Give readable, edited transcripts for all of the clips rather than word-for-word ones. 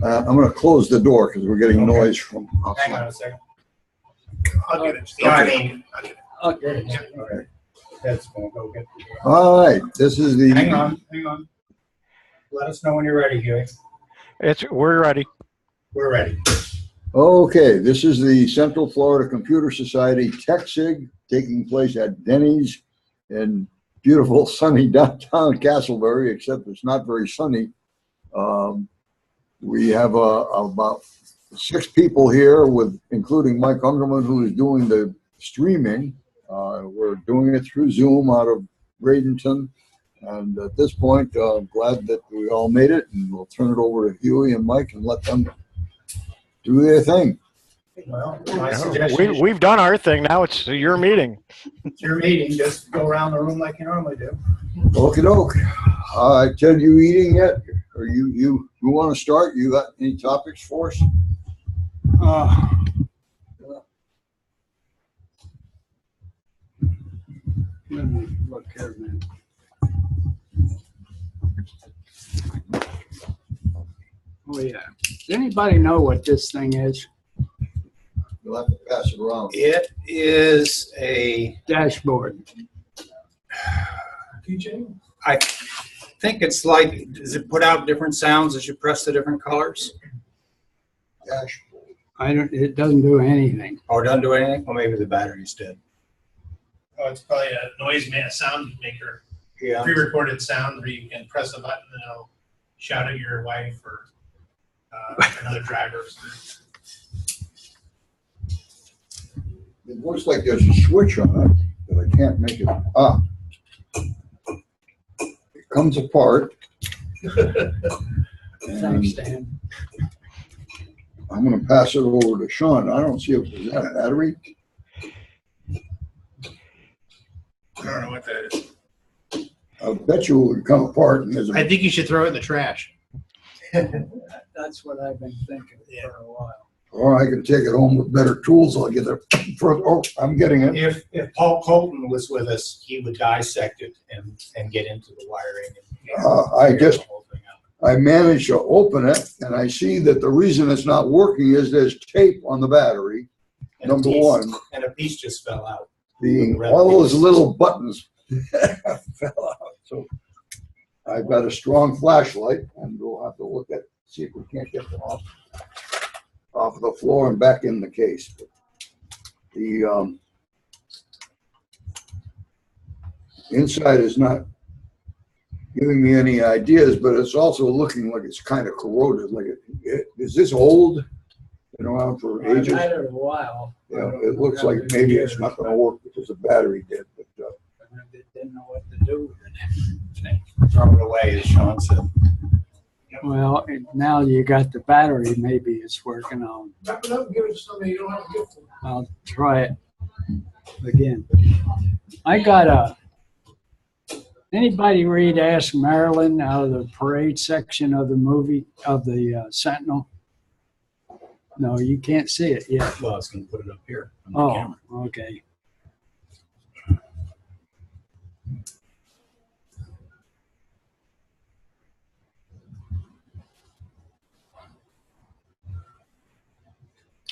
I'm going to close the door because we're getting noise from outside. Hang on a second. I'll get it. Yeah, I mean, I'll get it. Okay. All right. That's going to go get the. All right, this is the. Hang on. Let us know when you're ready, Hewie. We're ready. We're ready. Okay, this is the Central Florida Computer Society TechSIG taking place at Denny's in beautiful sunny downtown Castleberry, except it's not very sunny. We have about 6 people here, including Mike Ungerman, who is doing the streaming. We're doing it through Zoom out of Bradenton. And at this point, glad that we all made it, and we'll turn it over to Hewie and Mike and let them do their thing. Well, my suggestion We've done our thing. Now it's your meeting. it's your meeting. Just go around the room like you normally do. Okie doke. Ted, you eating yet? Or you want to start? You got any topics for us? Let me look here, man. Oh yeah. Does anybody know what this thing is? You'll have to pass it around. It is a Dashboard. I think it's like, does it put out different sounds as you press the different colors? Dashboard. It doesn't do anything. Or doesn't do anything? Well, maybe the battery's dead. Oh, it's probably a sound maker, Yeah. pre-recorded sound where you can press a button and it'll shout at your wife or another driver. It looks like there's a switch on it, but I can't make it. It comes apart. Thanks, Dan. I'm going to pass it over to Sean. I don't see if there's a battery. I don't know what that is. I bet you it would come apart. And there's I think you should throw it in the trash. That's what I've been thinking for a while. Or I can take it home with better tools. I'll get there first. Oh, I'm getting it. If Paul Colton was with us, he would dissect it and get into the wiring. And figure the whole thing out. I managed to open it, and I see that the reason it's not working is there's tape on the battery. And Number one, and a piece just fell out. being all those little buttons fell out. So I've got a strong flashlight, and we'll have to look at see if we can't get them off of the floor and back in the case. But the inside is not giving me any ideas, but it's also looking like it's kind of corroded. Like is this old? Been around for ages. I've had it a while. Yeah, it looks like maybe it's not going to work because the battery did. But I didn't know what to do with it. Throw it away, as Sean said. Well, now you got the battery, maybe it's working on. Wrap it up and give it to somebody you don't have to give to. I'll try it again. I got anybody read Ask Marilyn out of the parade section of the movie, of the Sentinel? No, you can't see it yet. Well, I was going to put it up here on the Oh, camera. okay.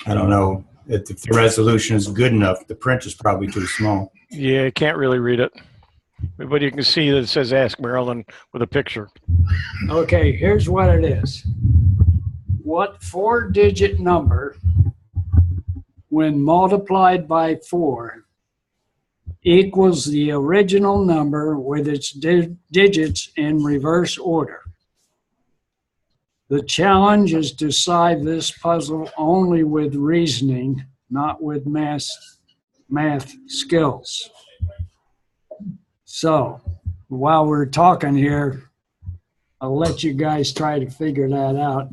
I don't know if the resolution is good enough. The print is probably too small. Yeah, you can't really read it. But you can see that it says Ask Marilyn with a picture. Okay, here's what it is. What 4-digit number, when multiplied by 4, equals the original number with its digits in reverse order? The challenge is to solve this puzzle only with reasoning, not with math skills. So, while we're talking here, I'll let you guys try to figure that out.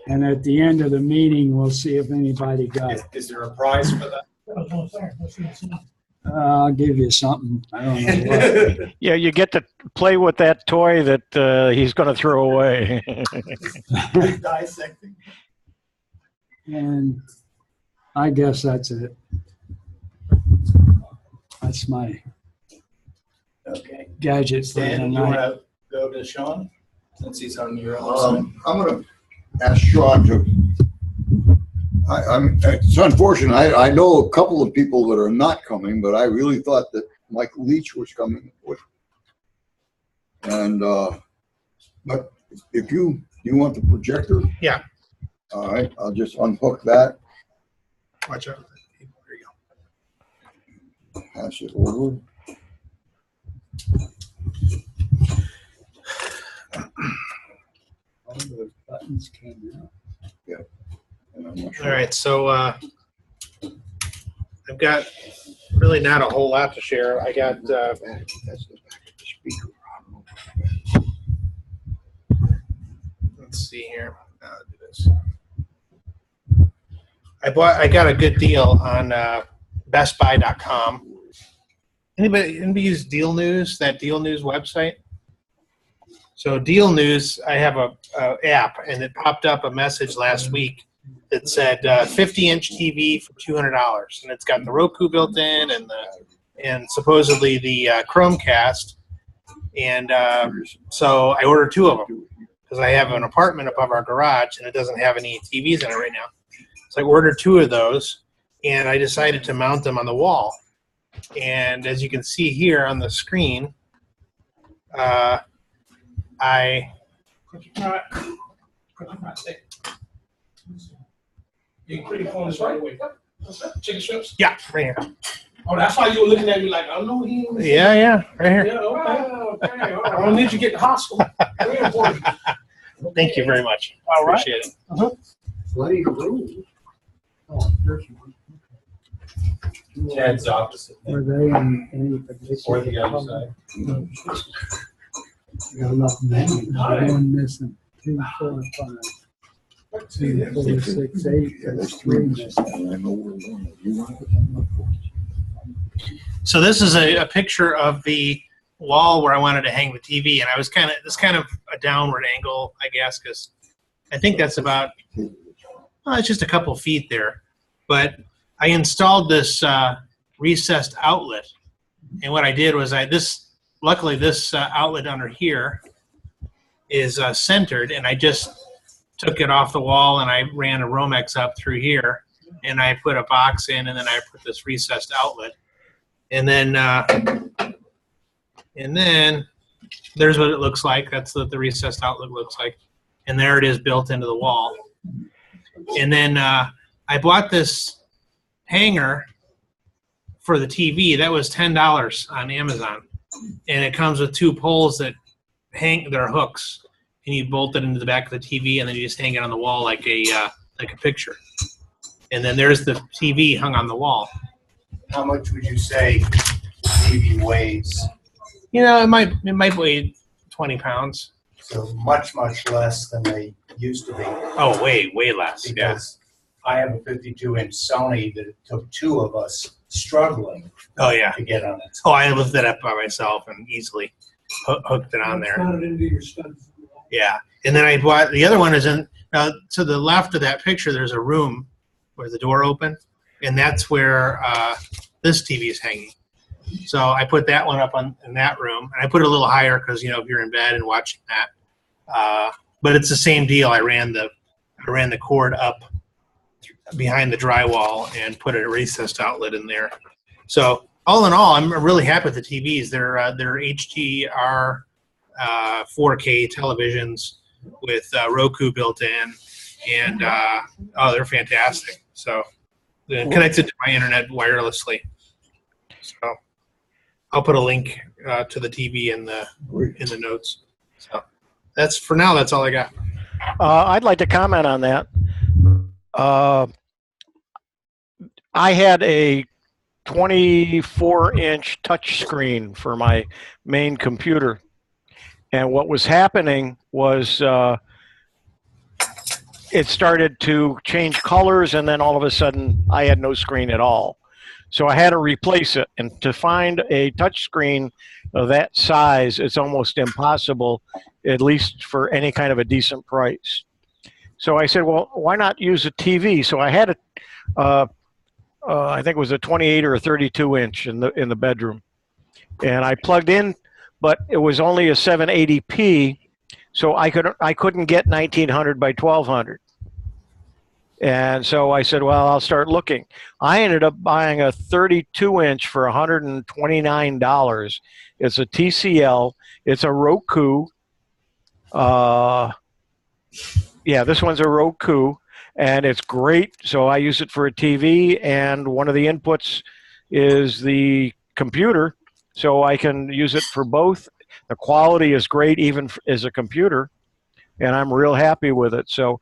And at the end of the meeting, we'll see if anybody got it. Is there a prize for that? I'll give you something. I don't know what. Yeah, you get to play with that toy that he's going to throw away. Dissecting. And I guess that's it. That's my Okay. gadget for Dan, you want tonight. to go to Sean? Since he's on your I'm going to ask Sean to. It's unfortunate. I know a couple of people that are not coming, but I really thought that Mike Leach was coming with. And but if you want the projector, Yeah. All right, I'll just unhook that. Watch out. There you Pass it over. All those buttons came out. Yeah. And I'm not go. All right. So I've got really not a whole lot to share. I got. That's the back of the speaker. Let's see here. Do this. I got a good deal on BestBuy.com. Anybody use Deal News? That Deal News website? So Deal News, I have a app, and it popped up a message last week that said 50-inch TV for $200, and it's got the Roku built in, and supposedly the Chromecast, and so I ordered 2 of them because I have an apartment above our garage, and it doesn't have any TVs in it right now. So I ordered 2 of those, and I decided to mount them on the wall. And as you can see here on the screen, You pretty on this right away. Chicken strips? Yeah, right here. Oh, that's why you were looking at me like, I know he ain't. Yeah, right here. Yeah, okay. I don't need you to get to the hospital. Very important. Thank you very much. All right. Appreciate it. Plenty of room. Oh, there's one. Ted's opposite. Were they in any position? Or the other side. Got enough menu. One missing. 2, 4, 5. 2, 4, 6, 8. There's 3 missing. I know where one is. You want So this is a picture of the wall where I wanted to hang the TV, and I was kind of a downward angle, I guess, because I think that's about it's just a couple feet there. But I installed this recessed outlet, and what I did was luckily this outlet under here is centered, and I just took it off the wall and I ran a Romex up through here, and I put a box in, and then I put this recessed outlet, and then there's what it looks like. That's what the recessed outlet looks like, and there it is built into the wall. And then I bought this hanger for the TV. That was $10 on Amazon, and it comes with 2 poles that hang. They're hooks, and you bolt it into the back of the TV, and then you just hang it on the wall like a picture. And then there's the TV hung on the wall. How much would you say TV weighs? You know, it might weigh 20 pounds. So much less than they used to be. Oh, way less. Yeah. Because I have a 52-inch Sony that it took 2 of us struggling Oh yeah. to get on it. Oh, I lifted it up by myself and easily hooked it on there. Found it into your studs. Yeah, and then I bought the other one is in to the left of that picture. There's a room where the door open, and that's where this TV is hanging. So I put that one up in that room, and I put it a little higher because if you're in bed and watching that. But it's the same deal. I ran the cord up behind the drywall and put a recessed outlet in there. So all in all, I'm really happy with the TVs. They're HDR 4K televisions with Roku built in, and they're fantastic. So they're connected to my internet wirelessly. So I'll put a link to the TV in the notes. So that's for now. That's all I got. I'd like to comment on that. I had a 24-inch touch screen for my main computer, and what was happening was it started to change colors, and then all of a sudden I had no screen at all. So I had to replace it, and to find a touch screen of that size, it's almost impossible, at least for any kind of a decent price. So I said, well, why not use a TV? So I had I think it was a 28 or a 32-inch in the bedroom, and I plugged in, but it was only a 780p. So I couldn't get 1900 by 1200. And so I said, well, I'll start looking. I ended up buying a 32-inch for $129. It's a TCL. It's a Roku. Yeah, this one's a Roku, and it's great. So I use it for a TV, and one of the inputs is the computer, so I can use it for both. The quality is great, even as a computer, and I'm real happy with it. So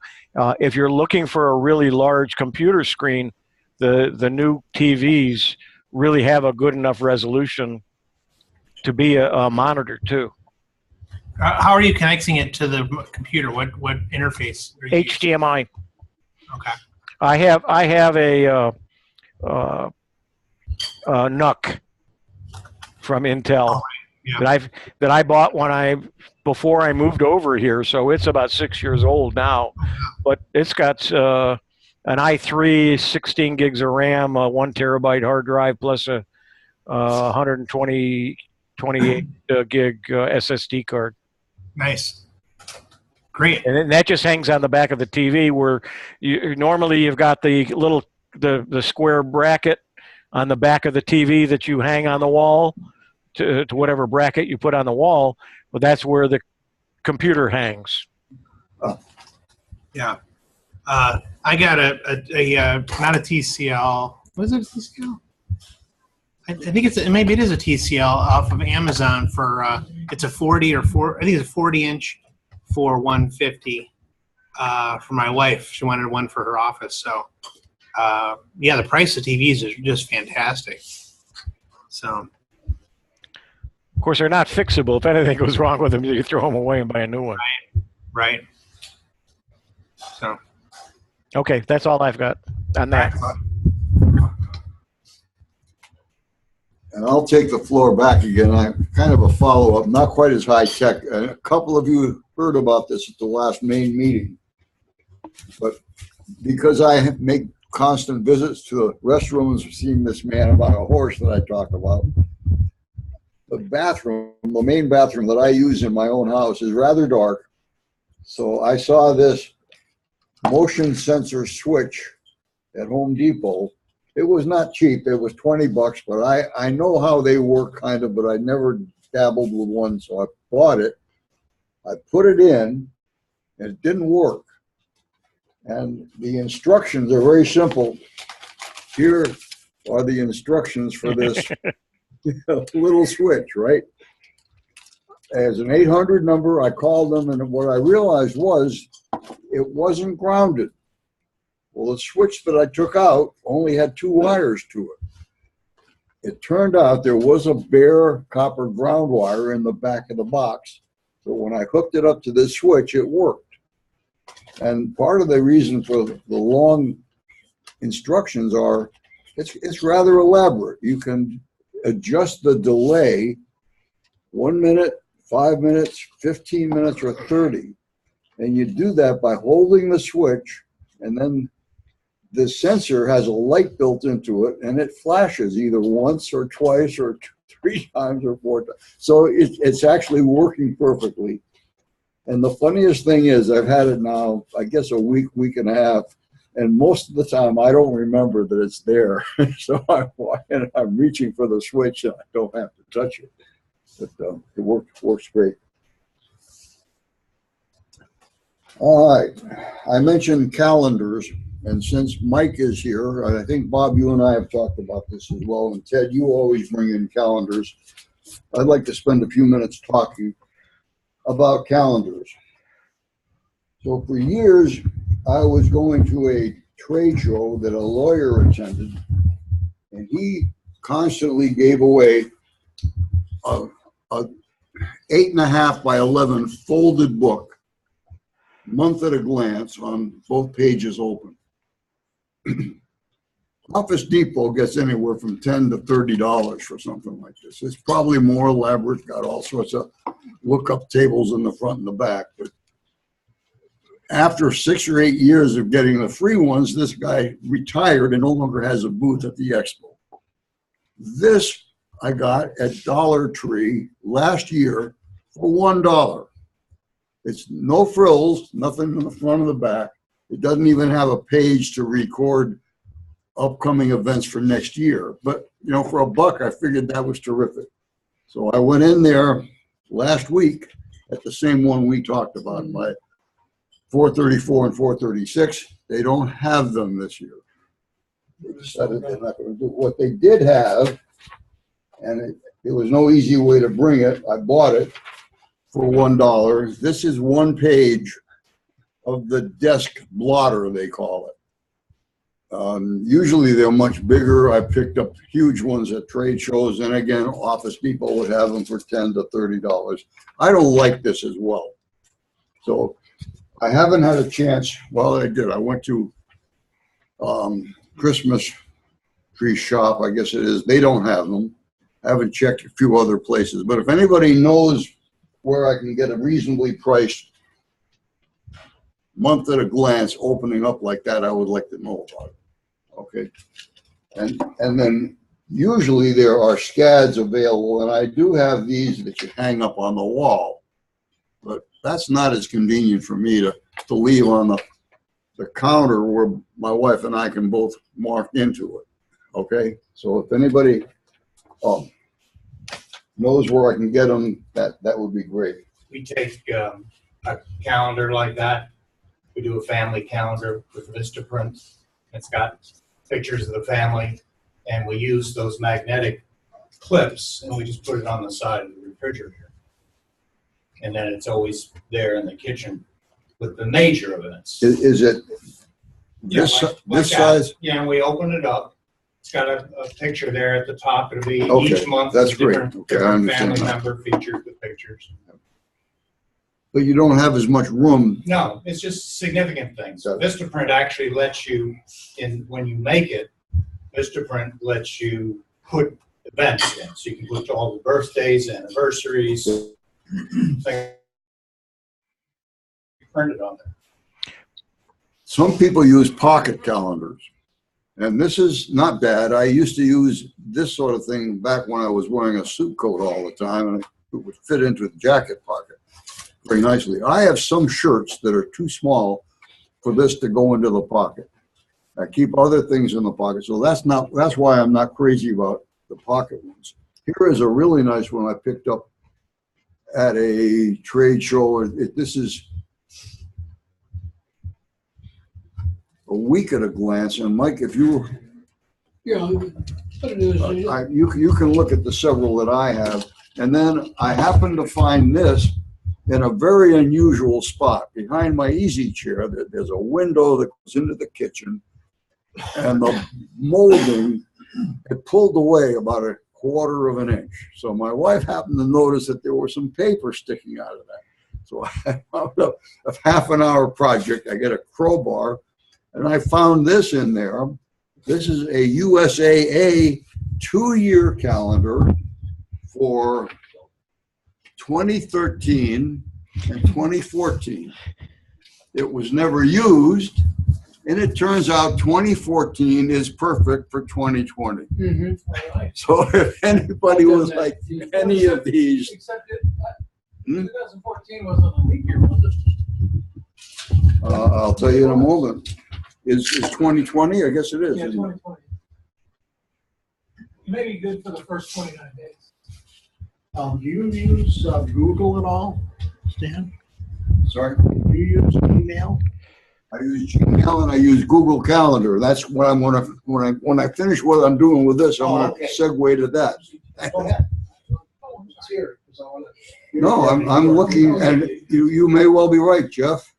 if you're looking for a really large computer screen, the new TVs really have a good enough resolution to be a monitor too. How are you connecting it to the computer? What interface? Are you using? HDMI. Okay. I have a NUC from Intel Yeah. that I bought before I moved over here, so it's about 6 years old now. But it's got an i3, 16 gigs of RAM, a 1 terabyte hard drive, plus a 128 gig SSD card. Nice. Great. And then that just hangs on the back of the TV, where normally you've got the little the square bracket on the back of the TV that you hang on the wall to whatever bracket you put on the wall, but that's where the computer hangs. Yeah. I got a not a TCL. Was it a TCL? I think maybe it is a TCL off of Amazon for it's a 40 or 4. I think it's a 40-inch for $150 for my wife. She wanted one for her office. So yeah, the price of TVs is just fantastic. So. Of course, they're not fixable. If anything goes wrong with them, you throw them away and buy a new one. Right. So. Okay, that's all I've got on that. And I'll take the floor back again. I'm kind of a follow-up, not quite as high-tech. A couple of you heard about this at the last main meeting. But because I make constant visits to the restrooms, seeing this man about a horse that I talked about, the main bathroom that I use in my own house is rather dark. So I saw this motion sensor switch at Home Depot. It was not cheap. It was $20, but I know how they work kind of, but I never dabbled with one. So I bought it. I put it in, and it didn't work. And the instructions are very simple. Here are the instructions for this little switch, right? As an 800 number, I called them, and what I realized was it wasn't grounded. Well, the switch that I took out only had 2 wires to it. It turned out there was a bare copper ground wire in the back of the box. So when I hooked it up to this switch, it worked. And part of the reason for the long instructions are it's rather elaborate. You can adjust the delay 1 minute, 5 minutes, 15 minutes, or 30. And you do that by holding the switch, and then the sensor has a light built into it, and it flashes either once or twice or 3 times or 4 times. So it's actually working perfectly. And the funniest thing is I've had it now, I guess a week and a half, and most of the time I don't remember that it's there. So I'm reaching for the switch and I don't have to touch it. But it works great. All right, I mentioned calendars, and since Mike is here, I think Bob, you and I have talked about this as well, and Ted, you always bring in calendars. I'd like to spend a few minutes talking about calendars. So for years, I was going to a trade show that a lawyer attended, and he constantly gave away a 8.5 by 11 folded book, month at a glance, on both pages open. Office Depot gets anywhere from $10 to $30 for something like this. It's probably more elaborate, got all sorts of lookup tables in the front and the back. But after 6 or 8 years of getting the free ones, this guy retired and no longer has a booth at the expo. This I got at Dollar Tree last year for $1. It's no frills, nothing in the front or the back. It doesn't even have a page to record upcoming events for next year. But, you know, for $1, I figured that was terrific. So I went in there last week at the same one we talked about, by 434 and 436. They don't have them this year. They decided they're not going to do it. What they did have, and it was no easy way to bring it. I bought it for $1. This is one page of the desk blotter, they call it. Usually they're much bigger. I picked up huge ones at trade shows, and again, Office Depot would have them for $10 to $30. I don't like this as well. So I haven't had a chance. Well, I did. I went to Christmas tree shop, I guess it is. They don't have them. I haven't checked a few other places, but if anybody knows where I can get a reasonably priced month at a glance opening up like that, I would like to know about it. Okay. And then usually there are SCADs available, and I do have these that you hang up on the wall, but that's not as convenient for me to leave on the counter where my wife and I can both mark into it. Okay. So if anybody knows where I can get them, that would be great. We take a calendar like that. We do a family calendar with Vistaprint. It's got pictures of the family, and we use those magnetic clips, and we just put it on the side of the refrigerator. And then it's always there in the kitchen with the major events. Is it this size? Yeah, and we open it up. It's got a picture there at the top. It'll be Okay, each month. that's a different, great. Okay, I different understand family that. member featured with pictures. But you don't have as much room. No, it's just significant things. Got it. Vistaprint actually lets you, when you make it, Vistaprint lets you put events in. So you can put all the birthdays, anniversaries, things printed on there. Some people use pocket calendars, and this is not bad. I used to use this sort of thing back when I was wearing a suit coat all the time, and it would fit into the jacket pocket very nicely. I have some shirts that are too small for this to go into the pocket. I keep other things in the pocket, so that's why I'm not crazy about the pocket ones. Here is a really nice one I picked up at a trade show. This is a week at a glance, and Mike, if you But it is, you can look at the several that I have, and then I happen to find this in a very unusual spot behind my easy chair. There's a window that goes into the kitchen, and the molding had pulled away about 1/4 of an inch. So my wife happened to notice that there was some paper sticking out of that. So I found a half-an-hour project. I get a crowbar, and I found this in there. This is a USAA 2-year calendar for 2013 and 2014. It was never used, and it turns out 2014 is perfect for 2020. So if anybody was like any of these, Except 2014 wasn't a leap year, was it? I'll tell you in a moment. Is 2020? I guess it is. Yeah, Isn't it? 2020. Maybe good for the first 29 days. Do you use Google at all, Stan? Sorry? Do you use email? I use Gmail and I use Google Calendar. That's what I'm gonna when I finish what I'm doing with this, I'm gonna okay. segue to that. Go ahead. It's here, 'cause I wanna- No, I'm looking, and you may well be right, Jeff.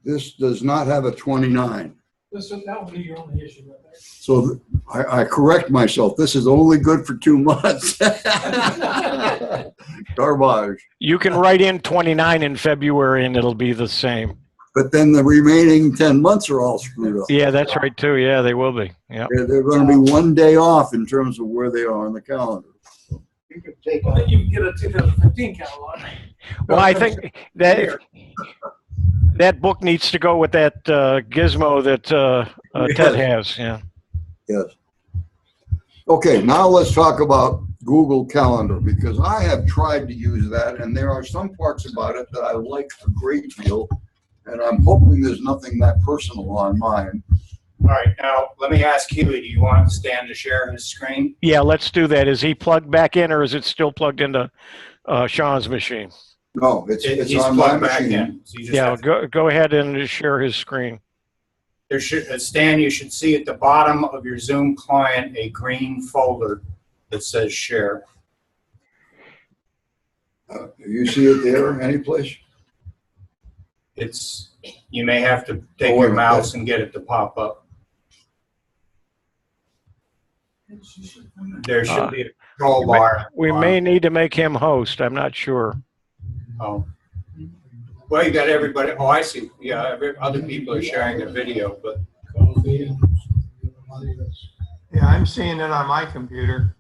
This does not have a 29. That would be your only issue right there. So I correct myself. This is only good for 2 months. Garbage. You can write in 29 in February and it'll be the same. But then the remaining 10 months are all screwed up. Yeah, that's right too. Yeah, they will be. Yeah. They're going to be 1 day off in terms of where they are on the calendar. You could take Well, then you can get a 2015 catalog. Well, I think that book needs to go with that gizmo that Ted has. Yeah. Yes. Okay, now let's talk about Google Calendar, because I have tried to use that, and there are some parts about it that I like a great deal, and I'm hoping there's nothing that personal on mine. All right, now let me ask Hewie, do you want Stan to share his screen? Yeah, let's do that. Is he plugged back in, or is it still plugged into Sean's machine? No, it's He's on my plugged back machine. in. So you just Yeah, have to- go ahead and just share his screen. there should, Stan, you should see at the bottom of your Zoom client a green folder that says share. Do you see it there anyplace? It's, you may have to take Oh, your wait, mouse and get it to pop up. There should be a control bar. We may need to make him host. I'm not sure. Oh. Well, you got everybody. Oh, I see. Yeah, other people are sharing their video, but Yeah, I'm seeing it on my computer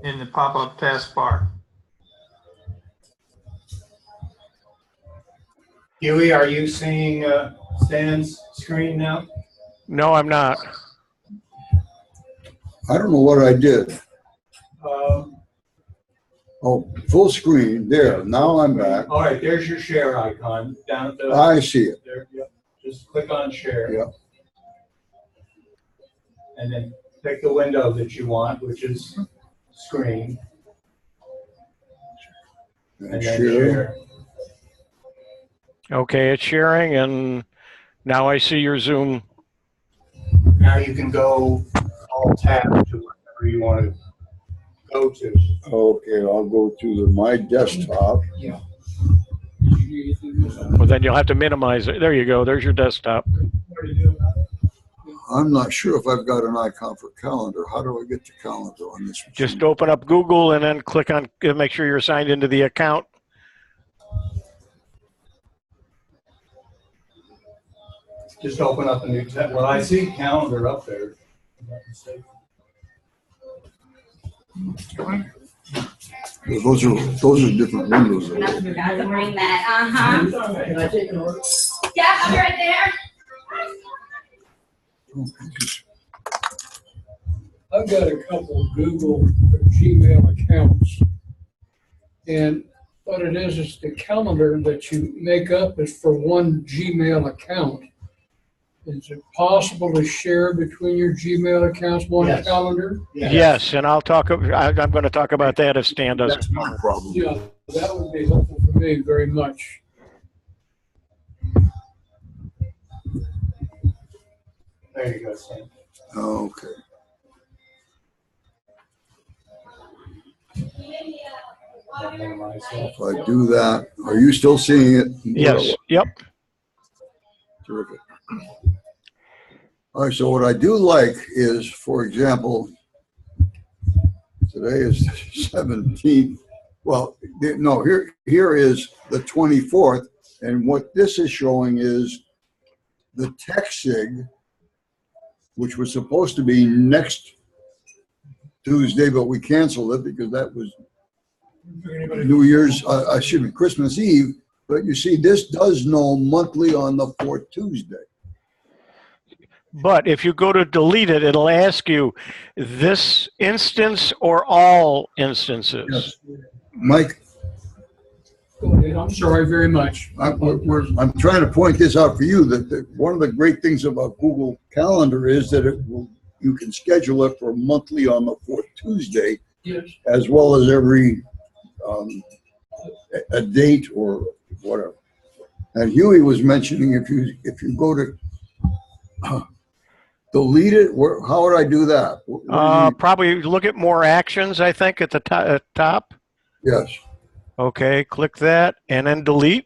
in the pop-up taskbar. Huey, are you seeing Stan's screen now? No, I'm not. I don't know what I did. Oh, full screen, there, now I'm back. All right, there's your share icon down at the. I see it. There, yep. Just click on share. Yep. And then pick the window that you want, which is screen, and then share. Okay, it's sharing, and now I see your Zoom. Now you can go all tab to wherever you want to go to. Okay, I'll go to my desktop. Yeah. Well, then you'll have to minimize it. There you go. There's your desktop. I'm not sure if I've got an icon for calendar. How do I get to calendar on this machine? Just open up Google and then click on, make sure you're signed into the account. Just open up a new tab. Well, I see calendar up there. Those are different windows. I forgot to bring that. Yeah, I'll be right there. I've got a couple of Google or Gmail accounts. And what it is the calendar that you make up is for one Gmail account. Is it possible to share between your Gmail accounts one Yes. calendar? Yes, and I'm going to talk about that if Stan doesn't. That's not a problem. Yeah, that would be helpful for me very much. There you go, Stan. Okay. Minimize that. If I do that, are you still seeing it? Yes, yep. Terrific. All right, so what I do like is, for example, today is the 17th. Well, no, here is the 24th, and what this is showing is the TechSIG, which was supposed to be next Tuesday, but we canceled it because that was New Year's, excuse me, Christmas Eve. But you see, this does know monthly on the fourth Tuesday. But if you go to delete it, it'll ask you this instance or all instances. Yes. Mike, Go ahead. I'm sorry very much. I'm trying to point this out for you, that one of the great things about Google Calendar is that you can schedule it for monthly on the fourth Tuesday, Yes. as well as every a date or whatever. And Hewie was mentioning if you go to delete it, how would I do that? Probably look at more actions, I think, at the top. Yes. Okay, click that and then delete.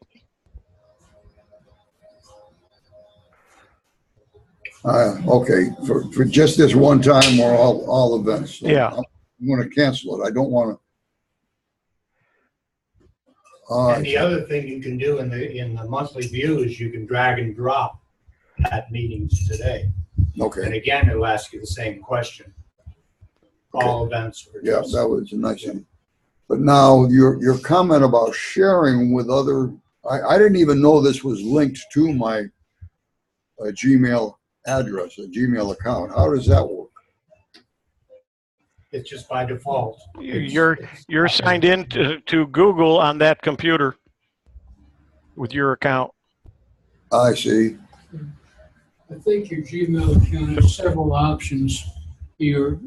Okay, for just this one time or all events. So Yeah. I'm going to cancel it. I don't want to. And the other thing you can do in the monthly view is you can drag and drop at meetings today. And Okay. again, it'll ask you the same question. All events. or Yeah, just- that was a nice thing. But now your comment about sharing with other, I didn't even know this was linked to my Gmail address, a Gmail account. How does that work? It's just by default. You're signed in to Google on that computer with your account. I see. I think your Gmail account has several options. Your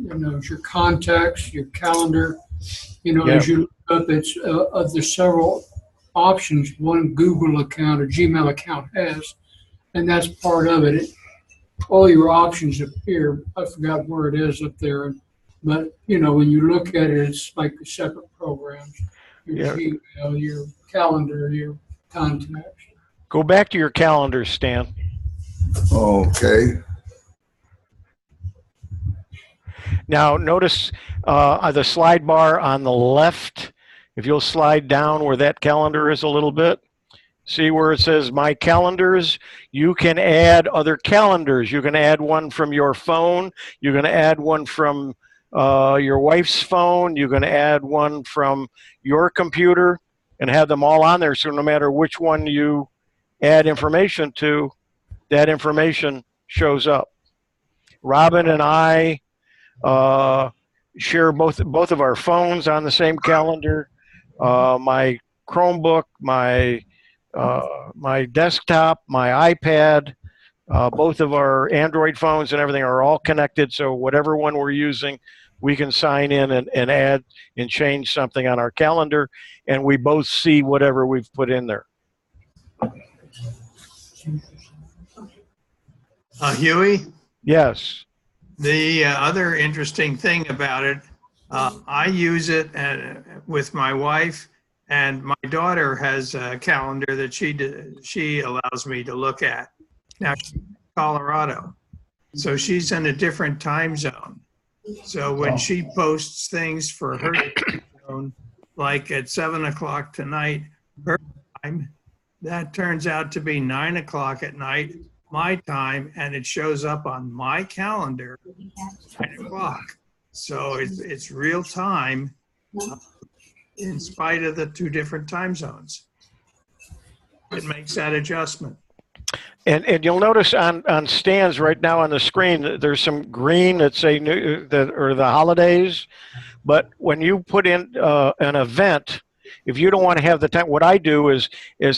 contacts, your calendar. As you look up, it's there's several options one Google account or Gmail account has, and that's part of it. All your options appear. I forgot where it is up there, but when you look at it, it's like separate programs. Your Gmail, your calendar, your contacts. Go back to your calendar, Stan. Okay. Now notice the slide bar on the left. If you'll slide down where that calendar is a little bit, see where it says My Calendars? You can add other calendars. You can add one from your phone. You're going to add one from your wife's phone. You're going to add one from your computer and have them all on there. So no matter which one you add information to, that information shows up. Robin and I share both of our phones on the same calendar. My Chromebook, my desktop, my iPad, both of our Android phones and everything are all connected. So whatever one we're using, we can sign in and add and change something on our calendar, and we both see whatever we've put in there. Hewie? Yes. The other interesting thing about it, I use it with my wife, and my daughter has a calendar that she allows me to look at. Now, she's in Colorado, so she's in a different time zone. So when she posts things for her time zone, like at 7 o'clock tonight, her time, that turns out to be 9 o'clock at night, my time, and it shows up on my calendar at 9 o'clock. So it's real time in spite of the two different time zones. It makes that adjustment. And you'll notice on Stan's right now on the screen, there's some green that say or the holidays. But when you put in an event, if you don't want to have the time, what I do is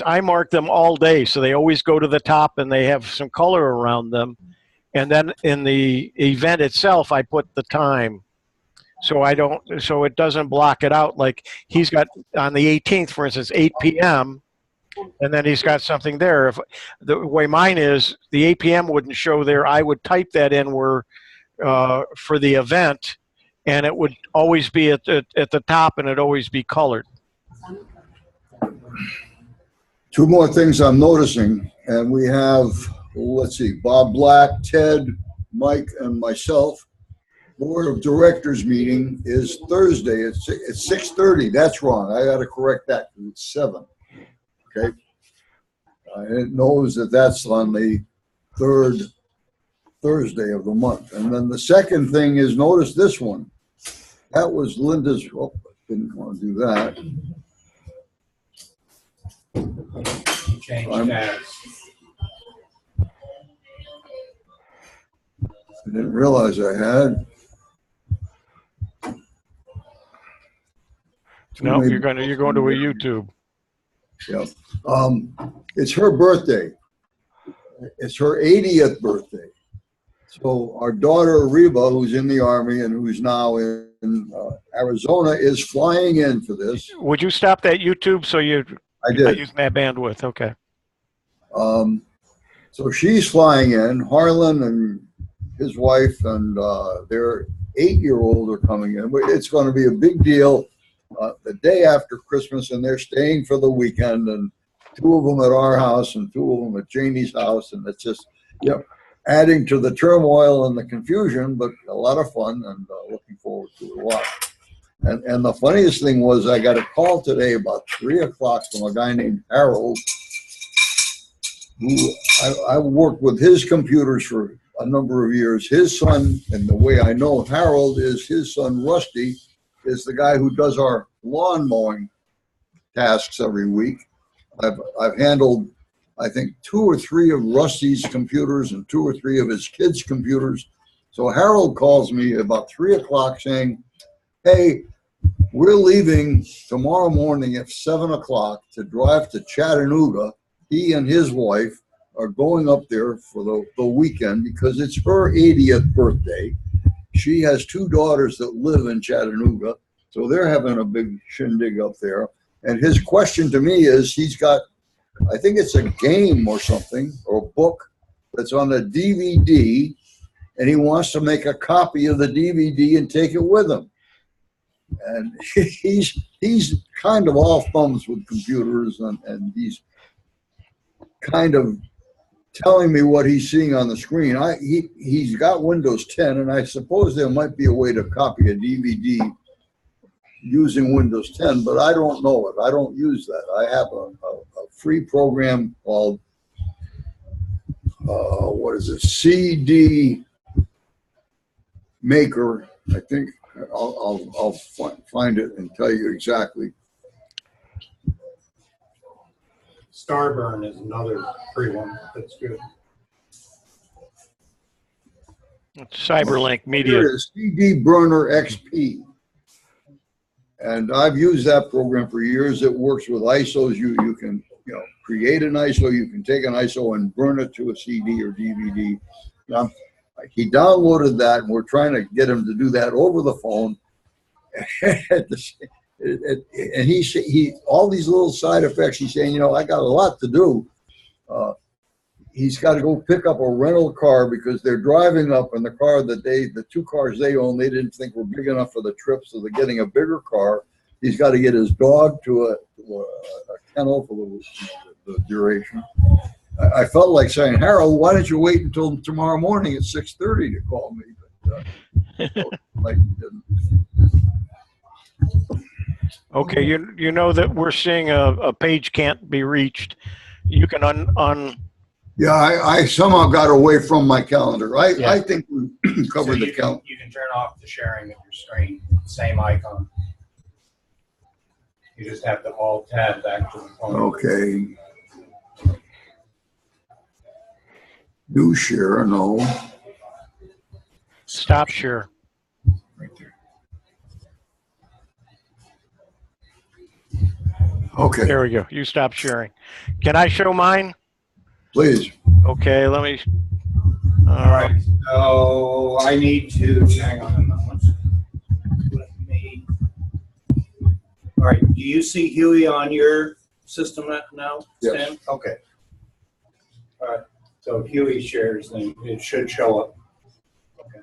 I mark them all day, so they always go to the top and they have some color around them. And then in the event itself, I put the time, so it doesn't block it out. Like he's got on the 18th, for instance, 8 p.m. And then he's got something there. If the way mine is, the 8 p.m. wouldn't show there. I would type that in where for the event, and it would always be at the top, and it'd always be colored. Two more things I'm noticing, and we have, let's see, Bob Black, Ted, Mike, and myself. Board of Directors meeting is Thursday. It's 6:30. That's wrong. I got to correct that. It's 7. Okay. It knows that that's on the 3rd Thursday of the month. And then the second thing is, notice this one. That was Linda's. Oh, didn't want to do that. Change tabs. I didn't realize I had. No, you're going to a YouTube. Yeah. It's her birthday. It's her 80th birthday. So our daughter Reba, who's in the Army and who's now in Arizona, is flying in for this. Would you stop that YouTube so you're not using that bandwidth? Okay. So she's flying in. Harlan and his wife and their 8-year-old are coming in. It's going to be a big deal. The day after Christmas, and they're staying for the weekend, and 2 of them at our house and 2 of them at Janie's house, and it's just, adding to the turmoil and the confusion, but a lot of fun, and looking forward to it a lot. And the funniest thing was, I got a call today about 3 o'clock from a guy named Harold, who I worked with his computers for a number of years. His son, and the way I know Harold is his son Rusty, is the guy who does our lawn mowing tasks every week. I've handled, I think, 2 or 3 of Rusty's computers and 2 or 3 of his kids' computers. So Harold calls me about 3 o'clock saying, hey, we're leaving tomorrow morning at 7 o'clock to drive to Chattanooga. He and his wife are going up there for the weekend because it's her 80th birthday. She has 2 daughters that live in Chattanooga, so they're having a big shindig up there. And his question to me is, he's got, I think it's a game or something, or a book that's on a DVD, and he wants to make a copy of the DVD and take it with him. And he's kind of all thumbs with computers, and he's kind of telling me what he's seeing on the screen. He's got Windows 10, and I suppose there might be a way to copy a DVD using Windows 10, but I don't know it. I don't use that. I have a free program called, what is it, CD Maker, I think. I'll find it and tell you exactly. Starburn is another free one that's good. Cyberlink Media. Here is CD Burner XP. And I've used that program for years. It works with ISOs. You can create an ISO. You can take an ISO and burn it to a CD or DVD. Now, he downloaded that, and we're trying to get him to do that over the phone. And he all these little side effects. He's saying, I got a lot to do. He's got to go pick up a rental car because they're driving up, and the 2 cars they own, they didn't think were big enough for the trip, so they're getting a bigger car. He's got to get his dog to a kennel for the duration. I felt like saying, Harold, why don't you wait until tomorrow morning at 6:30 to call me? But, Okay, you know that we're seeing a page can't be reached. You can Yeah, I somehow got away from my calendar. I think we covered the calendar. You can turn off the sharing of your screen, same icon. You just have to alt-tab back to the phone. Okay. Do share, no. stop share. Right there. Okay, There we go. You stop sharing. Can I show mine? please. Okay, let me. All right, so I need to, hang on a moment. Let me, all right, do you see Hewie on your system now, Stan? Yes. Okay. All right, so Hewie shares, then it should show up. Okay.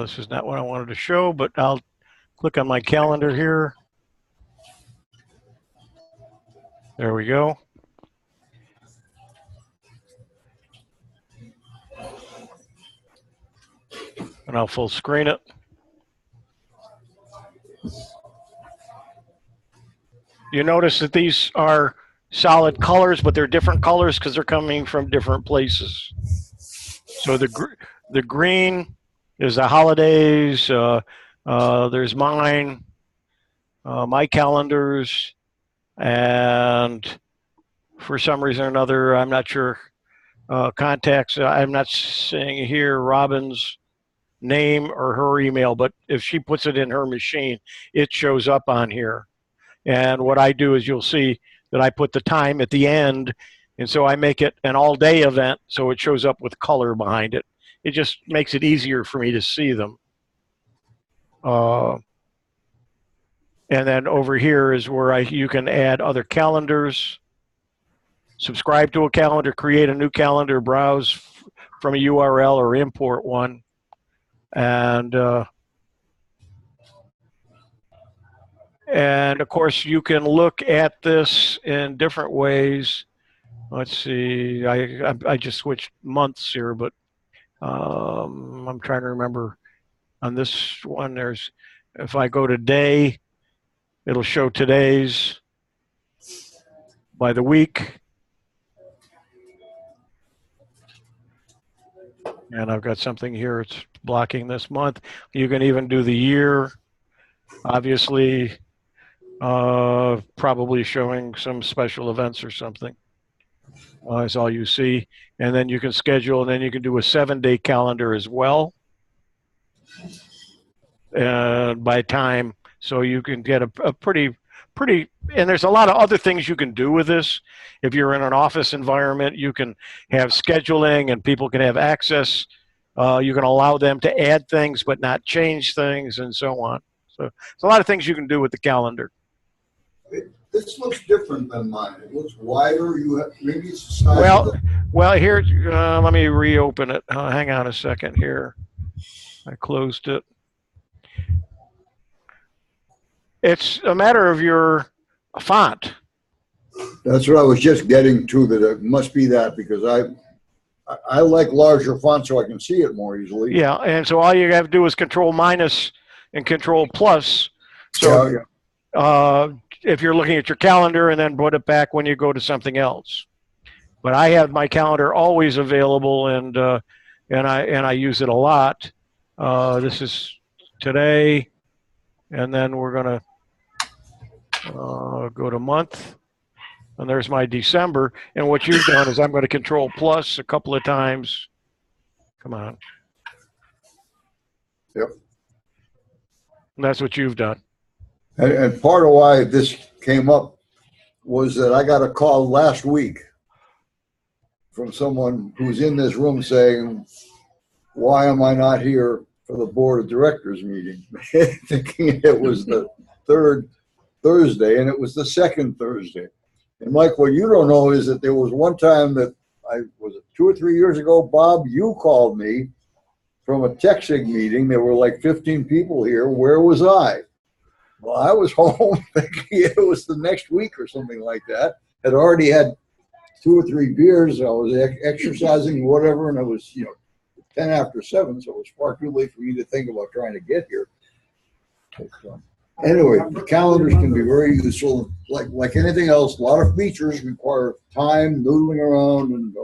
This is not what I wanted to show, but I'll click on my calendar here. There we go. And I'll full screen it. You notice that these are solid colors, but they're different colors because they're coming from different places. So the green is the holidays. There's mine, my calendars, and for some reason or another, I'm not sure, contacts. I'm not seeing here Robin's name or her email, but if she puts it in her machine, it shows up on here. And what I do is you'll see that I put the time at the end, and so I make it an all-day event, so it shows up with color behind it. It just makes it easier for me to see them. And then over here is where you can add other calendars, subscribe to a calendar, create a new calendar, browse from a URL or import one. And of course, you can look at this in different ways. Let's see, I just switched months here, but I'm trying to remember. On this one, if I go to day, it'll show today's by the week. And I've got something here, it's blocking this month. You can even do the year, obviously, probably showing some special events or something. That's all you see. And then you can schedule, and then you can do a 7-day calendar as well by time. So you can get a pretty, and there's a lot of other things you can do with this. If you're in an office environment, you can have scheduling and people can have access. You can allow them to add things but not change things and so on. So there's a lot of things you can do with the calendar. This looks different than mine. It looks wider. You have, maybe it's the size of the... Well, here, let me reopen it. Hang on a second here. I closed it. It's a matter of your font. That's what I was just getting to, that it must be that, because I like larger fonts so I can see it more easily. Yeah, and so all you have to do is Control minus and Control plus. So if you're looking at your calendar, and then put it back when you go to something else. But I have my calendar always available, and I use it a lot. This is today, and then we're gonna go to month, and there's my December. And what you've done is I'm going to Control plus a couple of times. Come on. Yep. And that's what you've done. And part of why this came up was that I got a call last week from someone who's in this room saying, why am I not here for the board of directors meeting? Thinking it was the third Thursday, and it was the second Thursday. And Mike, what you don't know is that there was one time that was it 2 or 3 years ago, Bob, you called me from a TechSIG meeting. There were like 15 people here. Where was I? Well, I was home thinking it was the next week or something like that. Had already had 2 or 3 beers. I was exercising, whatever, and it was 10 after 7, so it was far too late for me to think about trying to get here. Anyway, the calendars can be very useful. Like anything else, a lot of features require time, noodling around, and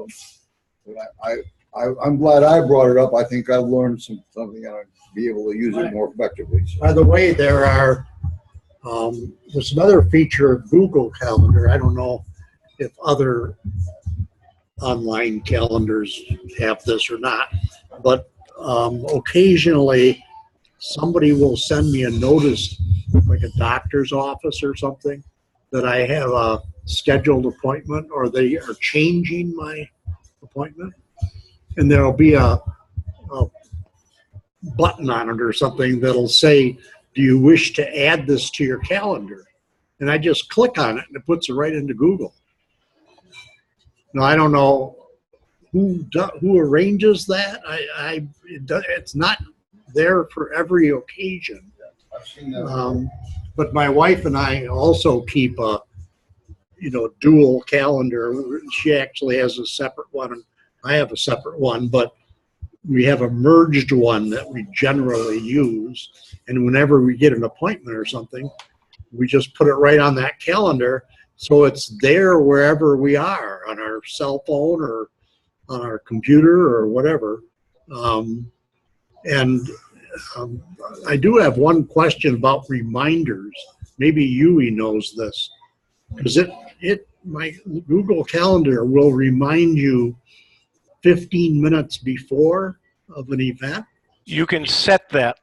I'm glad I brought it up. I think I've learned something, and I'll be able to use it more effectively. So. By the way, there's another feature of Google Calendar. I don't know if other online calendars have this or not, but occasionally somebody will send me a notice, like a doctor's office or something, that I have a scheduled appointment, or they are changing my appointment, and there'll be a button on it or something that'll say, do you wish to add this to your calendar? And I just click on it and it puts it right into Google. Now, I don't know who arranges that. It's not there for every occasion. But my wife and I also keep a dual calendar. She actually has a separate one, and I have a separate one, but we have a merged one that we generally use. And whenever we get an appointment or something, we just put it right on that calendar, so it's there wherever we are, on our cell phone or on our computer or whatever. I do have one question about reminders. Maybe Hewie knows this, because my Google Calendar will remind you 15 minutes before of an event. You can set that.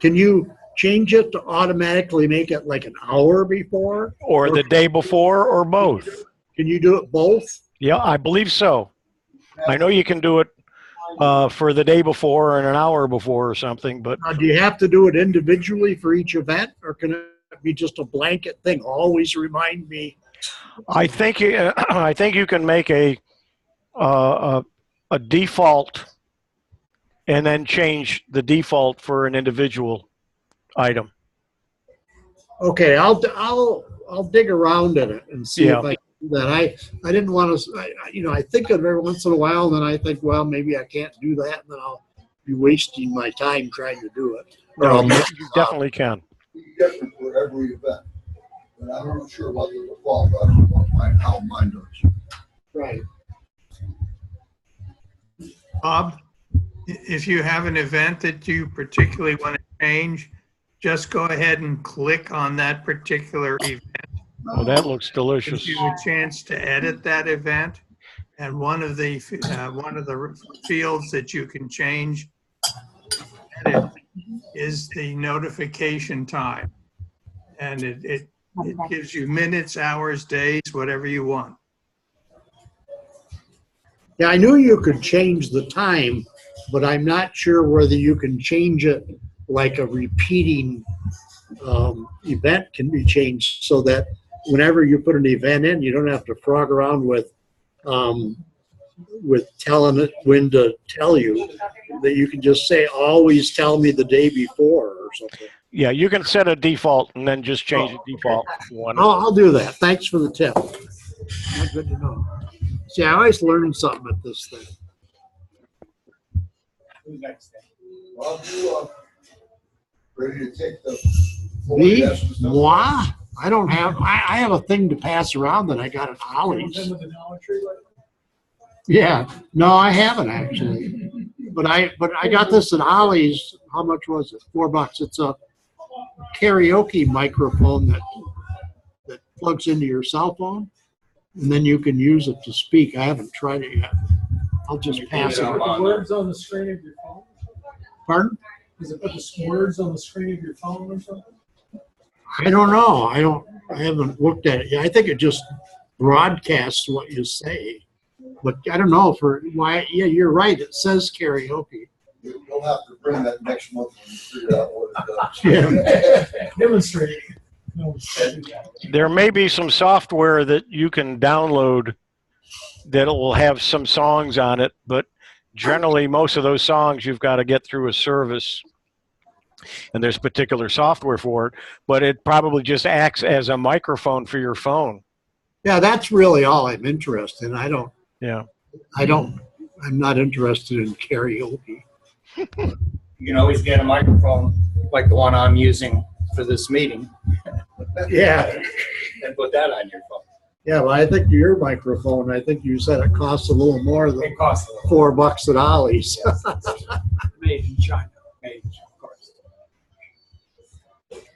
Can you change it to automatically make it like an hour before? Or the day before, or both. Can you do it both? Yeah, I believe so. I know you can do it for the day before and an hour before or something, but... do you have to do it individually for each event, or can it be just a blanket thing? Always remind me. I think you can make a default and then change the default for an individual item. Okay, I'll dig around in it and see if I can do that. I didn't want to, I think of it every once in a while, and then I think, well, maybe I can't do that, and then I'll be wasting my time trying to do it. No, you definitely can. It's different for every event, but I'm not sure about the default. I don't know how mine does. Right. Bob, if you have an event that you particularly want to change, just go ahead and click on that particular event Oh, that looks delicious. gives you a chance to edit that event. And one of the fields that you can change edit is the notification time. And it gives you minutes, hours, days, whatever you want. Yeah, I knew you could change the time, but I'm not sure whether you can change it like a repeating event can be changed so that whenever you put an event in, you don't have to frog around with telling it when to tell you. That you can just say, always tell me the day before or something. Yeah, you can set a default and then just change the default. If you want. I'll do that. Thanks for the tip. That's good to know. See, I always learn something at this thing. Who's next? Well, you ready to take the Me? photographs and stuff? Moi? I don't have, I have a thing to pass around that I got at Ollie's. Yeah, no, I haven't actually. But I got this at Ollie's. How much was it? $4. It's a karaoke microphone that plugs into your cell phone, and then you can use it to speak. I haven't tried it yet. I'll just pass it. Put the words on the screen of your phone? Pardon? Does it put the words on the screen of your phone or something? I don't know. I haven't looked at it yet. I think it just broadcasts what you say. But I don't know why. Yeah, you're right. It says karaoke. You'll have to bring that next month and figure out what it does. Yeah. Demonstrating. There may be some software that you can download that will have some songs on it, but generally most of those songs you've got to get through a service, and there's particular software for it, but it probably just acts as a microphone for your phone. Yeah, that's really all I'm interested in. Yeah. I'm not interested in karaoke. You can always get a microphone like the one I'm using for this meeting Yeah. and put that on your phone. Yeah, well, I think your microphone, I think you said it costs a little more than It costs a little. $4 at Ollie's. Made in China. Made, of course.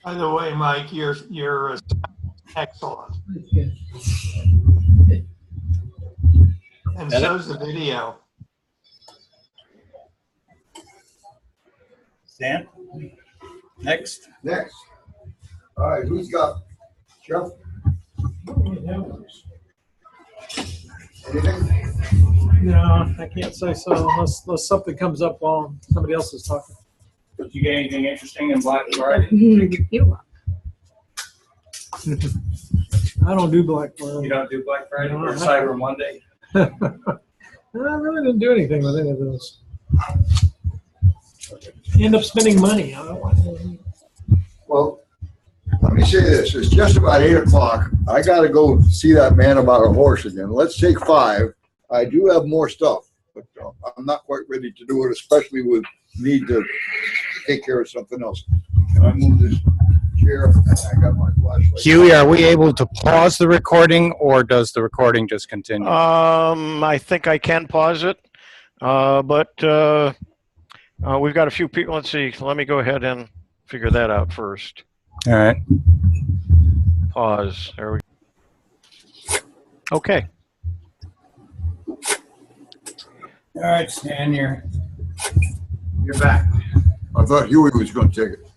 By the way, Mike, you're excellent. And so's the video. Stan? Next. Next. All right, who's got Jeff? Anything? No, I can't say so unless something comes up while somebody else is talking. Did you get anything interesting in Black Friday? I don't do Black Friday. You don't do Black Friday No, or I- Cyber Monday? I really didn't do anything with any of those. End up spending money. I don't want to. Well, let me say this. It's just about 8 o'clock. I got to go see that man about a horse again. Let's take 5. I do have more stuff, but I'm not quite ready to do it, especially with need to take care of something else. Can I move this chair? I got my flashlight. Hewie, are we able to pause the recording, or does the recording just continue? I think I can pause it, but we've got a few people. Let's see. Let me go ahead and figure that out first. All right. Pause. There we go. Okay. All right, Stan, you're back. I thought Hewie was going to take it.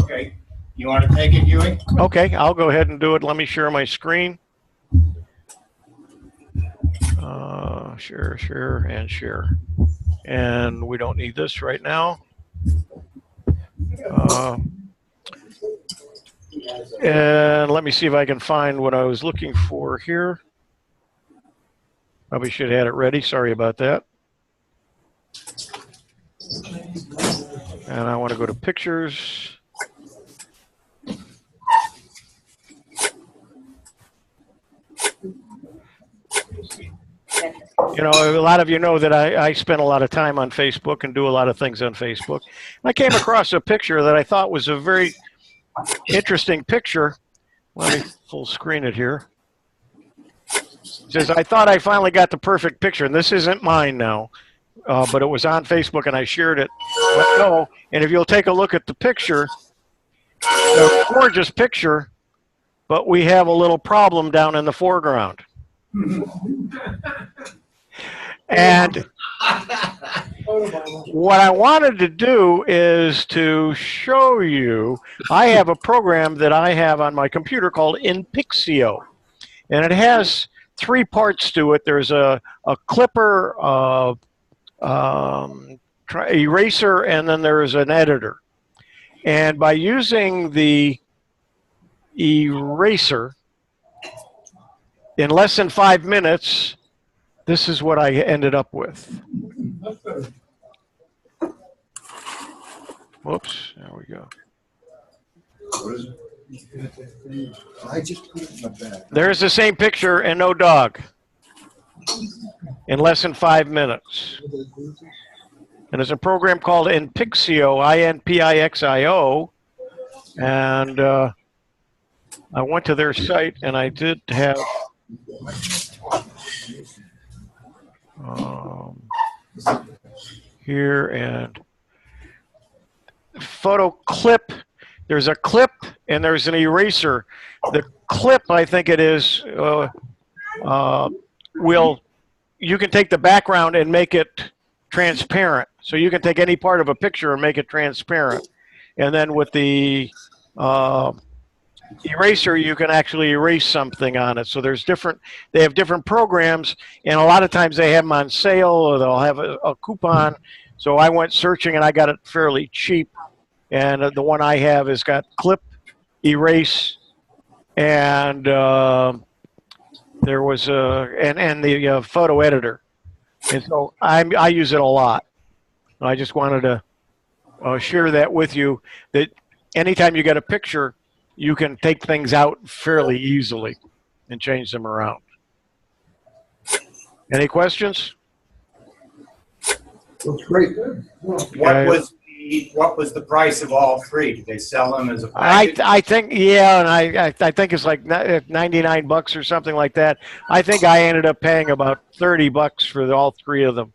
Okay. You want to take it, Hewie? Okay, I'll go ahead and do it. Let me share my screen. Share, and share. And we don't need this right now. And let me see if I can find what I was looking for here. Probably should have had it ready. Sorry about that. And I want to go to pictures. You know, a lot of you know that I spend a lot of time on Facebook and do a lot of things on Facebook. I came across a picture that I thought was a very interesting picture. Let me full screen it here. It says, I thought I finally got the perfect picture, and this isn't mine now, but it was on Facebook, and I shared it. But no, and if you'll take a look at the picture, a gorgeous picture but we have a little problem down in the foreground. And what I wanted to do is to show you, I have a program that I have on my computer called Inpixio. And it has 3 parts to it. There's a clipper, eraser, and then there's an editor. And by using the eraser, in less than 5 minutes, this is what I ended up with. Whoops, there we go. I just put it in the bag. There's the same picture and no dog in less than 5 minutes. And there's a program called Inpixio, Inpixio, and I went to their site and I did have here and photo clip. There's a clip and there's an eraser. The clip, I think it is, you can take the background and make it transparent. So you can take any part of a picture and make it transparent. And then with the eraser, you can actually erase something on it. So there's they have different programs, and a lot of times they have them on sale or they'll have a coupon. So I went searching and I got it fairly cheap. And the one I have has got clip, erase, and there was and the photo editor. And so I use it a lot. I just wanted to share that with you, that anytime you get a picture, you can take things out fairly easily and change them around. Any questions? That's great. What was the price of all 3? Did they sell them as a package? I think, yeah, and I think it's like $99 or something like that. I think I ended up paying about $30 for all 3 of them.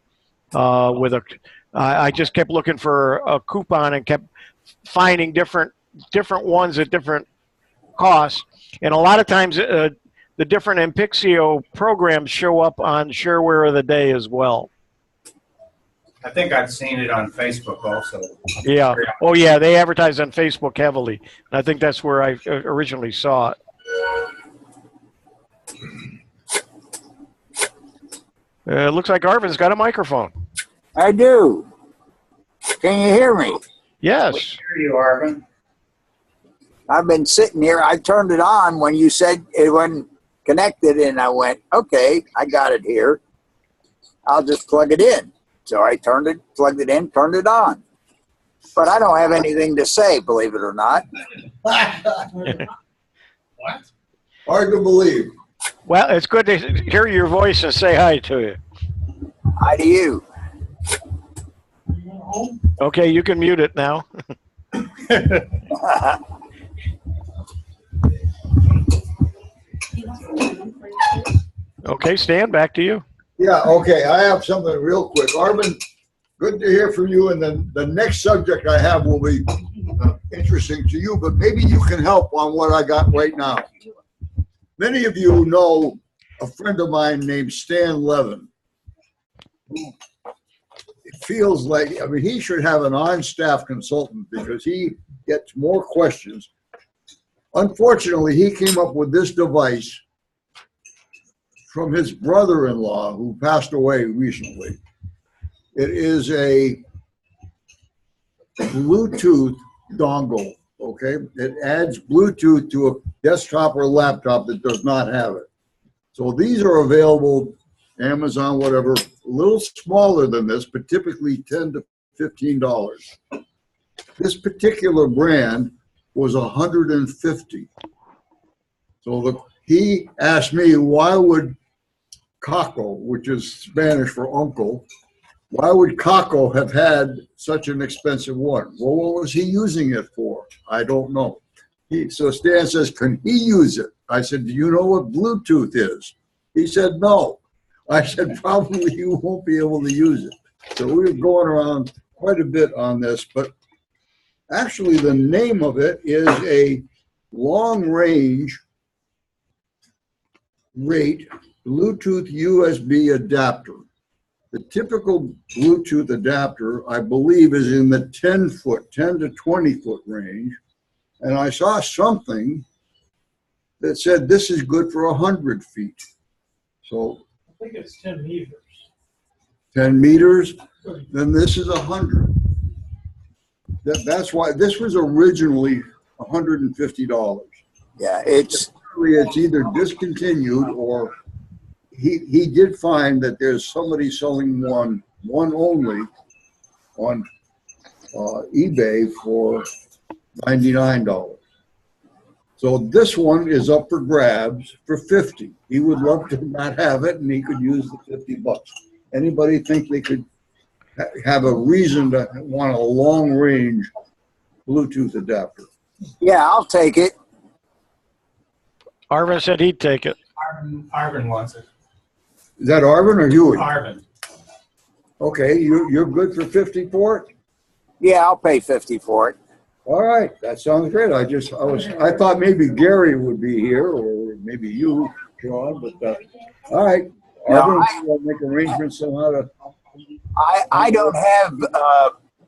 I just kept looking for a coupon and kept finding different ones at different costs. And a lot of times the different Inpixio programs show up on Shareware of the Day as well. I think I've seen it on Facebook also. Yeah. Oh, yeah. They advertise on Facebook heavily. And I think that's where I originally saw it. It looks like Arvin's got a microphone. I do. Can you hear me? Yes. We hear you, Arvin. I've been sitting here. I turned it on when you said it wasn't connected, and I went, okay, I got it here. I'll just plug it in. So I plugged it in, turned it on. But I don't have anything to say, believe it or not. What? Hard to believe. Well, it's good to hear your voice and say hi to you. Hi to you. Okay, you can mute it now. Okay, Stan, back to you. Yeah, okay, I have something real quick. Arvin, good to hear from you, and then the next subject I have will be interesting to you, but maybe you can help on what I got right now. Many of you know a friend of mine named Stan Levin. It feels like, I mean, he should have an on-staff consultant because he gets more questions. Unfortunately, he came up with this device from his brother-in-law who passed away recently. It is a Bluetooth dongle, okay? It adds Bluetooth to a desktop or laptop that does not have it. So these are available, Amazon, whatever, a little smaller than this, but typically $10 to $15. This particular brand was $150. So he asked me, why would Caco, which is Spanish for uncle, why would Caco have had such an expensive one? Well, what was he using it for? I don't know. So Stan says, can he use it? I said, do you know what Bluetooth is? He said, no. I said, probably you won't be able to use it. So we were going around quite a bit on this, but actually the name of it is a long-range rate Bluetooth USB adapter. The typical Bluetooth adapter, I believe, is in the 10 to 20 foot range. And I saw something that said this is good for 100 feet. So I think it's 10 meters. 10 meters, then this is 100. That's why this was originally $150. Yeah, it's either discontinued or he did find that there's somebody selling one only on eBay for $99. So this one is up for grabs for $50. He would love to not have it, and he could use the $50. Anybody think they could have a reason to want a long-range Bluetooth adapter? yeah, I'll take it. Arvin said he'd take it. Arvin wants it. Is that Arvin or Hewie? Arvin. Okay, you're good for 50 for it? Yeah, I'll pay 50 for it. All right, that sounds great. I thought maybe Gary would be here, or maybe you, John, but all right. No, We'll make arrangements somehow to. I don't have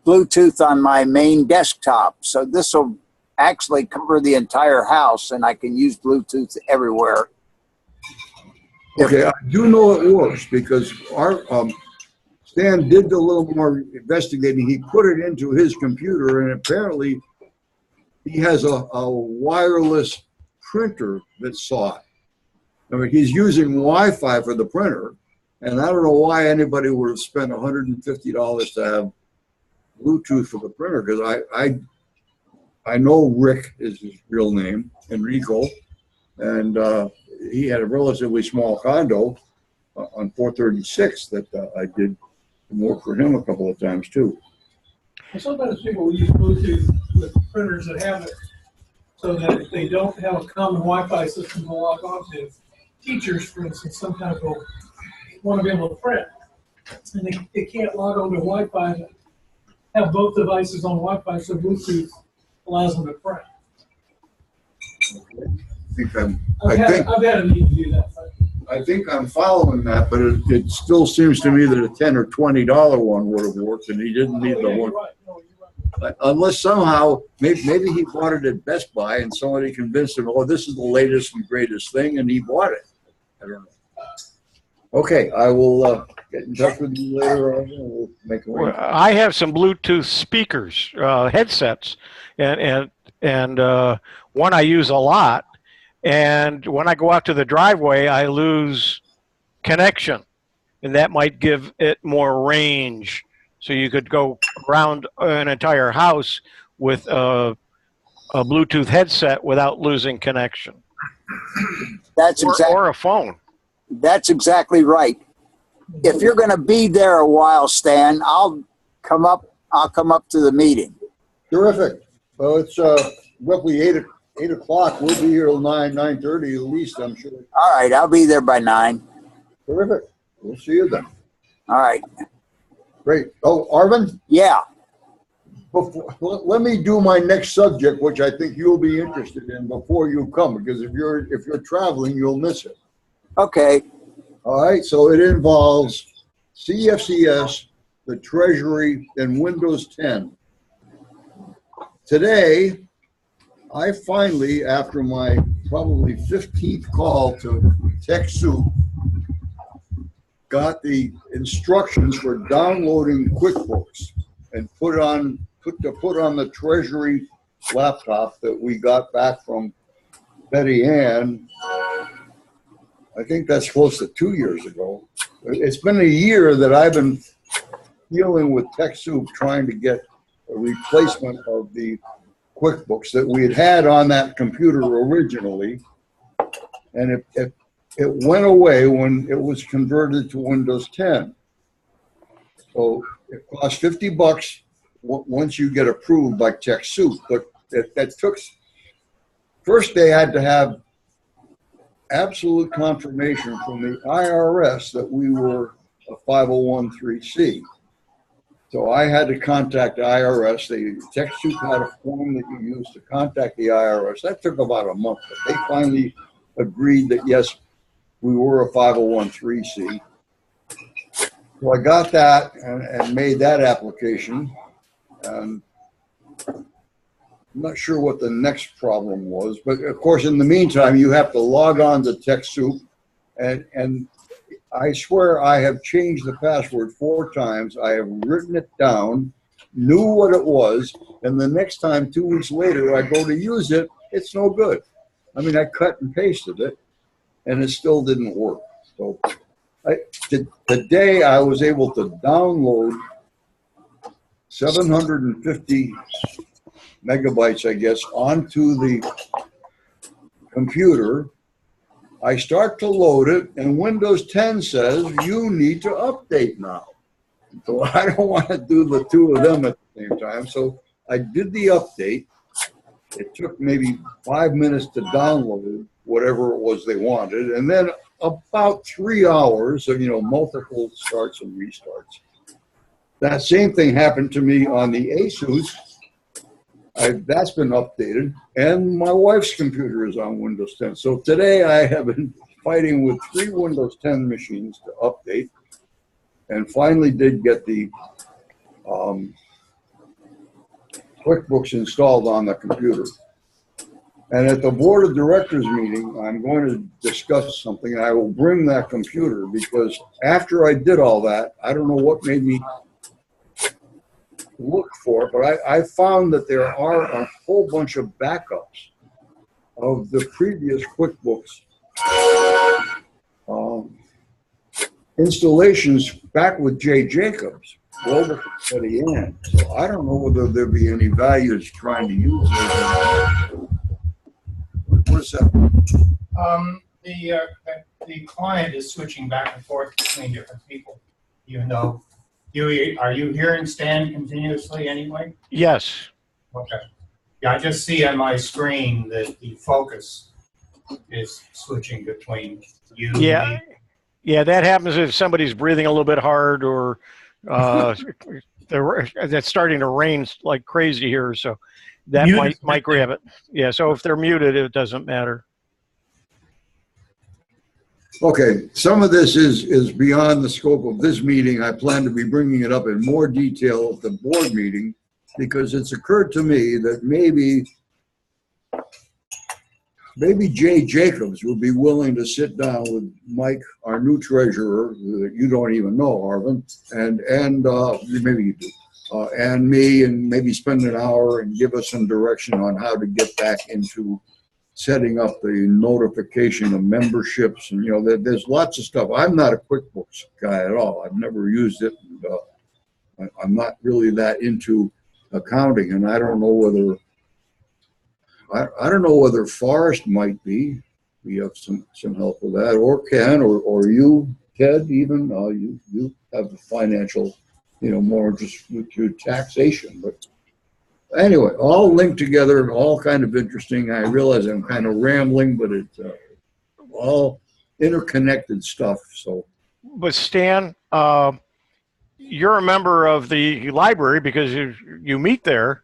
Bluetooth on my main desktop, so this will actually cover the entire house, and I can use Bluetooth everywhere. Okay, I do know it works because our Stan did a little more investigating. He put it into his computer, and apparently he has a wireless printer that saw it. I mean, he's using Wi-Fi for the printer, and I don't know why anybody would have spent $150 to have Bluetooth for the printer, because I know Rick is his real name, Enrico, and he had a relatively small condo on 436 that I did work for him a couple of times too. Well, sometimes people will use Bluetooth with printers that have it so that if they don't have a common Wi-Fi system to log on to, teachers, for instance, sometimes will want to be able to print, and they can't log on to Wi-Fi to have both devices on Wi-Fi, so Bluetooth allows them to print. I've had a need to do that. I think I'm following that, but it still seems to me that a $10 or $20 one would have worked, and he didn't need the one. Right. No, you're right. Unless somehow, maybe he bought it at Best Buy and somebody convinced him, oh, this is the latest and greatest thing, and he bought it. I don't know. Okay, I will get in touch with you later on, and we'll make a way. I have some Bluetooth speakers, headsets, and one I use a lot. And when I go out to the driveway, I lose connection, and that might give it more range. So you could go around an entire house with a Bluetooth headset without losing connection. Or a phone. That's exactly right. If you're going to be there a while, Stan, I'll come up to the meeting. Terrific. Well, it's roughly 8 o'clock. We'll be here till 9:30 at least, I'm sure. All right, I'll be there by 9. Terrific. We'll see you then. All right. Great. Oh, Arvin? Yeah. Let me do my next subject, which I think you'll be interested in before you come, because if you're traveling, you'll miss it. Okay. All right. So it involves CFCS, the Treasury, and Windows 10. Today, I finally, after my probably 15th call to TechSIG, got the instructions for downloading QuickBooks and put on the Treasury laptop that we got back from Betty Ann. I think that's close to 2 years ago. It's been a year that I've been dealing with TechSIG trying to get a replacement of the QuickBooks that we had on that computer originally, and it went away when it was converted to Windows 10. So it costs $50 once you get approved by TechSIG, but that took, first they had to have absolute confirmation from the IRS that we were a 501(c)(3). So I had to contact the IRS. TechSIG had a form that you used to contact the IRS. That took about a month, but they finally agreed that yes, we were a 501(c). So I got that and made that application. And I'm not sure what the next problem was, but of course, in the meantime, you have to log on to TechSoup, and I swear I have changed the password 4 times. I have written it down, knew what it was, and the next time, 2 weeks later, I go to use it, it's no good. I mean, I cut and pasted it, and it still didn't work. So today I was able to download 750 megabytes, I guess, onto the computer. I start to load it, and Windows 10 says you need to update now. So I don't want to do the 2 of them at the same time. So I did the update. It took maybe 5 minutes to download whatever it was they wanted, and then about 3 hours of multiple starts and restarts. That same thing happened to me on the Asus. That's been updated, and my wife's computer is on Windows 10. So today I have been fighting with 3 Windows 10 machines to update, and finally did get the QuickBooks installed on the computer. And at the board of directors meeting, I'm going to discuss something, and I will bring that computer, because after I did all that, I don't know what made me look for it, but I found that there are a whole bunch of backups of the previous QuickBooks installations back with Jay Jacobs, Global Study in. So I don't know whether there'd be any value to trying to use those. What is that? The client is switching back and forth between different people, even though Hewie, are you hearing Stan continuously anyway? Yes. Okay. Yeah, I just see on my screen that the focus is switching between you and me. Yeah, that happens if somebody's breathing a little bit hard, or it's starting to rain like crazy here, so that might grab it. Yeah, so if they're muted, it doesn't matter. Okay, some of this is beyond the scope of this meeting. I plan to be bringing it up in more detail at the board meeting, because it's occurred to me that maybe Jay Jacobs would be willing to sit down with Mike, our new treasurer, that you don't even know, Arvin, and maybe you do, and me, and maybe spend an hour and give us some direction on how to get back into setting up the notification of memberships. And there's lots of stuff. I'm not a QuickBooks guy at all. I've never used it. And, I'm not really that into accounting, and I don't know whether Forrest might be. We have some help with that, or Ken, or you, Ted, even. You have the financial, more just with your taxation. But anyway, all linked together, all kind of interesting. I realize I'm kind of rambling, but it's all interconnected stuff. So, but Stan, you're a member of the library because you meet there.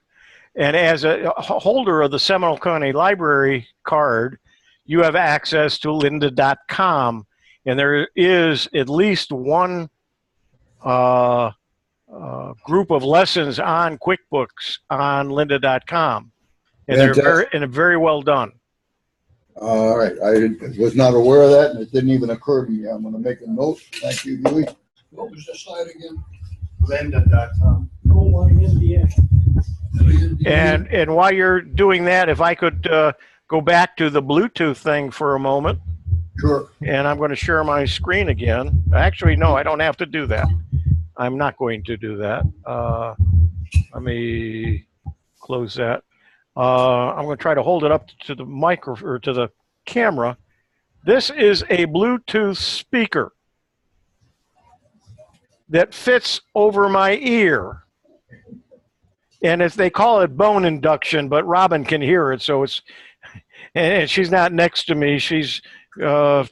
And as a holder of the Seminole County Library card, you have access to lynda.com. And there is at least one group of lessons on QuickBooks on lynda.com. And they're very well done. All right. I was not aware of that, and it didn't even occur to me. I'm going to make a note. Thank you, Hewie. What was the site again? Lynda.com. And while you're doing that, if I could go back to the Bluetooth thing for a moment. Sure. And I'm going to share my screen again. Actually, no, I don't have to do that. I'm not going to do that. Let me close that. I'm going to try to hold it up to the or to the camera. This is a Bluetooth speaker that fits over my ear. And they call it bone induction, but Robin can hear it, so it's, and she's not next to me. She's a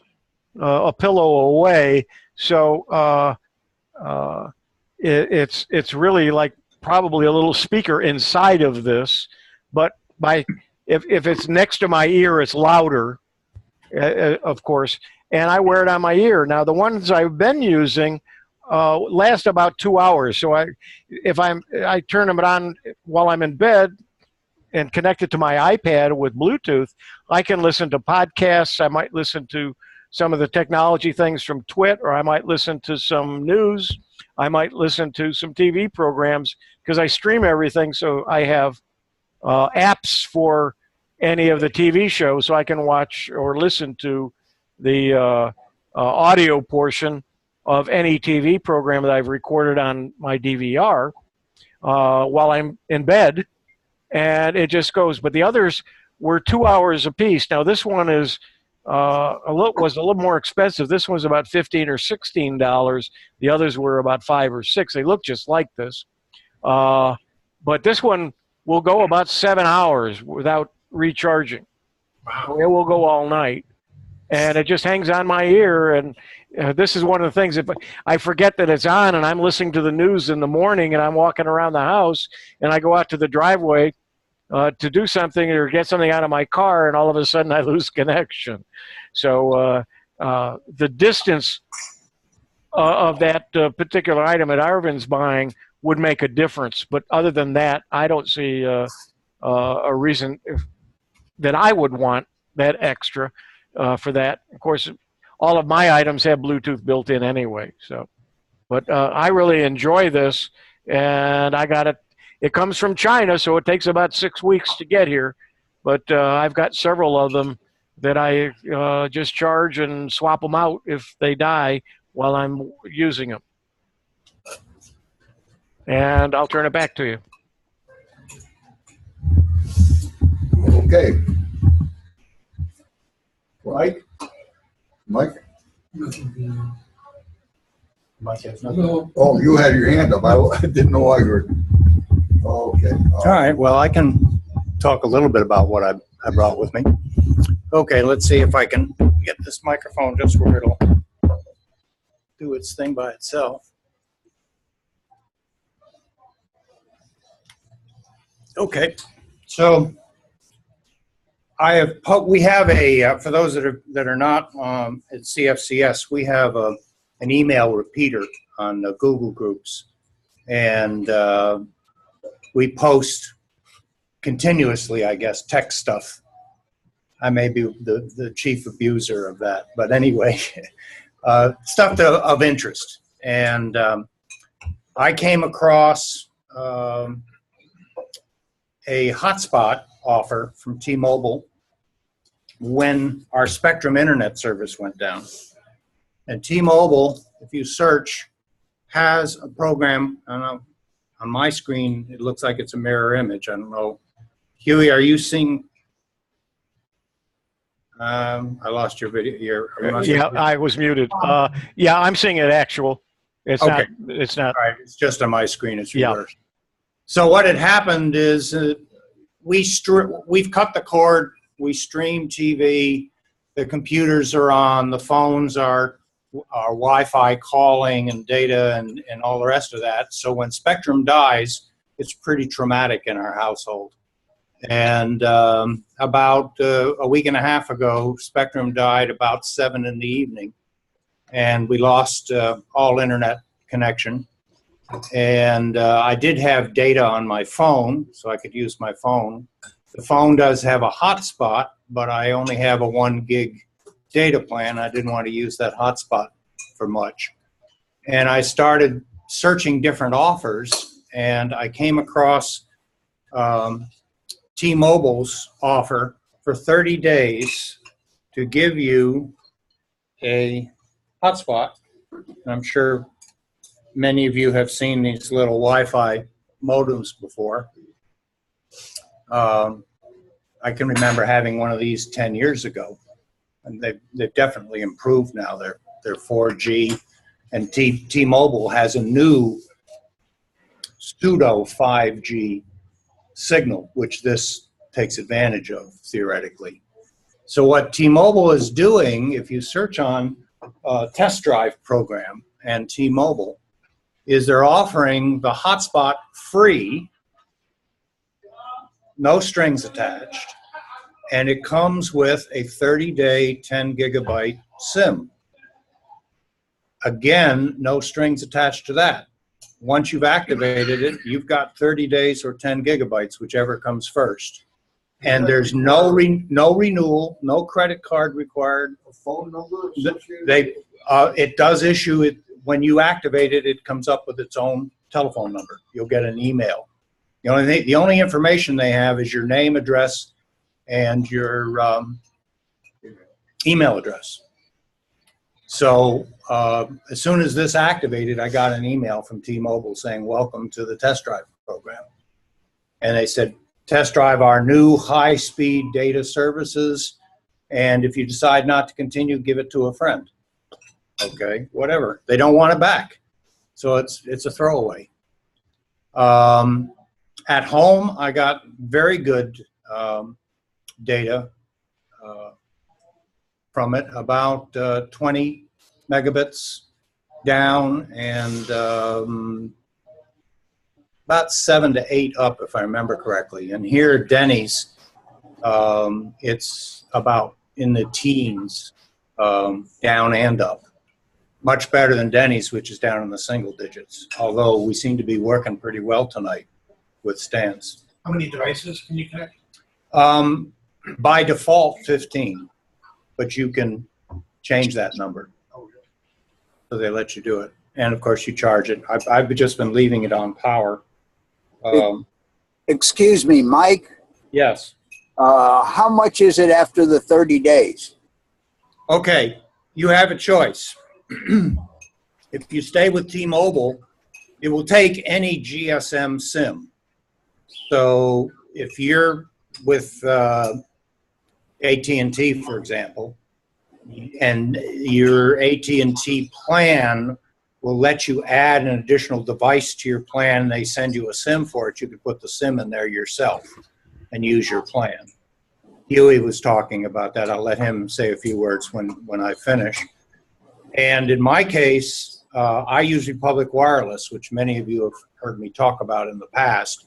pillow away. So it's really like probably a little speaker inside of this, but if it's next to my ear, it's louder, of course. and I wear it on my ear. Now, the ones I've been using last about 2 hours. So I turn them on while I'm in bed and connect it to my iPad with Bluetooth. I can listen to podcasts. I might listen to some of the technology things from Twit, or I might listen to some news. I might listen to some TV programs because I stream everything. So I have apps for any of the TV shows, so I can watch or listen to the audio portion of any TV program that I've recorded on my DVR while I'm in bed, and it just goes. But the others were 2 hours apiece. Now this one is was a little more expensive. This one was about $15 or $16. The others were about $5 or $6. They look just like this, but this one will go about 7 hours without recharging. Wow. It will go all night, and it just hangs on my ear. And this is one of the things, if I forget that it's on and I'm listening to the news in the morning and I'm walking around the house and I go out to the driveway to do something or get something out of my car, and all of a sudden I lose connection. So the distance of that particular item that Arvin's buying would make a difference. But other than that, I don't see a reason that I would want that extra for that. Of course, all of my items have Bluetooth built in anyway. So, but I really enjoy this, and I got it. It comes from China, so it takes about 6 weeks to get here. But I've got several of them that I just charge and swap them out if they die while I'm using them. And I'll turn it back to you. Okay. Mike? Mike? Mike has nothing. Oh, you had your hand up. I didn't know I heard. Okay. All right. Well, I can talk a little bit about what I brought with me. Okay, let's see if I can get this microphone just where it'll do its thing by itself. Okay, so we have a for those that are not at CFCS, we have an email repeater on the Google groups, and we post continuously, I guess, tech stuff. I may be the chief abuser of that, but anyway, stuff of interest. And I came across a hotspot offer from T-Mobile when our Spectrum internet service went down. And T-Mobile, if you search, has a program. I don't know, on my screen it looks like it's a mirror image. I don't know. Hewie, are you seeing? I lost your video. Yeah, I was muted. Yeah, I'm seing it actual. It's okay. Not. It's not. All right, it's just on my screen. It's yours. Yeah. So what had happened is we've cut the cord. We stream TV. The computers are on. The phones are Wi-Fi calling and data and all the rest of that. So when Spectrum dies, it's pretty traumatic in our household. And about a week and a half ago, Spectrum died about 7 in the evening, and we lost all internet connection. And I did have data on my phone, so I could use my phone. The phone does have a hotspot, but I only have a 1 gig data plan. I didn't want to use that hotspot for much. And I started searching different offers, and I came across T-Mobile's offer for 30 days to give you a hotspot. I'm sure many of you have seen these little Wi-Fi modems before. I can remember having one of these 10 years ago, and they've definitely improved now. They're 4G, and T-Mobile has a new pseudo 5G signal, which this takes advantage of theoretically. So what T-Mobile is doing, if you search on test drive program and T-Mobile, is they're offering the hotspot free, no strings attached, and it comes with a 30-day 10 gigabyte SIM. Again, no strings attached to that. Once you've activated it, you've got 30 days or 10 gigabytes, whichever comes first. And there's no renewal, no credit card required. A phone number? It does issue it when you activate it. It comes up with its own telephone number. You'll get an email. The only information they have is your name, address, and your email address. So as soon as this activated, I got an email from T-Mobile saying, "Welcome to the test drive program," and they said, "Test drive our new high-speed data services, and if you decide not to continue, give it to a friend." Okay, whatever. They don't want it back, so it's a throwaway. At home, I got very good data from it, about 20 megabits down and about 7 to 8 up, if I remember correctly. And here at Denny's, it's about in the teens, down and up. Much better than Denny's, which is down in the single digits, although we seem to be working pretty well tonight with stands. How many devices can you connect? By default, 15, but you can change that number. So they let you do it. And of course you charge it. I've just been leaving it on power. Excuse me, Mike, Yes. how much is it after the 30 days? Okay, you have a choice. If you stay with T-Mobile, it will take any GSM SIM. So if you're with AT&T, for example, and your AT&T plan will let you add an additional device to your plan, and they send you a SIM for it, you can put the SIM in there yourself and use your plan. Hewie was talking about that. I'll let him say a few words when I finish. And in my case, I use Republic Wireless, which many of you have heard me talk about in the past.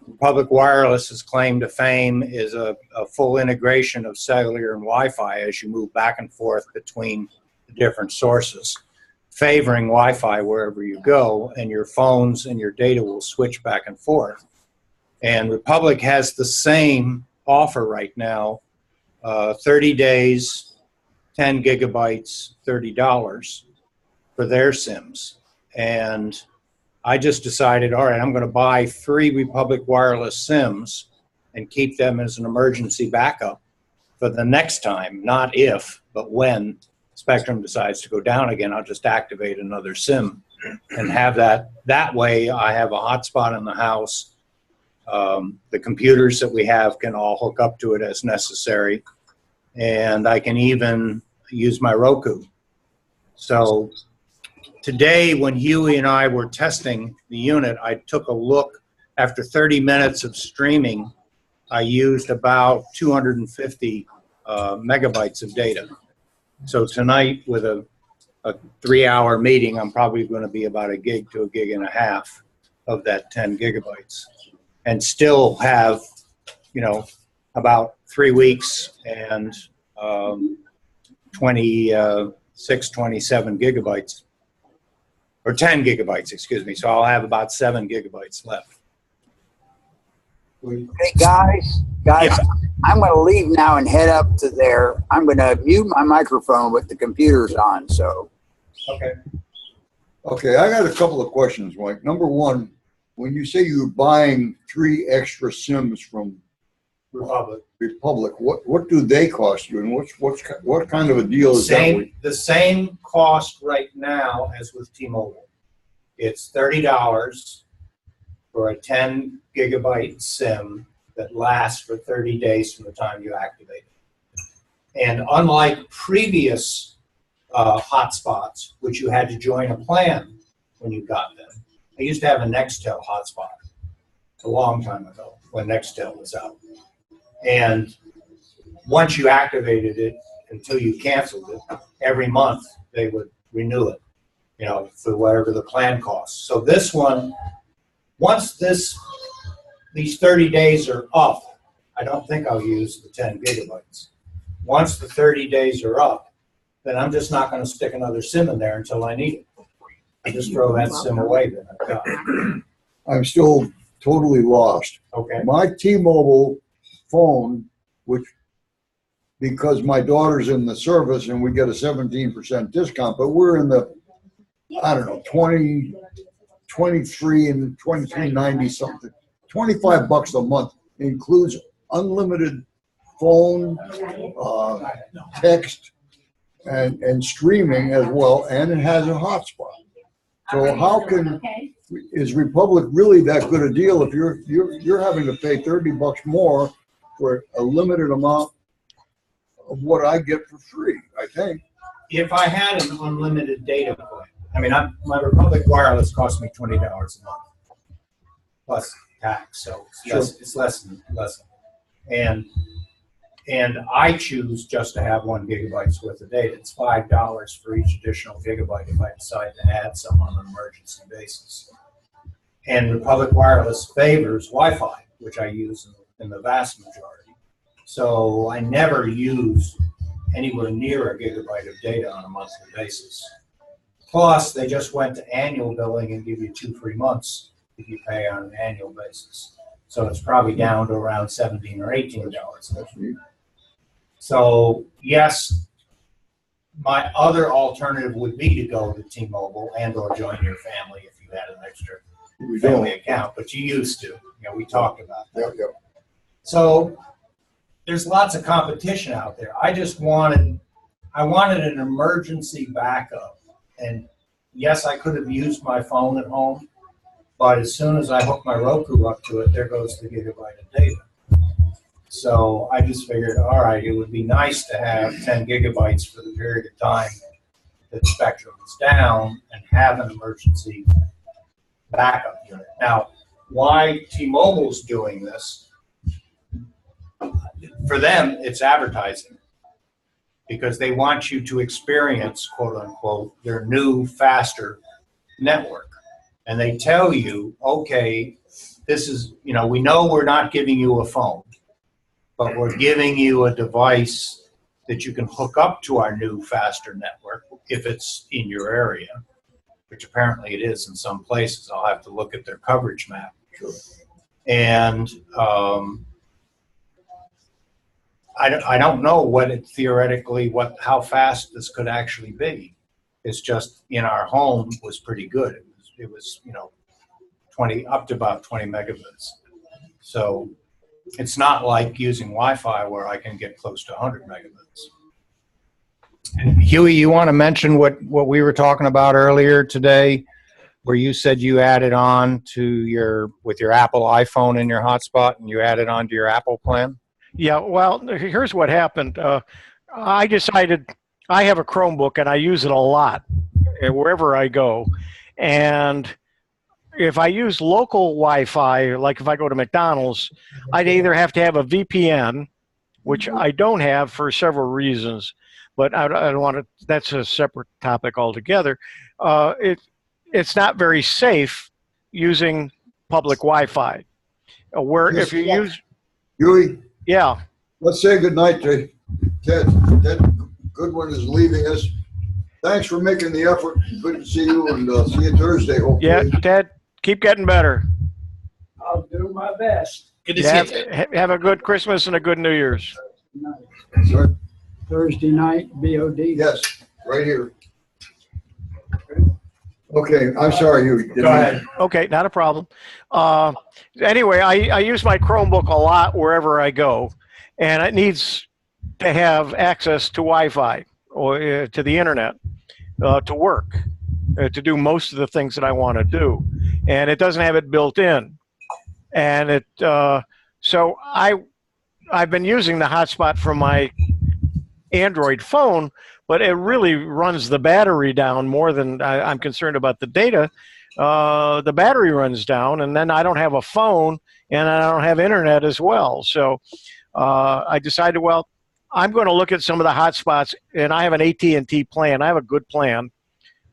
Republic Wireless's claim to fame is a full integration of cellular and Wi-Fi as you move back and forth between the different sources, favoring Wi-Fi wherever you go, and your phones and your data will switch back and forth. And Republic has the same offer right now, 30 days, 10 gigabytes, $30 for their SIMs. And I just decided, all right, I'm going to buy 3 Republic Wireless SIMs and keep them as an emergency backup for the next time, not if, but when Spectrum decides to go down again, I'll just activate another SIM and have that. That way I have a hotspot in the house. The computers that we have can all hook up to it as necessary. And I can even use my Roku. So today, when Hewie and I were testing the unit, I took a look. After 30 minutes of streaming, I used about 250 megabytes of data. So tonight, with a 3-hour meeting, I'm probably going to be about a gig to a gig and a half of that 10 gigabytes, and still have, about 3 weeks and 26, 27 gigabytes. Or 10 gigabytes, excuse me. So I'll have about 7 gigabytes left. Hey, guys, Yeah. I'm going to leave now and head up to there. I'm going to mute my microphone with the computers on, so. Okay. Okay, I got a couple of questions, Mike. Number one, when you say you're buying 3 extra SIMs from Republic, what do they cost you, and what kind of a deal is that? The same cost right now as with T-Mobile. It's $30 for a 10 gigabyte SIM that lasts for 30 days from the time you activate it. And unlike previous hotspots, which you had to join a plan when you got them, I used to have a Nextel hotspot a long time ago when Nextel was out. And once you activated it until you canceled it, every month they would renew it, for whatever the plan costs. So this one, once these 30 days are up, I don't think I'll use the 10 gigabytes. Once the 30 days are up, then I'm just not going to stick another SIM in there until I need it. I just throw that SIM away that I've got. I'm still totally lost. Okay. My T-Mobile phone, which, because my daughter's in the service and we get a 17% discount, but we're in the, I don't know, 23 and 23.90 something, $25 a month, includes unlimited phone, text, and streaming as well, and it has a hotspot. So how is Republic really that good a deal if you're having to pay $30 more for a limited amount of what I get for free? I think. If I had an unlimited data plan, I mean, my Republic Wireless cost me $20 a month plus tax, so it's less than. And I choose just to have 1 gigabyte's worth of data. It's $5 for each additional gigabyte if I decide to add some on an emergency basis. And Republic Wireless favors Wi-Fi, which I use in the vast majority. So I never use anywhere near a gigabyte of data on a monthly basis. Plus, they just went to annual billing and give you 2 free months if you pay on an annual basis. So it's probably down to around $17 or $18. So yes, my other alternative would be to go to T-Mobile and or join your family if you had an extra family account, but you used to. We talked about that. Yep. So there's lots of competition out there. I wanted an emergency backup. And yes, I could have used my phone at home, but as soon as I hook my Roku up to it, there goes the gigabyte of data. So I just figured, all right, it would be nice to have 10 gigabytes for the period of time that spectrum is down and have an emergency backup unit. Now, why T-Mobile's doing this, for them, it's advertising, because they want you to experience, quote unquote, their new, faster network. And they tell you, okay, this is, we know we're not giving you a phone, but we're giving you a device that you can hook up to our new, faster network if it's in your area, which apparently it is in some places. I'll have to look at their coverage map. Sure. And I don't know what it theoretically, how fast this could actually be. It's just in our home was pretty good. It was 20 up to about 20 megabits. So it's not like using Wi-Fi where I can get close to 100 megabits. And Hewie, you want to mention what we were talking about earlier today, where you said you added on to with your Apple iPhone in your hotspot, and you added on to your Apple plan? Yeah, well, here's what happened. I decided I have a Chromebook and I use it a lot wherever I go. And if I use local Wi-Fi, like if I go to McDonald's, I'd either have to have a VPN, which I don't have for several reasons, but I don't want to, that's a separate topic altogether. It's not very safe using public Wi-Fi. If you use... Hewie? Yeah. Let's say goodnight to Ted. Ted Goodwin is leaving us. Thanks for making the effort. Good to see you, and see you Thursday, hopefully. Yeah, Ted, keep getting better. I'll do my best. Good to see you, Ted. Have a good Christmas and a good New Year's. Sorry? Thursday night, BOD. Yes, right here. Okay, I'm sorry, Hewie. Go ahead. Okay, not a problem. Anyway, I use my Chromebook a lot wherever I go, and it needs to have access to Wi-Fi or to the internet to work, to do most of the things that I want to do, and it doesn't have it built in. And so I've been using the hotspot from my Android phone, but it really runs the battery down more than I'm concerned about the data. The battery runs down, and then I don't have a phone, and I don't have internet as well. So I decided, well, I'm going to look at some of the hotspots, and I have an AT&T plan. I have a good plan.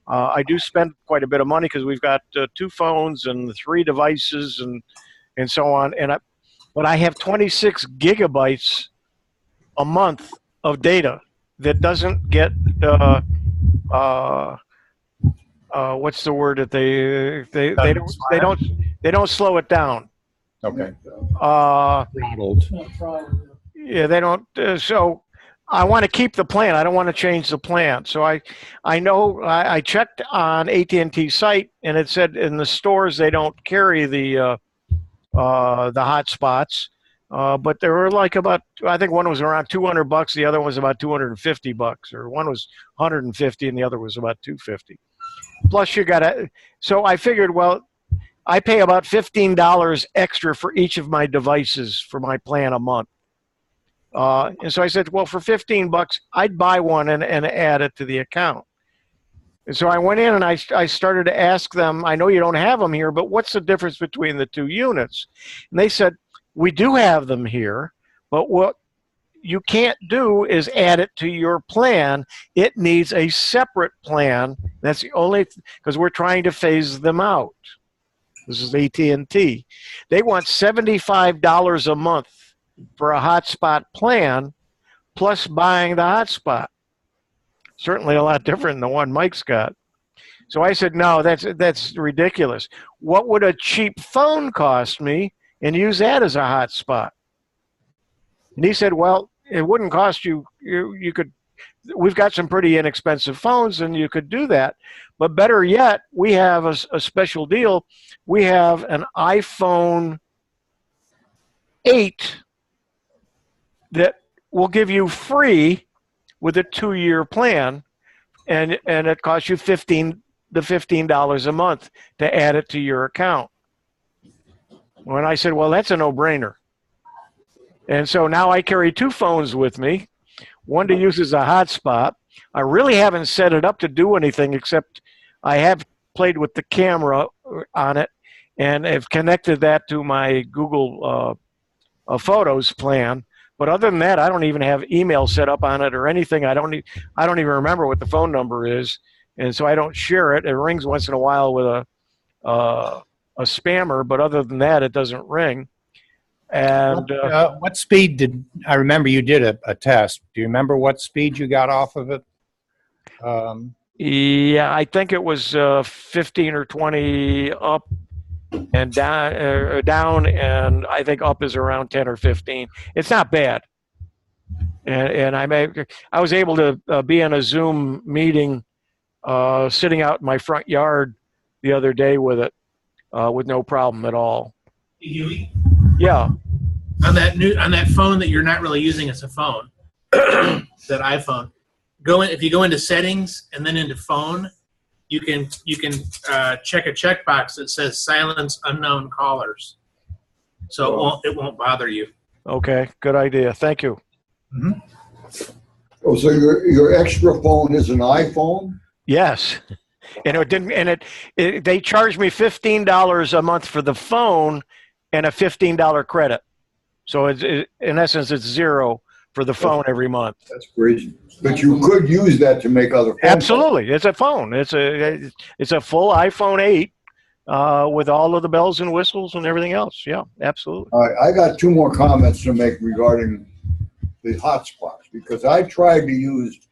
I do spend quite a bit of money because we've got 2 phones and 3 devices and so on. But I have 26 gigabytes a month of data that doesn't get what's the word that they don't slow it down. Okay. Throttled. Yeah, they don't. So I want to keep the plan. I don't want to change the plan. So I know I checked on AT&T site, and it said in the stores they don't carry the hotspots. But there were like about, I think one was around $200, the other was about $250, or one was 150 and the other was about 250. Plus you got to, so I figured, well, I pay about $15 extra for each of my devices for my plan a month. And so I said, well, for $15, I'd buy one and add it to the account. And so I went in and I started to ask them, I know you don't have them here, but what's the difference between the two units? And they said, we do have them here, but what you can't do is add it to your plan. It needs a separate plan. That's the only, because we're trying to phase them out. This is AT&T. They want $75 a month for a hotspot plan, plus buying the hotspot. Certainly a lot different than the one Mike's got. So I said, no, that's ridiculous. What would a cheap phone cost me, and use that as a hotspot? And he said, well, it wouldn't cost you, you could, we've got some pretty inexpensive phones and you could do that. But better yet, we have a special deal. We have an iPhone 8 that will give you free with a 2-year plan, and it costs you $15 a month to add it to your account. When I said, well, that's a no-brainer. And so now I carry 2 phones with me, one to use as a hotspot. I really haven't set it up to do anything, except I have played with the camera on it and have connected that to my Google Photos plan. But other than that, I don't even have email set up on it or anything. I don't even remember what the phone number is, and so I don't share it. It rings once in a while with a spammer, but other than that, it doesn't ring. And what speed did I remember you did a test? Do you remember what speed you got off of it? Yeah, I think it was 15 or 20 up and down, and I think up is around 10 or 15. It's not bad. And I was able to be in a Zoom meeting, sitting out in my front yard the other day with it, with no problem at all. Hewie, Yeah. on that phone that you're not really using as a phone, that iPhone, if you go into settings and then into phone, you can check a checkbox that says silence unknown callers, so it won't bother you. Okay, good idea. Thank you. Mm-hmm. Oh, so your extra phone is an iPhone? Yes, and it didn't. And they charged me $15 a month for the phone, and a $15 credit. So in essence, it's $0 for the phone every month. That's crazy. But you could use that to make other phone Absolutely, calls. It's a phone. It's a full iPhone 8 with all of the bells and whistles and everything else. Yeah, absolutely. All right, I got 2 more comments to make regarding the hotspots, because I tried to use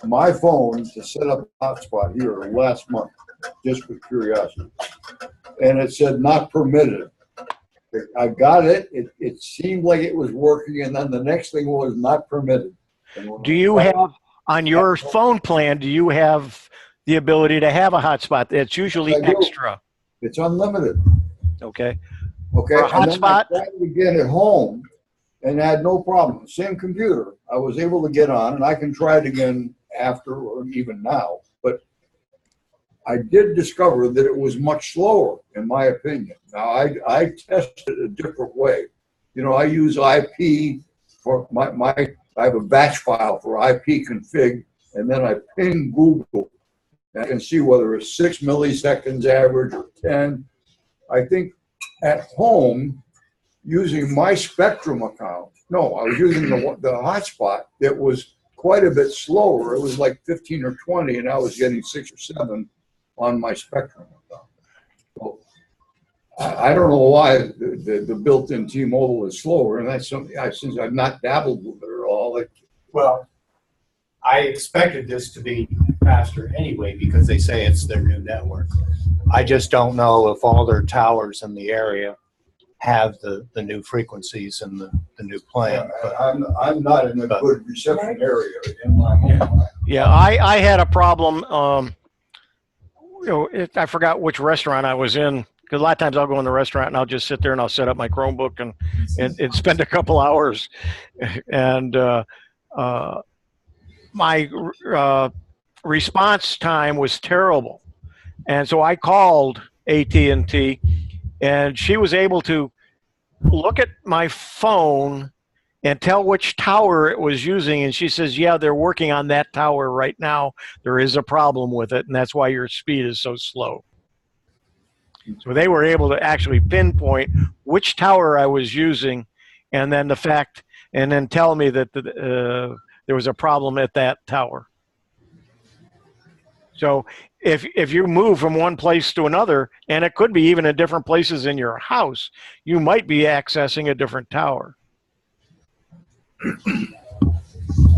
my phone to set up a hotspot here last month, just for curiosity, and it said not permitted. I got it. It seemed like it was working, and then the next thing was not permitted. Do you have, on your phone plan, do you have the ability to have a hotspot? It's usually extra. It's unlimited. Okay. Okay. For a hotspot? And then I tried to get it home, and I had no problem. Same computer. I was able to get on, and I can try it again after or even now. But I did discover that it was much slower, in my opinion. Now, I tested a different way. You know, I use IP for I have a batch file for IP config, and then I ping Google. And I can see whether it's 6 milliseconds average or 10. I think at home, using my Spectrum account, no, I was using the hotspot. It was quite a bit slower. It was like 15 or 20, and I was getting 6 or 7 on my Spectrum account. So I don't know why the built-in T-Mobile is slower, and that's something since I've not dabbled with it at all. Well, I expected this to be faster anyway because they say it's their new network. I just don't know if all their towers in the area have the new frequencies and the new plan. But I'm not in a good reception area in my home. Yeah, I had a problem. I forgot which restaurant I was in, because a lot of times I'll go in the restaurant and I'll just sit there and I'll set up my Chromebook and spend a couple hours. And my response time was terrible. And so I called AT&T, and she was able to look at my phone and tell which tower it was using. And she says, yeah, they're working on that tower right now. There is a problem with it, and that's why your speed is so slow. So they were able to actually pinpoint which tower I was using, and then then tell me that there was a problem at that tower. So if you move from one place to another, and it could be even in different places in your house, you might be accessing a different tower.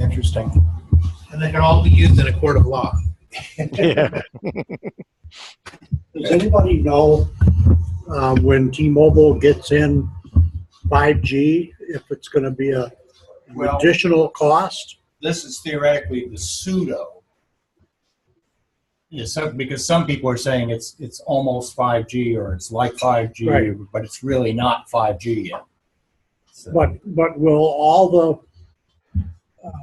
interesting. And they can all be used in a court of law. Yeah. Does anybody know when T-Mobile gets in 5G, if it's going to be an additional cost? This is theoretically the pseudo. Yeah, because some people are saying it's almost 5G or it's like 5G, right, but it's really not 5G yet. So. But will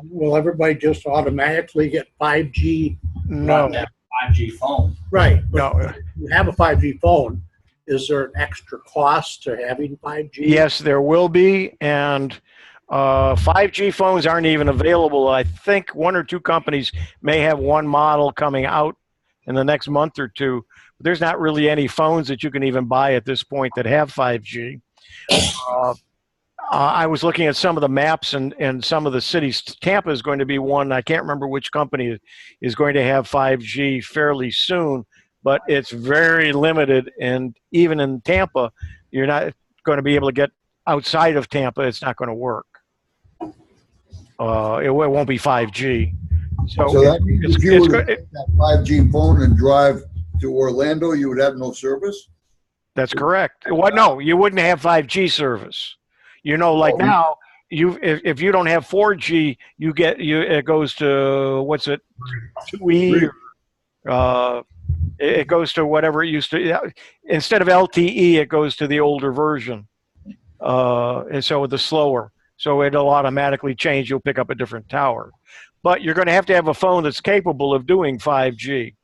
will everybody just automatically get 5G? No. 5G phone. Right. But No. you have a 5G phone. Is there an extra cost to having 5G? Yes, there will be, and 5G phones aren't even available. I think one or two companies may have one model coming out in the next month or two. There's not really any phones that you can even buy at this point that have 5G. I was looking at some of the maps and some of the cities. Tampa is going to be one. I can't remember which company is going to have 5G fairly soon, but it's very limited. And even in Tampa, you're not going to be able to get outside of Tampa. It's not going to work. It won't be 5G. So that means if you would get that 5G phone and drive to Orlando, you would have no service? That's correct. What? No, you wouldn't have 5G service. You know, like now, if you don't have 4G, it goes to, what's it, 2E? It goes to whatever it used to. Instead of LTE, it goes to the older version. And so the slower. So it'll automatically change. You'll pick up a different tower. But you're going to have a phone that's capable of doing 5G.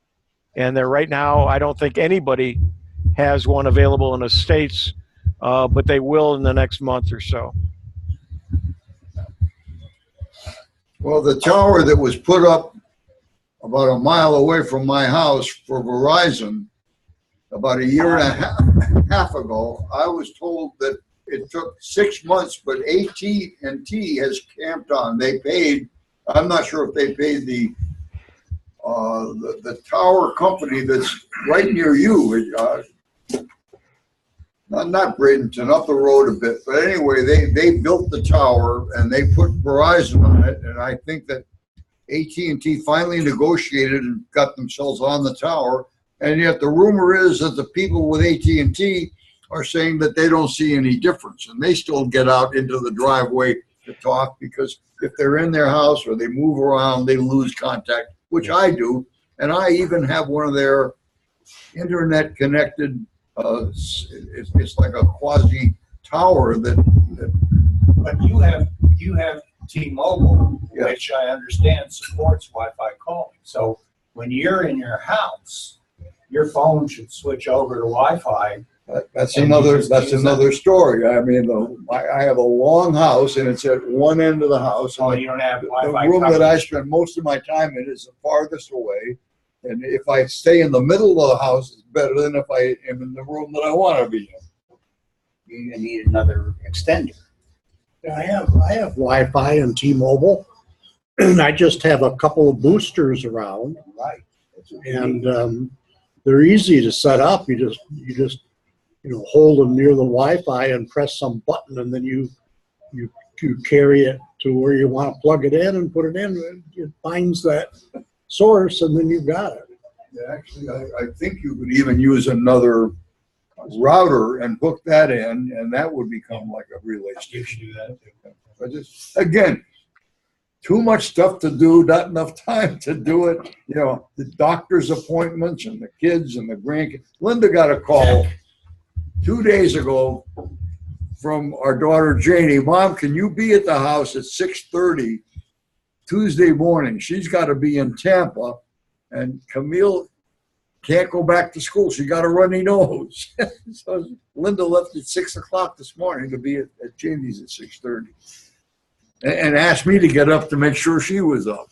And right now, I don't think anybody has one available in the States. But they will in the next month or so. Well, the tower that was put up about a mile away from my house for Verizon about a year and a half ago, I was told that it took 6 months, but AT&T has camped on. They paid, I'm not sure if they paid the tower company that's right near you. Not Bradenton, up the road a bit, but anyway, they built the tower and they put Verizon on it, and I think that AT&T finally negotiated and got themselves on the tower, and yet the rumor is that the people with AT&T are saying that they don't see any difference, and they still get out into the driveway to talk, because if they're in their house or they move around, they lose contact, which I do, and I even have one of their internet connected. It's like a quasi tower that. But you have T-Mobile, Yeah. which I understand supports Wi-Fi calling. So when you're in your house, your phone should switch over to Wi-Fi. That's another story. I mean, I have a long house, and it's at one end of the house. So you don't have Wi-Fi. The room coverage. that I spend most of my time in is the farthest away. And if I stay in the middle of the house, it's better than if I am in the room that I want to be in. You need another extender. I have Wi-Fi and T-Mobile, and I just have a couple of boosters around. Right. And they're easy to set up. You just hold them near the Wi-Fi and press some button, and then you you carry it to where you want to plug it in and put it in. It finds that source, and then you've got it. Yeah, actually, I think you could even use another router and hook that in, and that would become like a relay You station. should do that too. I just, again, too much stuff to do, not enough time to do it. You know, the doctor's appointments and the kids and the grandkids. Linda got a call 2 days ago from our daughter Janie. Mom, can you be at the house at 6:30 Tuesday morning? She's got to be in Tampa, and Camille can't go back to school. She got a runny nose. So Linda left at 6 o'clock this morning to be at Janie's at 6:30. And asked me to get up to make sure she was up.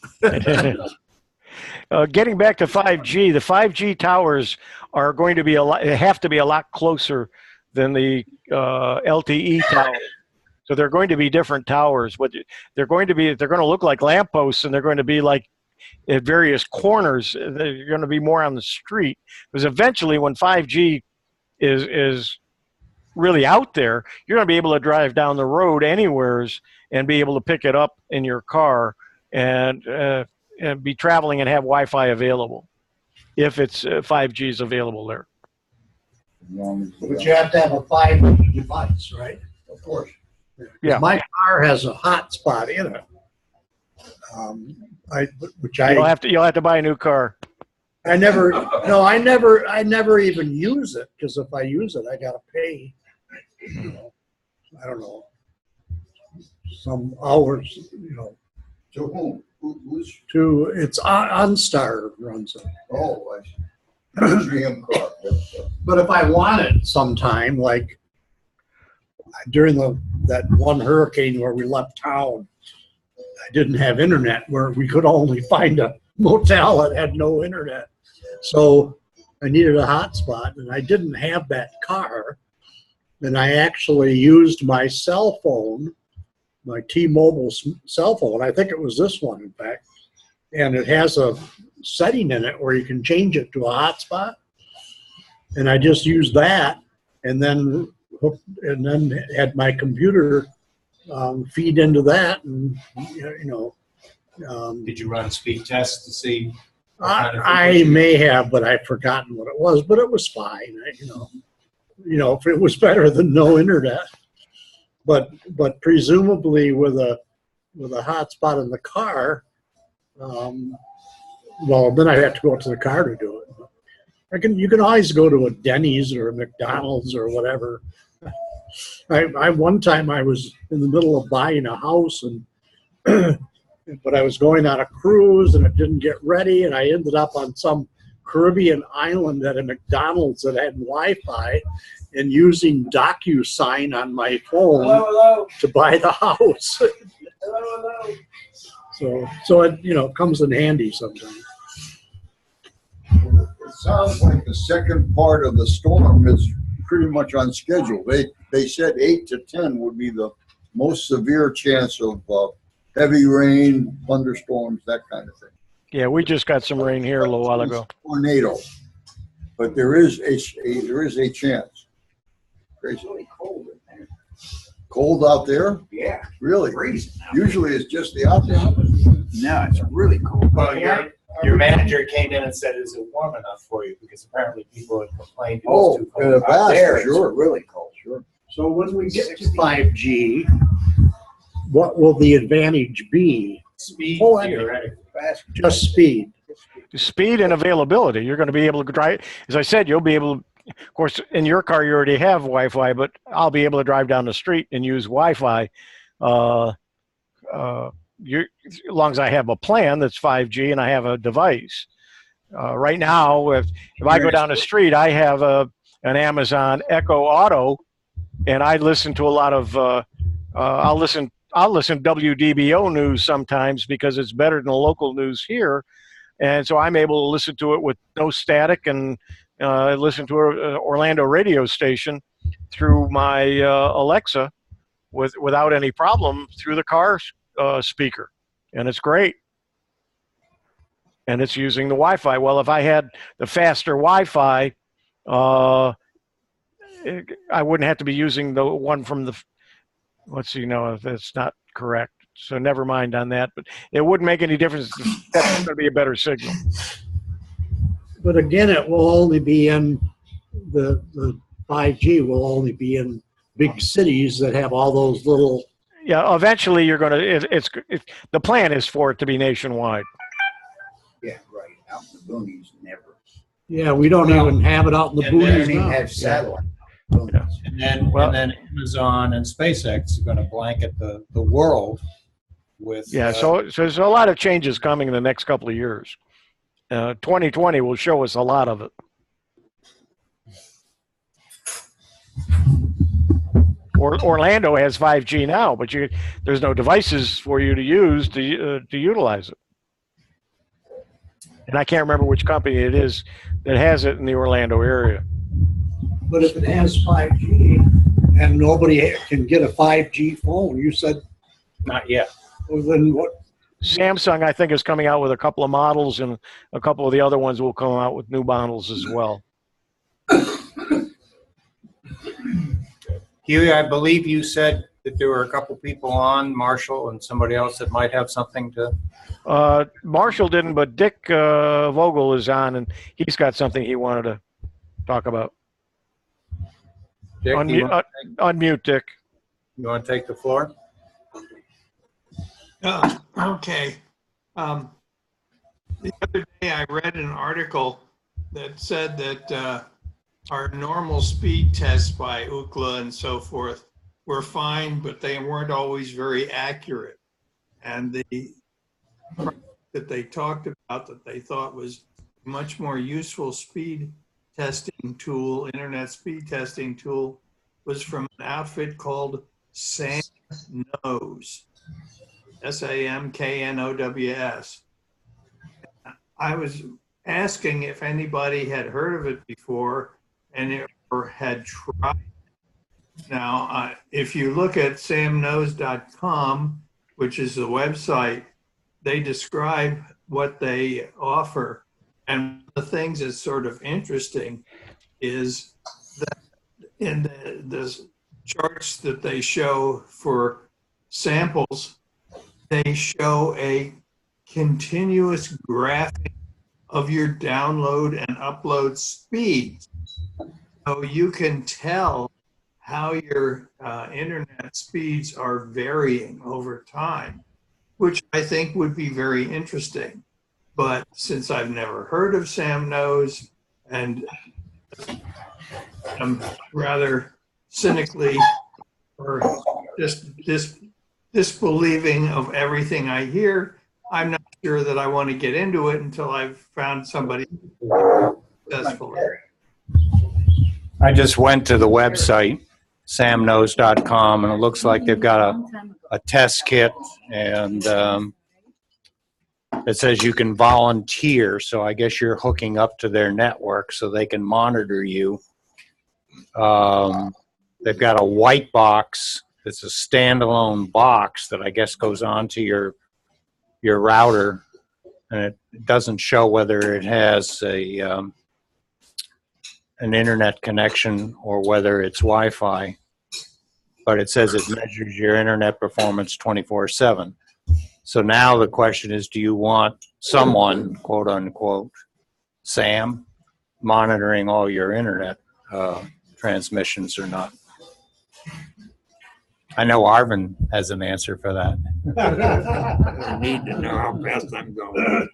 Getting back to 5G, the 5G towers are going to be have to be a lot closer than the LTE towers. So they're going to be different towers, but they're going to look like lampposts, and they're going to be like at various corners. They're going to be more on the street, because eventually when 5G is really out there, you're going to be able to drive down the road anywheres and be able to pick it up in your car and be traveling and have Wi-Fi available if it's 5G is available there. But you have to have a 5G device, right? Of course. Yeah. My car has a hotspot in it. You'll have to buy a new car. I never even use it, because if I use it, I got to pay. You know, I don't know, some hours. You know, To whom? Who's? to it's OnStar runs it. Oh, I see. GM car. But if I want it sometime, like during that one hurricane where we left town, I didn't have internet, where we could only find a motel that had no internet. So I needed a hotspot, and I didn't have that car. And I actually used my cell phone, my T-Mobile cell phone. I think it was this one, in fact. And it has a setting in it where you can change it to a hotspot. And I just used that, and then had my computer feed into that, and Did you run speed tests to see? I may have, but I've forgotten what it was. But it was fine. If it was better than no internet. But presumably with a hotspot in the car, well, then I'd have to go out to the car to do it. You can always go to a Denny's or a McDonald's or whatever. One time I was in the middle of buying a house, but I was going on a cruise and it didn't get ready, and I ended up on some Caribbean island at a McDonald's that had Wi-Fi, and using DocuSign on my phone to buy the house. So it comes in handy sometimes. It sounds like the second part of the storm is pretty much on schedule. They said 8 to 10 would be the most severe chance of heavy rain, thunderstorms, that kind of thing. Yeah, we just got some rain here a little while ago. Tornado, but there is a chance. Crazy. It's really cold in there. Cold out there? Yeah. Really? Freezing out. Usually it's just the opposite. No, it's really cold. Well, your manager came in and said, "Is it warm enough for you?" Because apparently people had complained it was too in the cold. past, Out there, sure. it's really cold. Sure. So when we get to 5G, what will the advantage be? Speed, Oh, I mean, theoretically. just speed. Speed and availability. You're going to be able to drive. As I said, you'll be able to, of course, in your car you already have Wi-Fi, but I'll be able to drive down the street and use Wi-Fi. As long as I have a plan that's 5G and I have a device. Right now, if I go down the street, I have an Amazon Echo Auto, and I listen to a lot of. I'll listen WDBO news sometimes because it's better than the local news here, and so I'm able to listen to it with no static and listen to an Orlando radio station through my Alexa without any problem through the car speaker, and it's great. And it's using the Wi-Fi. Well, if I had the faster Wi-Fi, I wouldn't have to be using the one from Let's see, no, if that's not correct. So never mind on that. But it wouldn't make any difference. That's going to be a better signal. But again, it will only be in the 5G will only be in big cities that have all those little. Yeah, eventually you're going to. The plan is for it to be nationwide. Yeah, right. Out in the boonies, never. Yeah, we don't even have it out in the And they don't boonies even now. have satellite. Yeah. And then Amazon and SpaceX are going to blanket the world with. Yeah, so there's a lot of changes coming in the next couple of years. 2020 will show us a lot of it. Orlando has 5G now, but there's no devices for you to use to utilize it. And I can't remember which company it is that has it in the Orlando area. But if it has 5G and nobody can get a 5G phone, you said, Not yet. well, then what? Samsung, I think, is coming out with a couple of models, and a couple of the other ones will come out with new models as well. Hewie, I believe you said that there were a couple people on, Marshall and somebody else that might have something to. Marshall didn't, but Dick Vogel is on, and he's got something he wanted to talk about. Dick, Unmute, Dick. you want to take the floor? Okay. The other day I read an article that said that our normal speed tests by Ookla and so forth were fine, but they weren't always very accurate. And the that they talked about that they thought was a much more useful speed testing tool, internet speed testing tool, was from an outfit called SamKnows. SamKnows. I was asking if anybody had heard of it before and or had tried. Now, if you look at samknows.com, which is the website, they describe what they offer. And one of the things that's sort of interesting is that in the charts that they show for samples, they show a continuous graphing of your download and upload speeds. So you can tell how your internet speeds are varying over time, which I think would be very interesting. But since I've never heard of SamKnows and I'm rather cynically or just disbelieving of everything I hear, I'm not sure that I want to get into it until I've found somebody successful. I just went to the website, samknows.com, and it looks like they've got a test kit, and it says you can volunteer, so I guess you're hooking up to their network so they can monitor you. They've got a white box that's a standalone box that I guess goes onto your router, and it doesn't show whether it has an internet connection or whether it's Wi-Fi, but it says it measures your internet performance 24/7. So now the question is, do you want someone, quote unquote, Sam, monitoring all your internet transmissions or not? I know Arvin has an answer for that. I need to know how fast I'm going.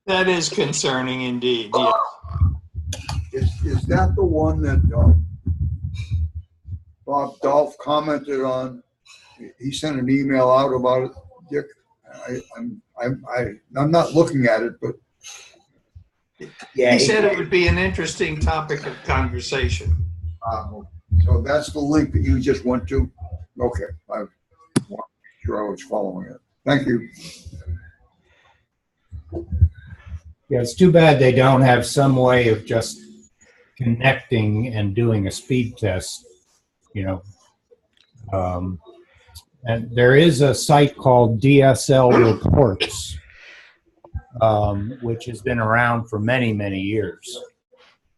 That is concerning indeed. Yeah. Is that the one that Bob Dolph commented on? He sent an email out about it, Dick. I'm not looking at it, but Yeah, He said it would be an interesting topic of conversation. so that's the link that you just went to. Okay, I want to make sure I was following it. Thank you. Yeah, it's too bad they don't have some way of just connecting and doing a speed test, you know. And there is a site called DSL Reports, which has been around for many, many years.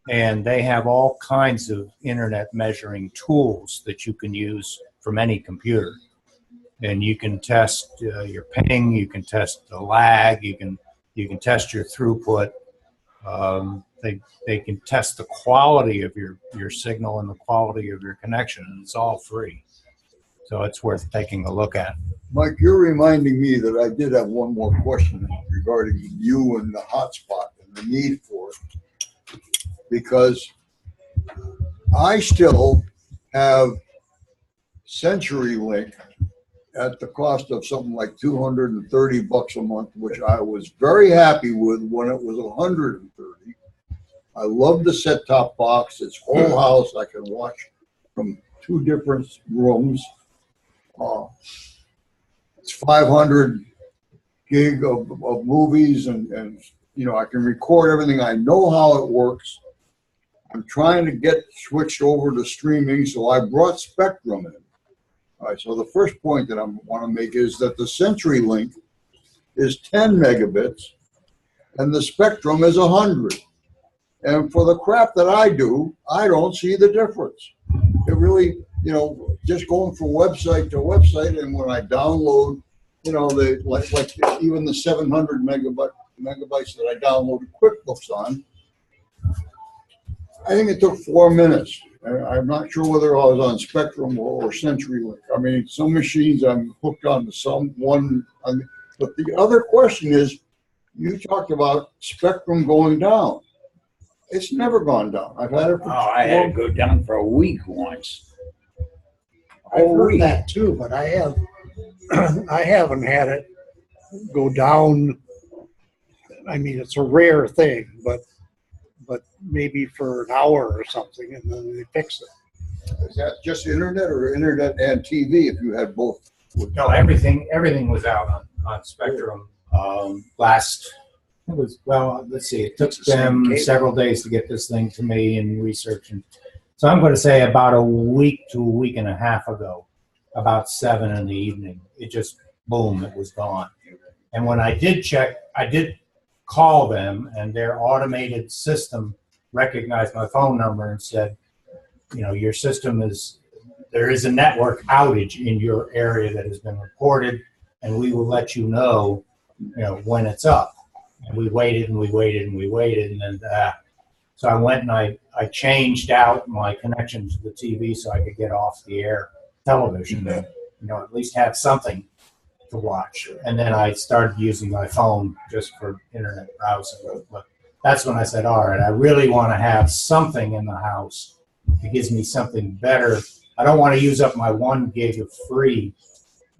And they have all kinds of internet measuring tools that you can use from any computer. And you can test your ping, you can test the lag, you can test your throughput. They can test the quality of your signal and the quality of your connection, and it's all free. So it's worth taking a look at. Mike, you're reminding me that I did have one more question regarding you and the hotspot and the need for it. Because I still have CenturyLink at the cost of something like $230 a month, which I was very happy with when it was $130. I love the set-top box. It's whole house. I can watch from 2 different rooms. It's 500 gig of movies, and you know, I can record everything. I know how it works. I'm trying to get switched over to streaming, so I brought Spectrum in. All right, so the first point that I want to make is that the CenturyLink is 10 megabits and the Spectrum is 100. And for the crap that I do, I don't see the difference. It really, you know, just going from website to website, and when I download, you know, like even the 700 megabytes that I downloaded QuickBooks on, I think it took 4 minutes. I'm not sure whether I was on Spectrum or CenturyLink. I mean, some machines I'm hooked on to some one. But the other question is, you talked about Spectrum going down. It's never gone down. I've had it for I had to go down for a week once. I've heard that too, but I haven't had it go down. I mean, it's a rare thing, but maybe for an hour or something, and then they fix it. Is that just internet or internet and TV if you had both? No, everything was out on Spectrum last. It was, well, let's see. It took them several days to get this thing to me and research, and so I'm going to say about a week to a week and a half ago, about 7 in the evening, it just boom, it was gone. And when I did check, I did call them, and their automated system recognized my phone number and said, you know, your system there is a network outage in your area that has been reported, and we will let you know, when it's up. And we waited and we waited and we waited, and then so I went and I changed out my connection to the TV so I could get off the air television and at least have something to watch. And then I started using my phone just for internet browsing. But that's when I said, all right, I really want to have something in the house that gives me something better. I don't want to use up my 1 gig of free,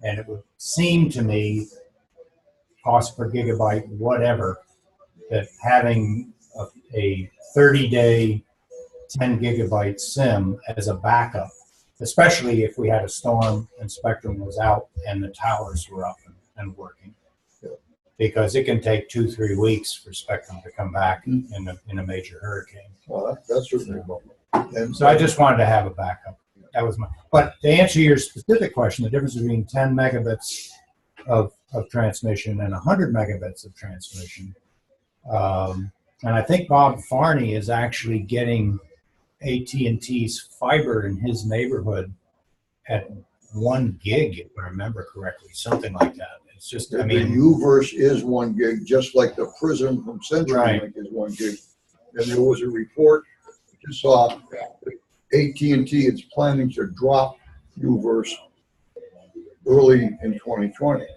and it would seem to me, cost per gigabyte, whatever, that having a 30-day 10 gigabyte SIM as a backup, especially if we had a storm and Spectrum was out and the towers were up and working, because it can take 2-3 weeks for Spectrum to come back in a major hurricane. Well, that's certainly and so I just wanted to have a backup. That was but to answer your specific question, the difference between 10 megabits of transmission and 100 megabits of transmission, and I think Bob Farney is actually getting AT&T's fiber in his neighborhood at 1 gig, if I remember correctly, something like that. It's just, I mean, the UVerse is 1 gig, just like the Prism from CenturyLink is 1 gig. And there was a report I just saw AT&T is planning to drop UVerse early in 2020.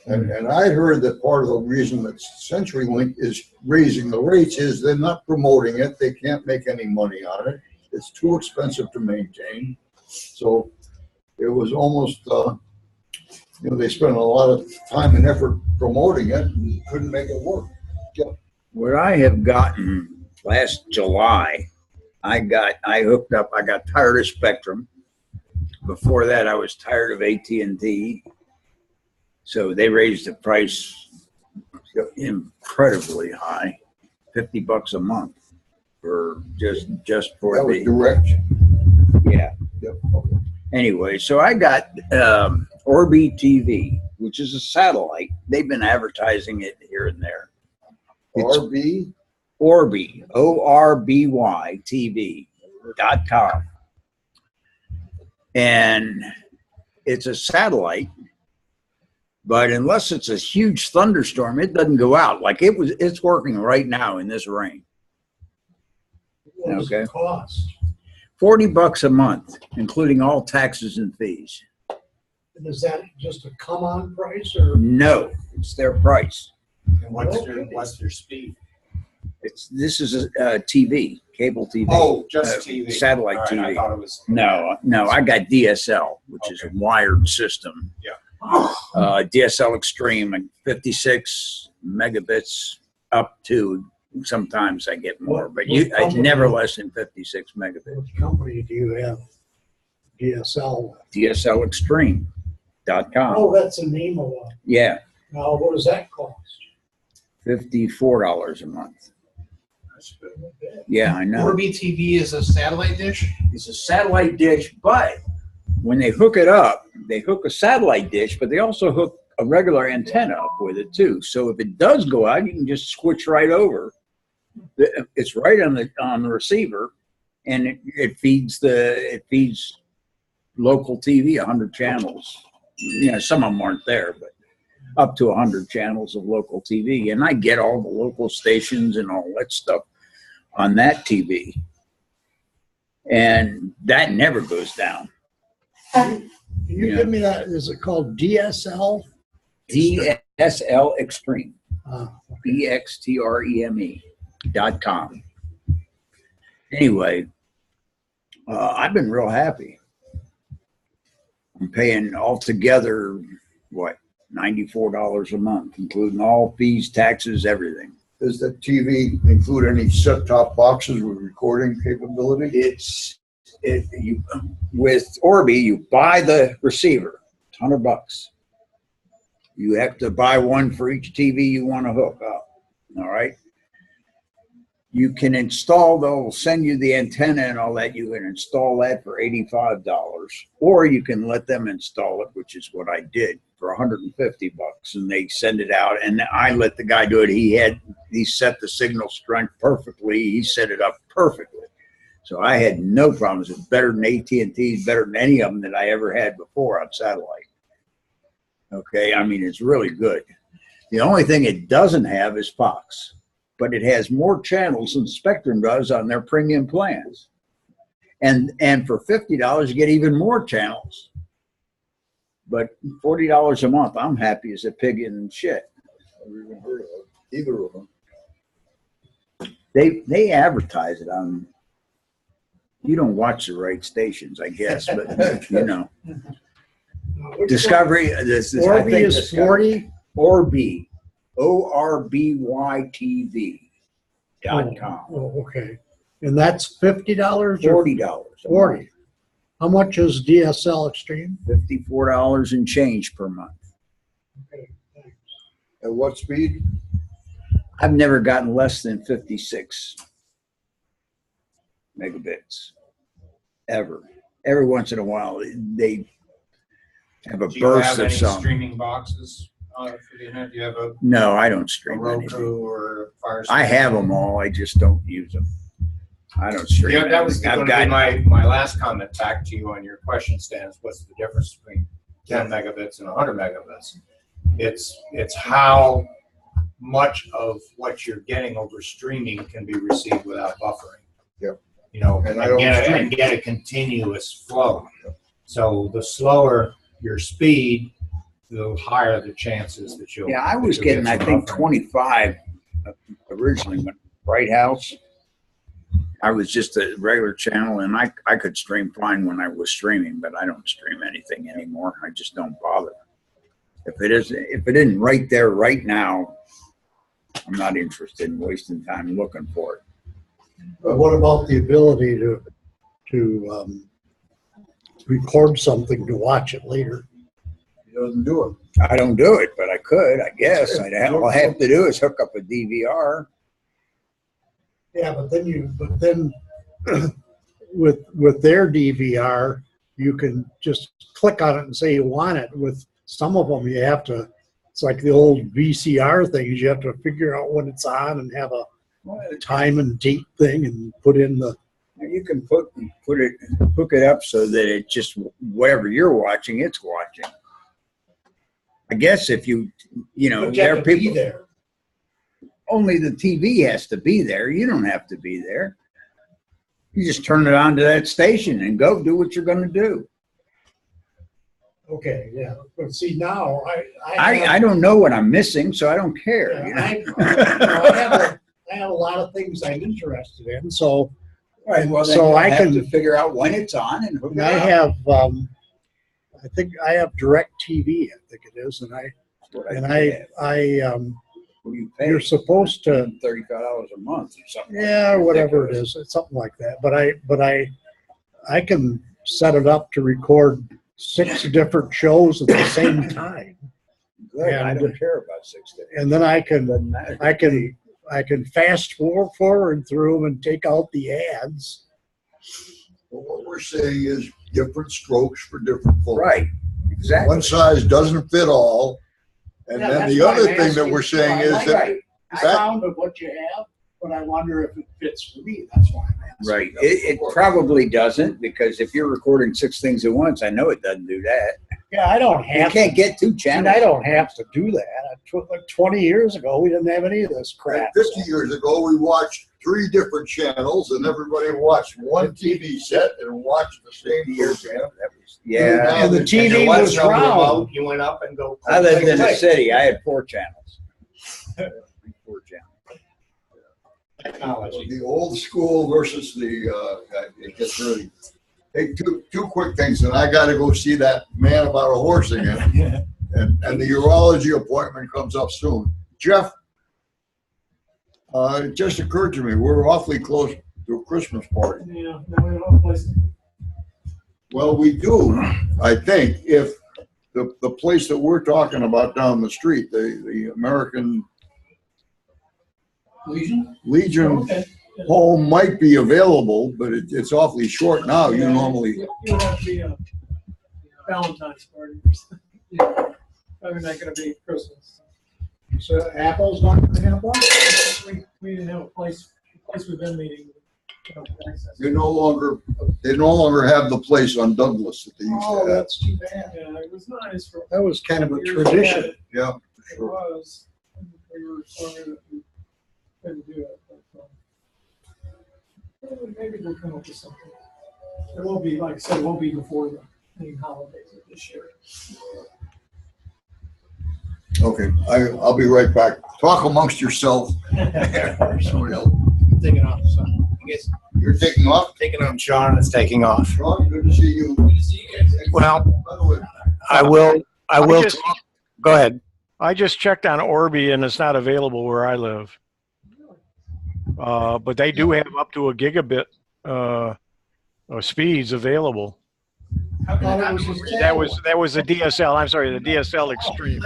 And I heard that part of the reason that CenturyLink is raising the rates is they're not promoting it. They can't make any money on it. It's too expensive to maintain. So it was almost, they spent a lot of time and effort promoting it and couldn't make it work. Yeah. What I have gotten last July, I got tired of Spectrum. Before that, I was tired of AT&T. So they raised the price incredibly high, $50 a month for just for that was direct. Yeah. Yep. Okay. Anyway, so I got Orbi TV, which is a satellite. They've been advertising it here and there. Orbi, ORBY TV.com. And it's a satellite, but unless it's a huge thunderstorm, it doesn't go out. Like it's working right now in this rain. What does Okay. it cost? $40 a month, including all taxes and fees. And is that just a come-on price or? No, it's their price. And what's their speed? This is a TV, cable TV. Oh, just TV. Satellite All right, TV. I thought it was. No, I got DSL, which is a wired system. Yeah. DSL Extreme, like 56 megabits up to, sometimes I get more, but it's never less than 56 megabits. What company do you have? DSL? DSLExtreme.com. Oh, that's the name of one. Yeah, Now, what does that cost? $54 a month. Yeah, I know. Orbi TV is a satellite dish? It's a satellite dish, but when they hook it up, they hook a satellite dish, but they also hook a regular antenna up with it too. So if it does go out, you can just switch right over. It's right on the receiver, and it feeds local TV 100 channels. You know, some of them aren't there, but up to 100 channels of local TV, and I get all the local stations and all that stuff on that TV, and that never goes down. Can you give me that? Is it called DSL? DSL Extreme. Okay. EXTREME.com. Anyway, I've been real happy. I'm paying altogether, what, $94 a month, including all fees, taxes, everything. Does the TV include any set-top boxes with recording capability? With Orbi, you buy the receiver, $100. You have to buy one for each TV you want to hook up. All right. You can install, they'll send you the antenna and all that. You can install that for $85, or you can let them install it, which is what I did, for $150, and they send it out. And I let the guy do it. He set the signal strength perfectly. He set it up perfectly. So I had no problems. It's better than AT&T, better than any of them that I ever had before on satellite. Okay, I mean, it's really good. The only thing it doesn't have is Fox, but it has more channels than Spectrum does on their premium plans. And for $50, you get even more channels. But $40 a month, I'm happy as a pig in shit. Never even heard of either of them. They advertise it on. You don't watch the right stations, I guess, but you know. Discovery. Orbi is 40. Orbi, ORBYTV.com. Oh, okay. And that's $50 or $40. 40. How much is DSL Extreme? $54 and change per month. Okay, thanks. At what speed? I've never gotten less than 56 megabits, ever. Every once in a while, they have a Do you burst have of any some. streaming boxes for the internet? Do you have a No, I don't stream anything. Roku or a Fire I have them all. I just don't use them. I don't stream. Yeah, that was anything. going to be my last comment back to you on your question, Stan. What's the difference between 10 megabits and 100 megabits? It's how much of what you're getting over streaming can be received without buffering. Yep. You know, And I don't and get a continuous flow. So the slower your speed, the higher the chances that you'll. Yeah, I was getting, I think, 25 originally when Bright House. I was just a regular channel, and I could stream fine when I was streaming, but I don't stream anything anymore. I just don't bother. If it isn't right there right now, I'm not interested in wasting time looking for it. But what about the ability to record something to watch it later? He doesn't do it. I don't do it, but I could, I guess. All I have to do is hook up a DVR. Yeah, but then with their DVR, you can just click on it and say you want it. With some of them, you have to. It's like the old VCR things. You have to figure out when it's on and have a time and date thing and put in the You can hook it up so that it just, whatever you're watching, it's watching. I guess if you know, there are people there. Only the TV has to be there. You don't have to be there. You just turn it on to that station and go do what you're going to do. Okay, yeah. But see, now I don't know what I'm missing, so I don't care. You know? I have a lot of things I'm interested in, so Right, well, then so you'll I have can to figure out when it's on and hook it I up. have I think I have Direct TV, I think it is, and you're supposed to $35 a month or something. yeah, whatever it is, it's something like that. But I can set it up to record 6 different shows at the same time. Good. I And- don't care about 6 days. And then I can fast forward through them and take out the ads. Well, what we're saying is different strokes for different folks. Right, exactly. One size doesn't fit all. And Yeah, then that's the why other I'm thing that asking. we're saying I is like that it. I found what you have, but I wonder if it fits for me. That's why I'm asking. Right. It probably doesn't, because if you're recording 6 things at once, I know it doesn't do that. Yeah, I don't You have can't get 2 and channels. I don't have to do that. Like 20 years ago, we didn't have any of this crap. 50 years ago, we watched 3 different channels and everybody watched one TV set and watched the same program. Yeah. And the TV your wife was showed them round. out, you went up and go. I lived in the click, city. I had 4 channels. 4 channels. Technology. The old school versus the, it gets really. Hey, two quick things, and I got to go see that Man About a Horse again. And the urology appointment comes up soon. Jeff, it just occurred to me, we're awfully close to a Christmas party. Yeah, no, we don't have a place. Well, we do, I think, if the place that we're talking about down the street, the American Legion Okay. home might be available, but it's awfully short now. You normally, It would have to be a Valentine's party. Yeah, probably not gonna be Christmas. So Apple's not going to have one? We didn't have a place we've been meeting. they no longer have the place on Douglas that they used Oh, to have. that's too bad. Yeah, it was nice for. That was kind of a years tradition. ahead. Yeah, It was. We were sorry that we couldn't do it. But, maybe we'll come up with something. It won't be, like I said, it won't be before the main holidays of this year. Okay, I'll be right back. Talk amongst yourself. Somebody else. Taking off. So I guess You're taking off? taking off. Sean is taking off. Sean, good to see you. Well, By the way, I will, just- go ahead. I just checked on Orbi and it's not available where I live. But they do have up to a gigabit of speeds available. That was the DSL. I'm sorry, the DSL Extreme.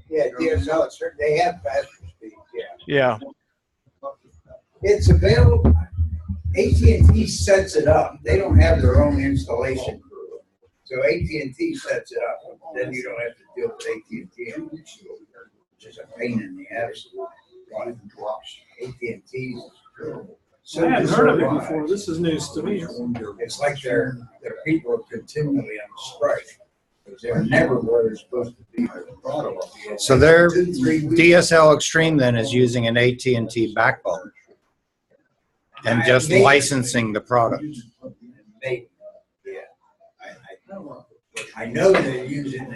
Yeah, DSL, they have faster speeds, yeah. Yeah. It's available. AT&T sets it up. They don't have their own installation crew. So AT&T sets it up. Then you don't have to deal with AT&T, which is a pain in the ass. AT&T's terrible. I hadn't heard of it before. This is news to me. It's like their people are continually on strike because they're never where they're supposed to be. So their DSL Extreme then is using an AT&T backbone and just licensing the product. Maybe, yeah. I know they're using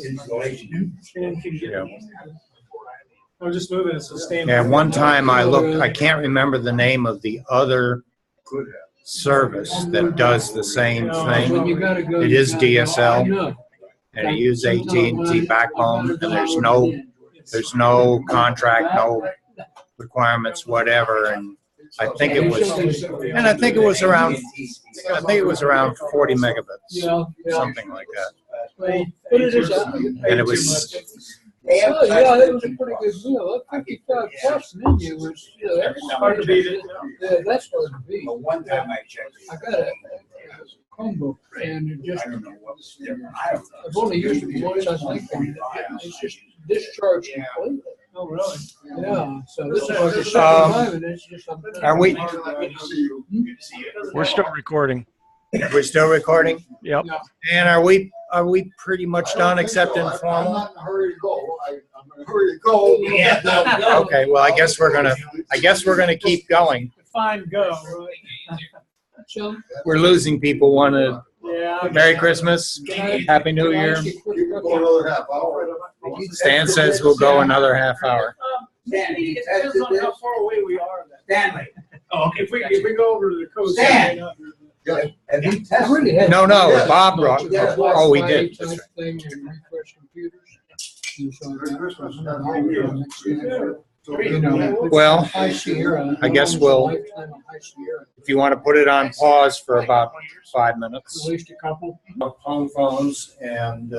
installation. I was just moving it so stand. Yeah, one time I looked, I can't remember the name of the other service that does the same thing. It is DSL and it uses AT&T backbone and there's no contract, no requirements, whatever. And I think it was around 40 megabits, something like that. And it was, Yeah, that was a pretty good deal. That 55 plus menu was, that's Hard to beat it. Yeah, that's hard to beat. But one time I checked. I got a Chromebook and it just, I don't know what's different. I don't know. I've only used it once, I think, and it's just discharged completely. Oh, really? Yeah, so this is like the Um, second time, and it's just. Are we, We're still recording. we're still recording? Yep. And are we pretty much done except I'm informal? not in a hurry to go. I'm in a hurry to go. Yeah. Okay, well, I guess we're gonna keep going. Fine, go. Right? We're losing people. Wanna Yeah. Merry Christmas, Happy New Year. Go another half hour. Stan says we'll go another half hour. Maybe it depends on how far away we are. Stanley. Oh, if we go over to the coast. Stan! Yeah. Have you tested? No, Yes. Bob brought, oh, we did. Type thing and refresh computers. And so Merry Christmas. You know, Well, High Sierra. I guess we'll- Lifetime of High Sierra. If you want to put it on pause for about 5 minutes. At least a couple. Home phones and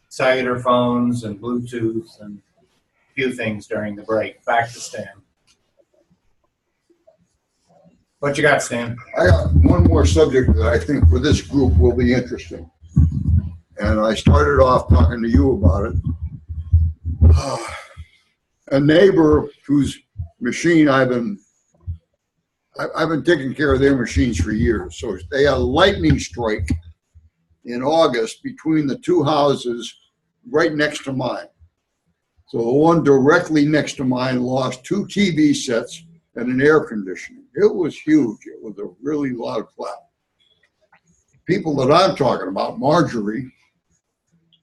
cellular phones and Bluetooth and a few things during the break. Back to Stan. What you got, Stan? I got one more subject that I think for this group will be interesting. And I started off talking to you about it. A neighbor whose machine I've been taking care of their machines for years. So they had a lightning strike in August between the two houses right next to mine. So the one directly next to mine lost 2 TV sets and an air conditioning. It was huge. It was a really loud clap. People that I'm talking about, Marjorie,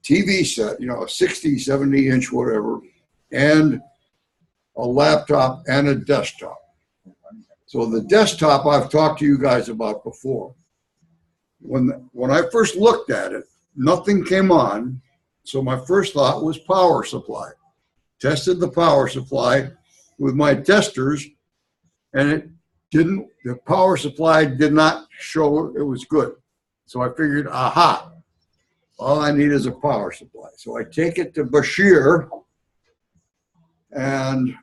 TV set, you know, a 60, 70 inch, whatever, and a laptop and a desktop. So the desktop I've talked to you guys about before. When I first looked at it, nothing came on. So my first thought was power supply. Tested the power supply with my testers, and the power supply did not show it was good. So I figured, aha, all I need is a power supply. So I take it to Bashir, and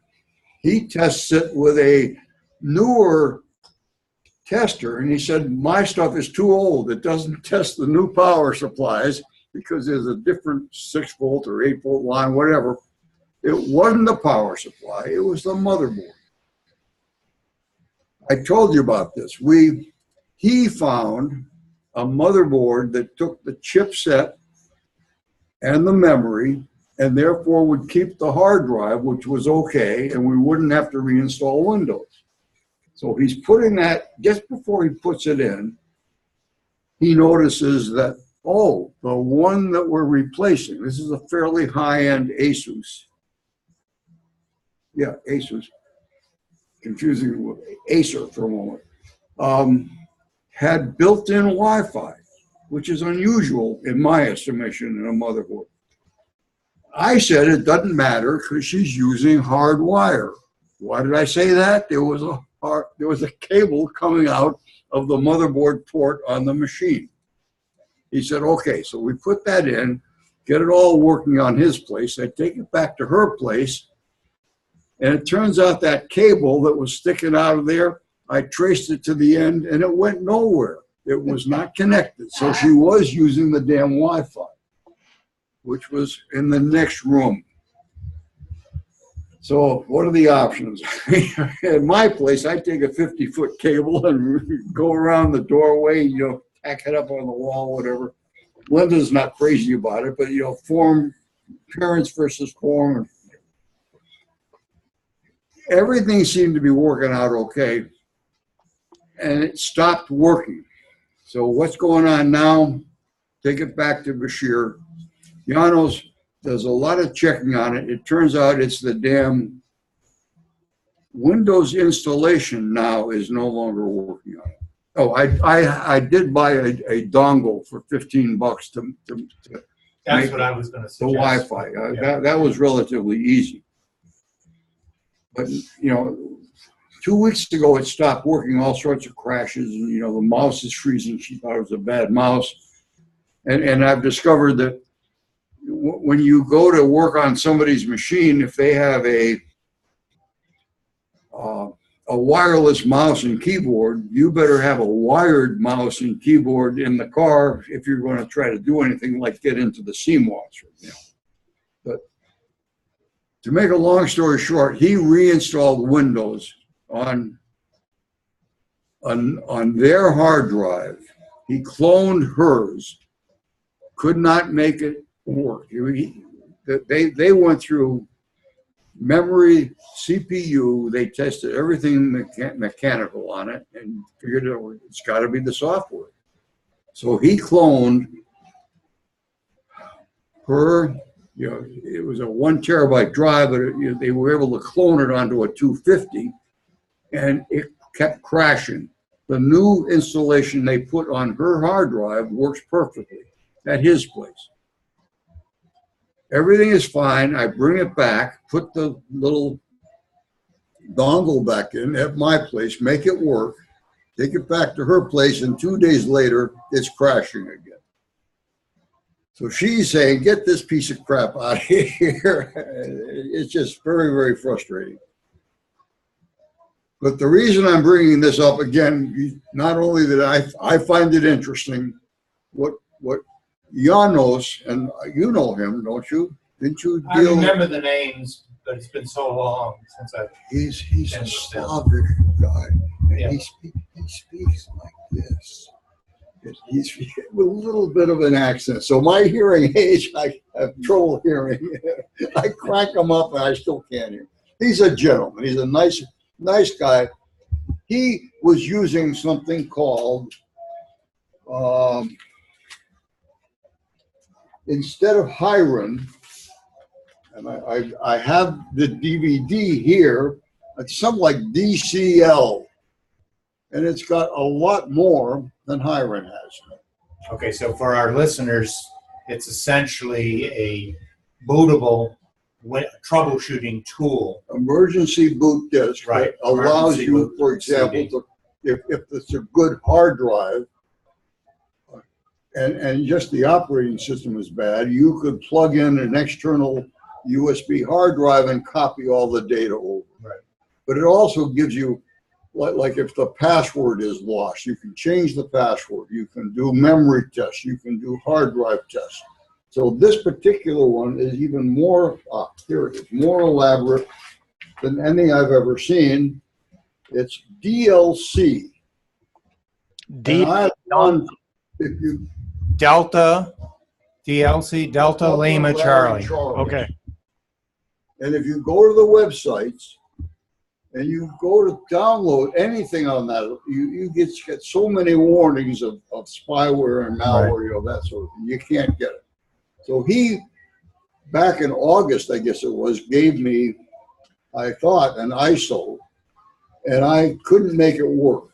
he tests it with a newer tester, and he said, my stuff is too old. It doesn't test the new power supplies because there's a different 6 volt or 8 volt line, whatever. It wasn't the power supply, it was the motherboard. I told you about this. He found a motherboard that took the chipset and the memory and therefore would keep the hard drive, which was okay, and we wouldn't have to reinstall Windows. So he's putting that, just before he puts it in, he notices that, oh, the one that we're replacing, this is a fairly high-end Asus. Yeah, Asus. Confusing with Acer for a moment. Had built-in Wi-Fi, which is unusual in my estimation in a motherboard. I said it doesn't matter because she's using hard wire. Why did I say that? There was a cable coming out of the motherboard port on the machine. He said, okay, so we put that in, get it all working on his place. I take it back to her place, and it turns out that cable that was sticking out of there, I traced it to the end, and it went nowhere. It was not connected. So she was using the damn Wi-Fi, which was in the next room. So what are the options? At my place, I take a 50-foot cable and go around the doorway, you know, tack it up on the wall, whatever. Linda's not crazy about it, but, you know, form, parents versus form. Everything seemed to be working out okay, and it stopped working. So what's going on now? Take it back to Bashir. Janos does a lot of checking on it. It turns out it's the damn Windows installation now is no longer working on it. Oh, I did buy a dongle for $15 to That's make what I was going to the suggest. Wi-Fi. Yeah. That was relatively easy. But, you know, 2 weeks ago it stopped working, all sorts of crashes, and, you know, the mouse is freezing. She thought it was a bad mouse. And I've discovered that when you go to work on somebody's machine, if they have a wireless mouse and keyboard, you better have a wired mouse and keyboard in the car if you're going to try to do anything like get into the CMOS. You know. But to make a long story short, he reinstalled Windows on their hard drive. He cloned hers, could not make it work. They went through memory, CPU, they tested everything mechanical on it and figured it's got to be the software. So he cloned her, it was a 1 terabyte drive, but they were able to clone it onto a 250 and it kept crashing. The new installation they put on her hard drive works perfectly at his place. Everything is fine. I bring it back, put the little dongle back in at my place, make it work, take it back to her place, and 2 days later, it's crashing again. So she's saying, get this piece of crap out of here. It's just very, very frustrating. But the reason I'm bringing this up again, not only that I find it interesting, what Janos, and you know him, don't you? Didn't you I remember the names, but it's been so long since I've. He's a Slavic guy, and Yeah. he speaks like this. He's with a little bit of an accent. So my hearing aids, I have trouble hearing. I crank him up, and I still can't hear. He's a gentleman. He's a nice guy. He was using something called. Instead of Hiron, and I have the DVD here, it's something like DCL, and it's got a lot more than Hiron has. Okay, so for our listeners, it's essentially a bootable troubleshooting tool. Emergency boot disk, right? That allows Emergency you, boot for example, CD. to, if it's a good hard drive, and just the operating system is bad, you could plug in an external USB hard drive and copy all the data over. Right. But it also gives you, like if the password is lost, you can change the password. You can do memory tests. You can do hard drive tests. So this particular one is even more, here it is, more elaborate than any I've ever seen. It's DLC. If you Delta, DLC, Delta Lima Charlie. Okay. And if you go to the websites and you go to download anything on that, you get so many warnings of spyware and malware, that sort of thing. You can't get it. So he, back in August, I guess it was, gave me, I thought, an ISO, and I couldn't make it work.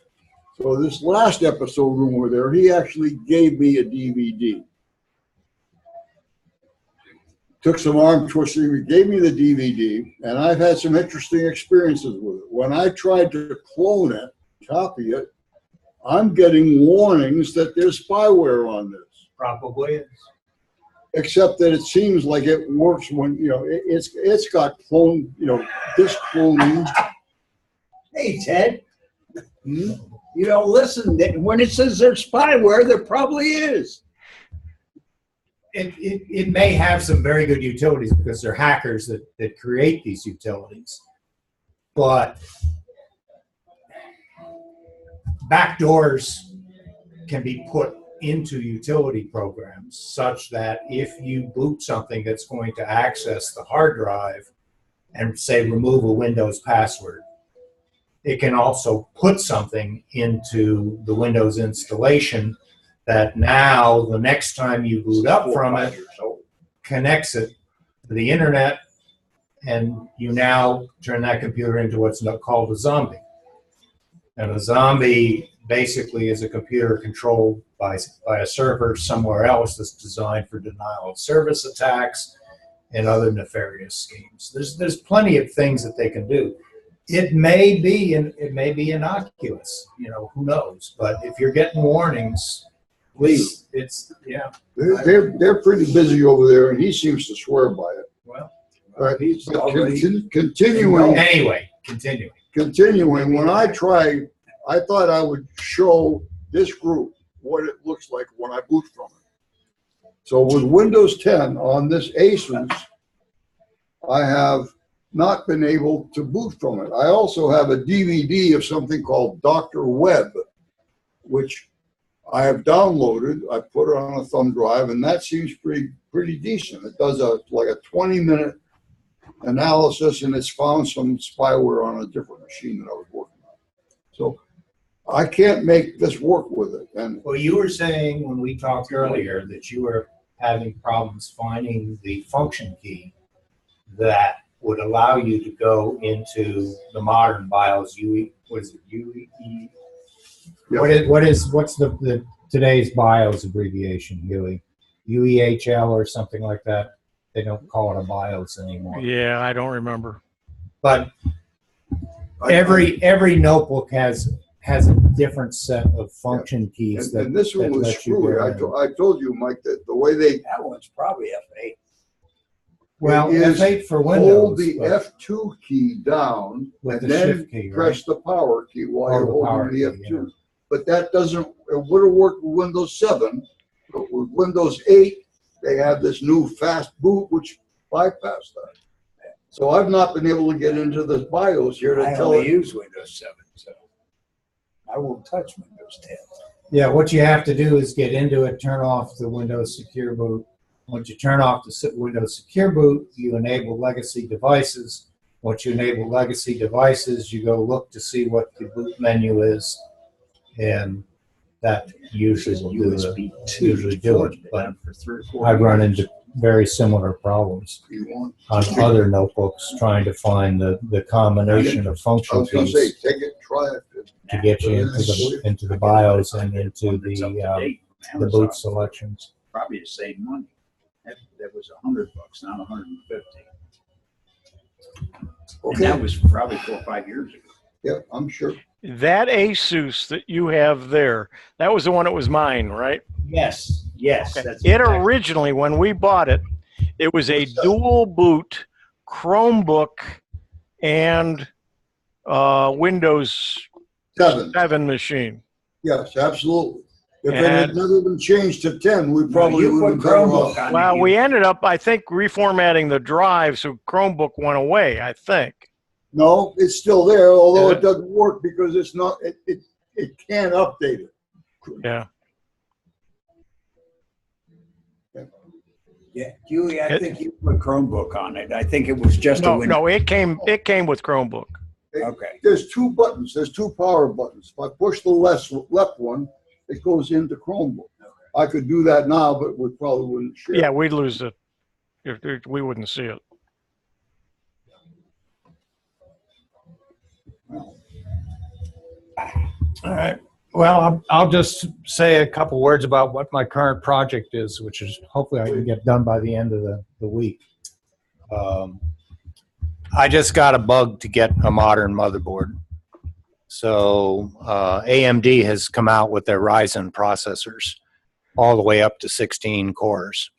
So this last episode when we were there, he actually gave me a DVD. Took some arm twisting, he gave me the DVD, and I've had some interesting experiences with it. When I tried to clone it, copy it, I'm getting warnings that there's spyware on this. Probably is. Except that it seems like it works when, it's got clone, disk cloning. Hey, Ted. Listen, when it says there's spyware, there probably is. It may have some very good utilities because they're hackers that create these utilities. But backdoors can be put into utility programs such that if you boot something that's going to access the hard drive and say remove a Windows password, it can also put something into the Windows installation that now the next time you boot up from it, connects it to the internet, and you now turn that computer into what's called a zombie. And a zombie basically is a computer controlled by a server somewhere else that's designed for denial of service attacks and other nefarious schemes. There's plenty of things that they can do. It may be innocuous, who knows? But if you're getting warnings, please, They're pretty busy over there, and he seems to swear by it. Well, he's continuing. Anyway, continuing. Continuing. When I tried, I thought I would show this group what it looks like when I boot from it. So with Windows 10 on this Asus, I have not been able to boot from it. I also have a DVD of something called Dr. Web, which I have downloaded. I put it on a thumb drive, and that seems pretty decent. It does like a 20-minute analysis, and it's found some spyware on a different machine that I was working on. So I can't make this work with it. And well, you were saying when we talked earlier that you were having problems finding the function key that would allow you to go into the modern BIOS. Was it UE? Yep. What's the today's BIOS abbreviation, Hewie? UEHL or something like that. They don't call it a BIOS anymore. Yeah, I don't remember. But every notebook has a different set of function keys. And this one was screwy. I told you, Mike, that the way that one's probably F8. Well, F8 for Windows. Hold the F2 key down with and the then shift key, press the power key while you're holding the F2. Yeah. But that doesn't, it would have worked with Windows 7, but with Windows 8, they have this new fast boot which bypassed that. So I've not been able to get into the BIOS here to tell it. I use Windows 7, so I won't touch Windows 10. Yeah, what you have to do is get into it, turn off the Windows Secure Boot. Once you turn off the Windows Secure Boot, you enable legacy devices. Once you enable legacy devices, you go look to see what the boot menu is, and that usually will do it. But I've run into very similar problems on other notebooks trying to find the combination of function keys to get you into the BIOS and into the boot selections. Probably to save money. That was $100, not $150. Okay. And that was probably 4 or 5 years ago. Yep, I'm sure. That Asus that you have there, that was the one that was mine, right? Yes, yes. Okay. It originally, when we bought it, it was a dual boot Chromebook and Windows 7 machine. Yes, absolutely. If it had never been changed to 10, we probably would have Chromebook on. Well, we ended up, I think, reformatting the drive, so Chromebook went away, I think. No, it's still there, although it doesn't work because it's not. It can't update it. Yeah. Yeah, Huey, I think you put Chromebook on it. I think it was just a Windows. No, it came with Chromebook. Okay. There's 2 buttons. There's 2 power buttons. If I push the left one, it goes into Chromebook. I could do that now, but we probably wouldn't share. Yeah, we'd lose it. We wouldn't see it. All right. Well, I'll just say a couple words about what my current project is, which is hopefully I can get done by the end of the week. I just got a bug to get a modern motherboard. So AMD has come out with their Ryzen processors all the way up to 16 cores.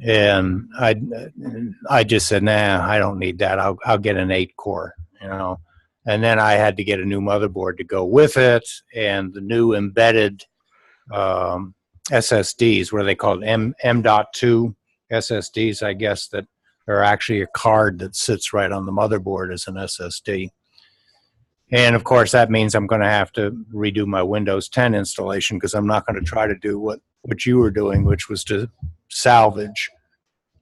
And I just said, nah, I don't need that. I'll get an 8-core, you know. And then I had to get a new motherboard to go with it, and the new embedded SSDs, what are they called? M.2 SSDs, I guess, that are actually a card that sits right on the motherboard as an SSD. And of course, that means I'm going to have to redo my Windows 10 installation because I'm not going to try to do what you were doing, which was to salvage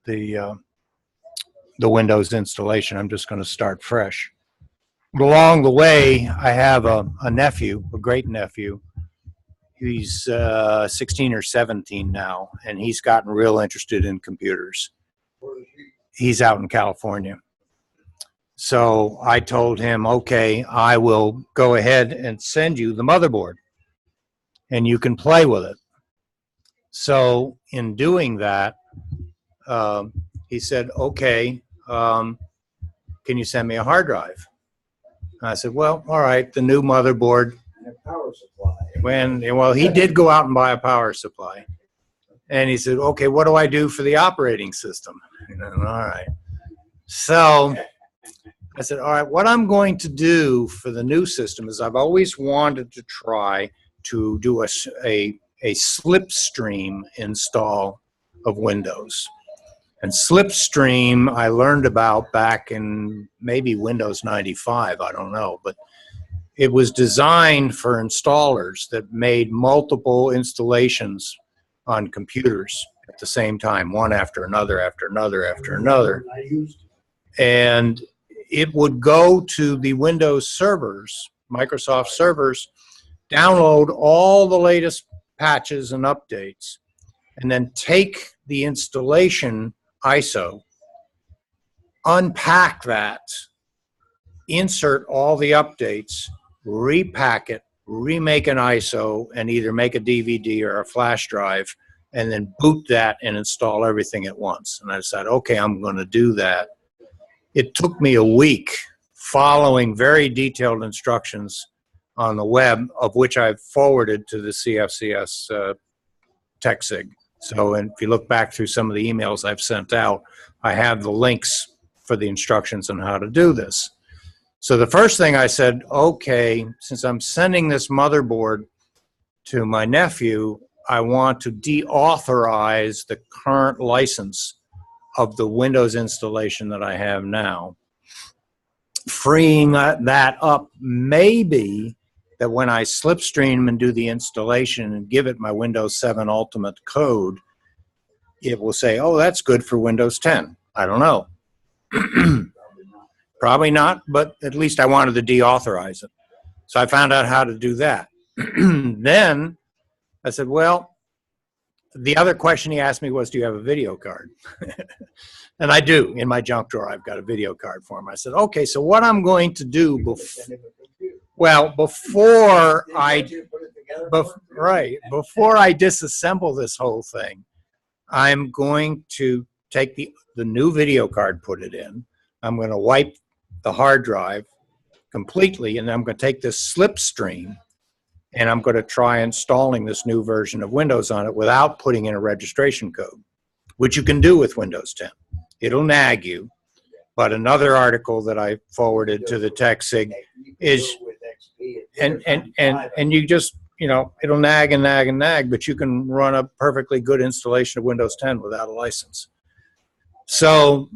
the Windows installation. I'm just going to start fresh. But along the way, I have a nephew, a great nephew. He's 16 or 17 now, and he's gotten real interested in computers. He's out in California. So I told him, okay, I will go ahead and send you the motherboard, and you can play with it. So in doing that, he said, okay, can you send me a hard drive? I said, well, all right, the new motherboard. And a power supply. Well, he did go out and buy a power supply. And he said, okay, what do I do for the operating system? All right. So I said, all right, what I'm going to do for the new system is I've always wanted to try to do a slipstream install of Windows. And Slipstream I learned about back in maybe Windows 95, I don't know, but it was designed for installers that made multiple installations on computers at the same time, one after another, after another, after another. And it would go to the Windows servers, Microsoft servers, download all the latest patches and updates, and then take the installation ISO, unpack that, insert all the updates, repack it, remake an ISO, and either make a DVD or a flash drive, and then boot that and install everything at once. And I said, okay, I'm going to do that. It took me a week following very detailed instructions on the web, of which I've forwarded to the CFCS Tech SIG. So and if you look back through some of the emails I've sent out, I have the links for the instructions on how to do this. So the first thing I said, okay, since I'm sending this motherboard to my nephew, I want to deauthorize the current license of the Windows installation that I have now. Freeing that up, maybe that when I slipstream and do the installation and give it my Windows 7 Ultimate code, it will say, oh, that's good for Windows 10. I don't know. Probably not, but at least I wanted to deauthorize it. So I found out how to do that. Then I said, well, the other question he asked me was, do you have a video card? And I do. In my junk drawer, I've got a video card for him. I said, okay, so what I'm going to do before I disassemble this whole thing, I'm going to take the new video card, put it in. I'm going to wipe the hard drive completely, and I'm going to take this slipstream, and I'm going to try installing this new version of Windows on it without putting in a registration code, which you can do with Windows 10. It'll nag you, but another article that I forwarded to the TechSIG is, and you just, you know, it'll nag and nag and nag, but you can run a perfectly good installation of Windows 10 without a license. So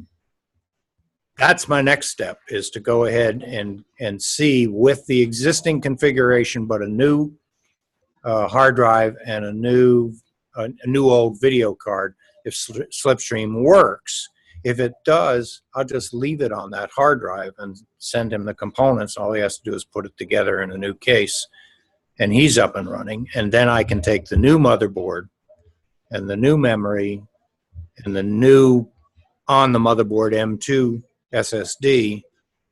that's my next step, is to go ahead and see with the existing configuration, but a new hard drive and a new old video card, if Slipstream works. If it does, I'll just leave it on that hard drive and send him the components. All he has to do is put it together in a new case, and he's up and running. And then I can take the new motherboard and the new memory and the new on the motherboard M2 SSD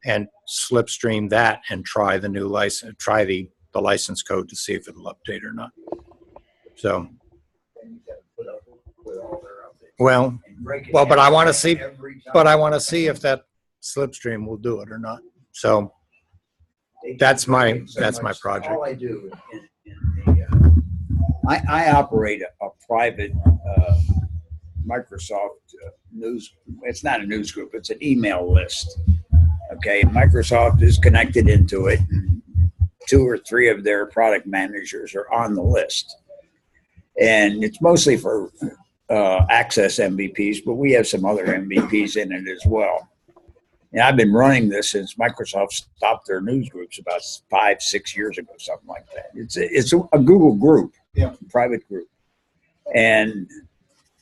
and slipstream that and try the new license, try the license code to see if it'll update or not. So, well, but I want to see, if that slipstream will do it or not. So that's my project. All I do I operate a private Microsoft news. It's not a news group. It's an email list. Okay, Microsoft is connected into it. 2 or 3 of their product managers are on the list, and it's mostly for access MVPs, but we have some other MVPs in it as well. And I've been running this since Microsoft stopped their news groups about 5-6 years ago, something like that. It's a Google group, yeah, private group, and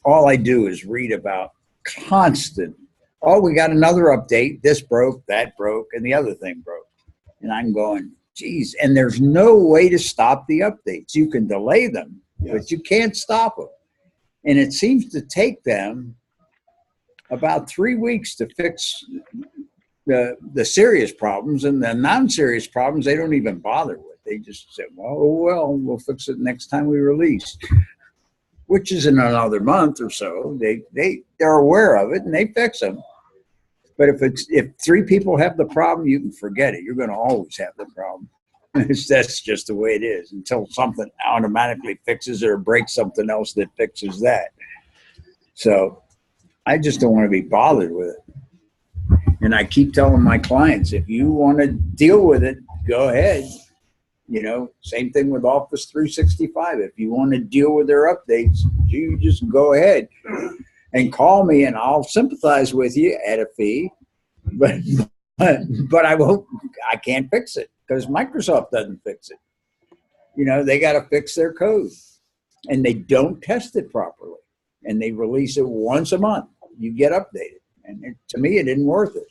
all I do is read about constant, oh, we got another update, this broke, that broke, and the other thing broke. And I'm going, geez, and there's no way to stop the updates. You can delay them, yes, but you can't stop them. And it seems to take them about 3 weeks to fix the serious problems, and the non-serious problems they don't even bother with. They just say, well, we'll fix it next time we release, which is in another month or so. They're aware of it and they fix them. But if 3 people have the problem, you can forget it. You're going to always have the problem. That's just the way it is until something automatically fixes it or breaks something else that fixes that. So I just don't want to be bothered with it. And I keep telling my clients, if you want to deal with it, go ahead. You know, same thing with Office 365. If you want to deal with their updates, you just go ahead. and call me, and I'll sympathize with you at a fee, but I won't. I can't fix it because Microsoft doesn't fix it. You know, they got to fix their code, and they don't test it properly, and they release it once a month. You get updated, and to me, it isn't worth it.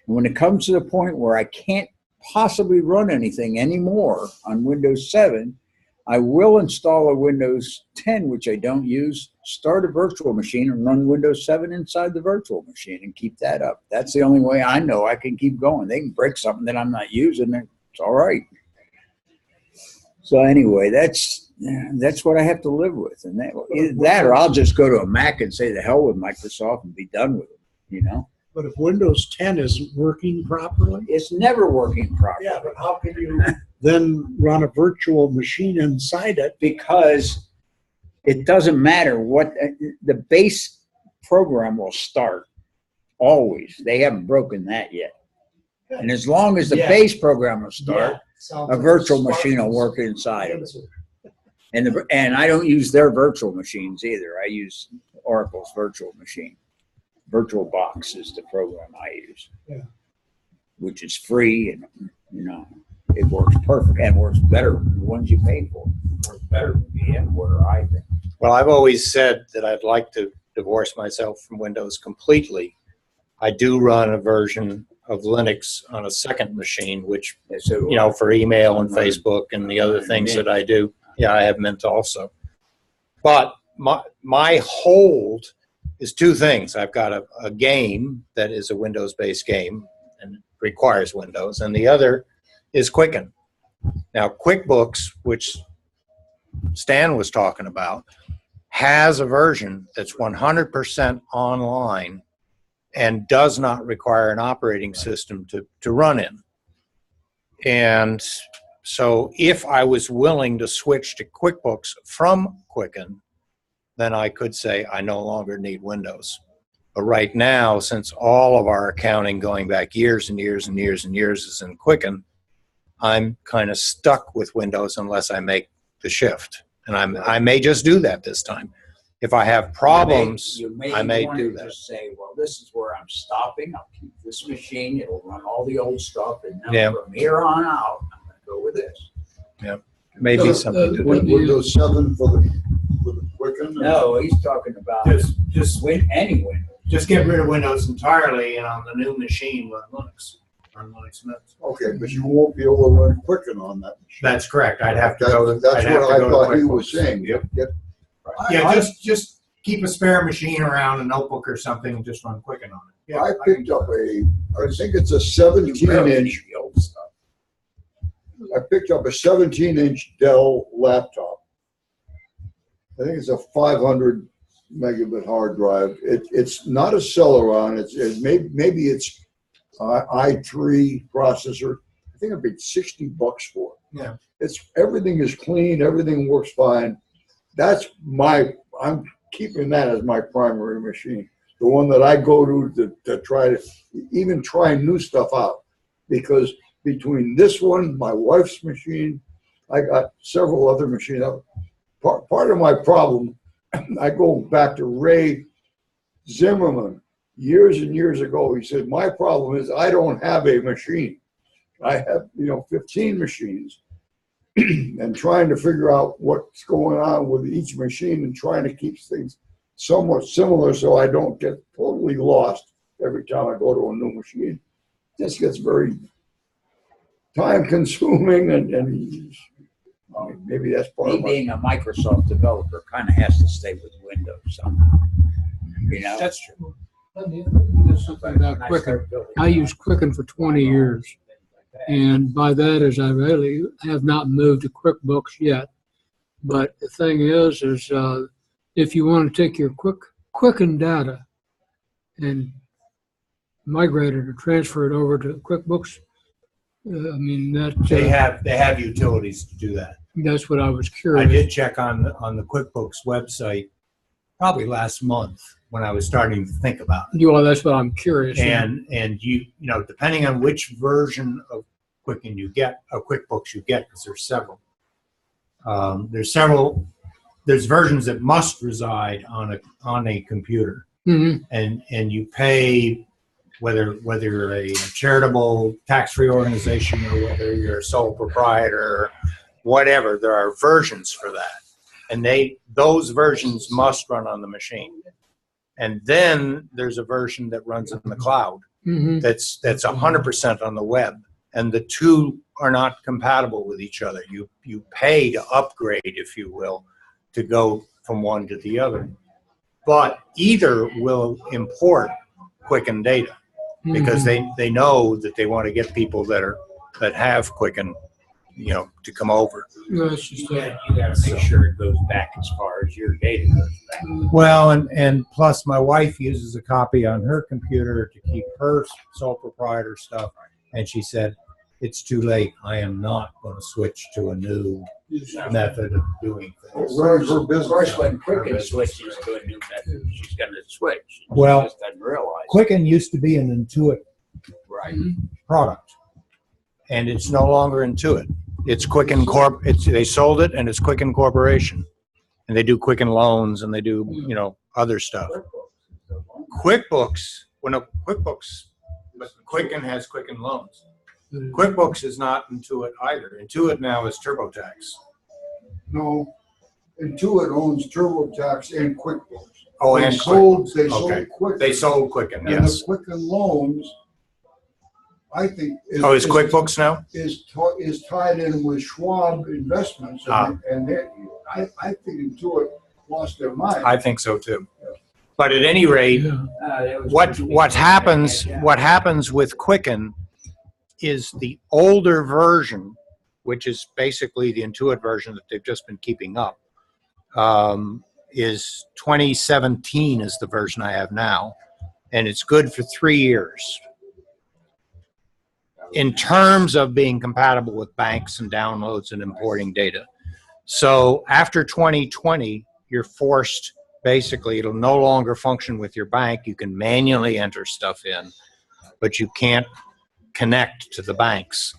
And when it comes to the point where I can't possibly run anything anymore on Windows 7, I will install a Windows 10, which I don't use, start a virtual machine and run Windows 7 inside the virtual machine and keep that up. That's the only way I know I can keep going. They can break something that I'm not using, and it's all right. So anyway, that's what I have to live with. And that or I'll just go to a Mac and say the hell with Microsoft and be done with it, you know? But if Windows 10 isn't working properly? It's never working properly. Yeah, but how can you then run a virtual machine inside it? Because it doesn't matter what the base program will start always. They haven't broken that yet. And as long as the base program will start, a virtual machine will work inside of it. And I don't use their virtual machines either. I use Oracle's virtual machine. VirtualBox is the program I use, which is free, and you know it works perfect and works better than the ones you pay for. It works better than VMware, I think. Well, I've always said that I'd like to divorce myself from Windows completely. I do run a version of Linux on a second machine, which, you know, for email and Facebook and the other things that I do. Yeah, I have Mint also. But my hold is two things. I've got a game that is a Windows-based game and requires Windows, and the other is Quicken. Now, QuickBooks, which Stan was talking about, has a version that's 100% online and does not require an operating system to run in. And so if I was willing to switch to QuickBooks from Quicken, then I could say I no longer need Windows. But right now, since all of our accounting going back years and years and years and years is in Quicken, I'm kind of stuck with Windows unless I make the shift. And I may just do that this time. If I have problems, I may do that. Just say, well, this is where I'm stopping. I'll keep this machine. It'll run all the old stuff. And now from here on out, I'm going to go with this. Yeah, maybe something to do. Windows 7 for the Quicken? No, he's talking about just any Windows. Just get rid of Windows entirely, and on the new machine run Linux. Run Linux Mint. Okay, but you won't be able to run Quicken on that machine. That's correct. I'd have to go to. That's what I thought he was saying. Yeah, just keep a spare machine around, a notebook or something, and just run Quicken on it. Yeah, I picked up I think it's a 17-inch. I picked up a 17-inch Dell laptop. I think it's a 500 megabit hard drive. It's not a Celeron. Maybe it's i3 processor. I think I paid $60 for it. Yeah. Everything is clean. Everything works fine. I'm keeping that as my primary machine. The one that I go to try to even try new stuff out. Because between this one, my wife's machine, I got several other machines. Part of my problem, I go back to Ray Zimmerman years and years ago. He said, my problem is I don't have a machine. I have, 15 machines and trying to figure out what's going on with each machine and trying to keep things somewhat similar so I don't get totally lost every time I go to a new machine. It just gets very time consuming and maybe that's part of being a Microsoft developer kind of has to stay with Windows somehow. That's true. There's something about Quicken. I used Quicken for 20 years. And by that is I really have not moved to QuickBooks yet. But the thing is if you want to take your Quicken data and migrate it or transfer it over to QuickBooks, they have utilities to do that. That's what I was curious. I did check on the QuickBooks website probably last month when I was starting to think about it. Well, that's what I'm curious. And you depending on which version of Quicken you get, of QuickBooks you get, because there's several. There's versions that must reside on a computer, Mhm. and you pay whether you're a charitable tax-free organization or whether you're a sole proprietor or whatever. There are versions for that, and those versions must run on the machine. And then there's a version that runs in the cloud. Mhm. That's 100% on the web, and the two are not compatible with each other. You pay to upgrade, if you will, to go from one to the other. But either will import Quicken data because they know that they want to get people that have Quicken, to come over. That's just it. You gotta make sure it goes back as far as your data goes back. Well, and plus my wife uses a copy on her computer to keep her sole proprietor stuff, and she said, it's too late. I am not going to switch to a new method of doing things. Runs her Of business. course, when Quicken switches to a new method, she's going to switch. She Well, just doesn't realize. Quicken used to be an Intuit Right. product, and it's no longer Intuit. It's Quicken Corp. They sold it, and it's Quicken Corporation, and they do Quicken loans, and they do other stuff. QuickBooks, but Quicken has Quicken loans. QuickBooks is not Intuit either. Intuit now is TurboTax. No, Intuit owns TurboTax and QuickBooks. Oh, They and sold Okay. Quicken. They sold Quicken, And yes. the Quicken loans, I think. Is QuickBooks now? Is tied in with Schwab Investments. And I think Intuit lost their mind. I think so too. But at any rate, what happens with Quicken is the older version, which is basically the Intuit version that they've just been keeping up, is 2017 is the version I have now, and it's good for 3 years. In terms of being compatible with banks and downloads and importing data. So after 2020, you're forced, basically, it'll no longer function with your bank. You can manually enter stuff in, but you can't connect to the banks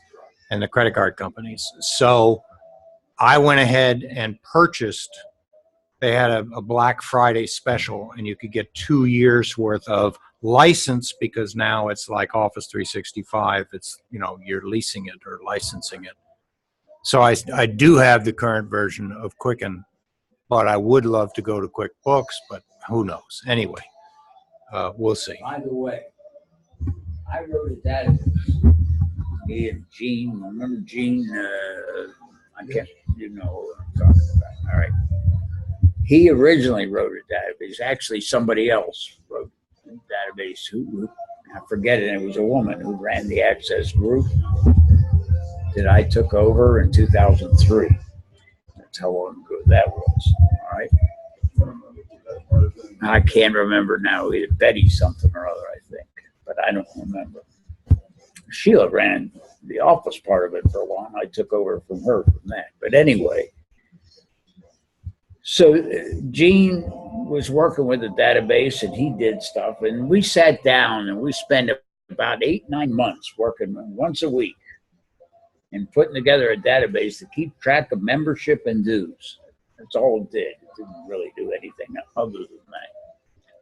and the credit card companies. So I went ahead and purchased, they had a Black Friday special, and you could get 2 years worth of license, because now it's like Office 365. It's, you're leasing it or licensing it. So I do have the current version of Quicken, but I would love to go to QuickBooks, but who knows? Anyway, we'll see. By the way, I wrote a database. Me and Gene, remember Gene? I can't, what I'm talking about. All right. He originally wrote a database. Actually, somebody else wrote a database who I forget it. It was a woman who ran the Access group that I took over in 2003. That's how long ago that was. All right. I can't remember now. Either Betty something or other, I think, but I don't remember. Sheila ran the office part of it for a while. I took over from her from that. But anyway, so Gene was working with the database, and he did stuff, and we sat down and we spent about 8-9 months working once a week and putting together a database to keep track of membership and dues. That's all it did. It didn't really do anything other than that.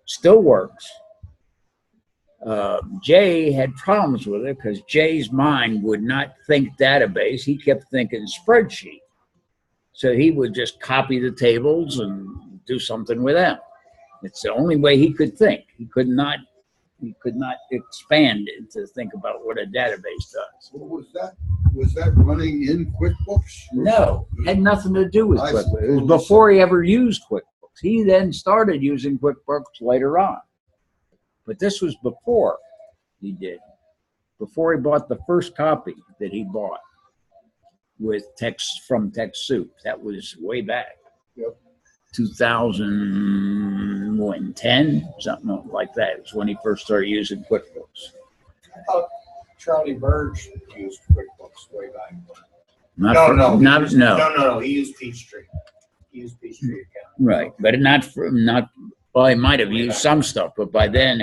Still works. Jay had problems with it because Jay's mind would not think database. He kept thinking spreadsheet. So he would just copy the tables and do something with them. It's the only way he could think. He could not expand it to think about what a database does. Well, was that running in QuickBooks? No, it had nothing to do with QuickBooks. It was before he ever used QuickBooks. He then started using QuickBooks later on. But this was before he did. Before he bought the first copy that he bought with text from TechSoup. That was way back. Yep. 2010, something like that. It was when he first started using QuickBooks. I thought Charlie Burge used QuickBooks way back. No. He used Peachtree. He used Peachtree account. Right, but not. Well, he might have used some stuff, but by then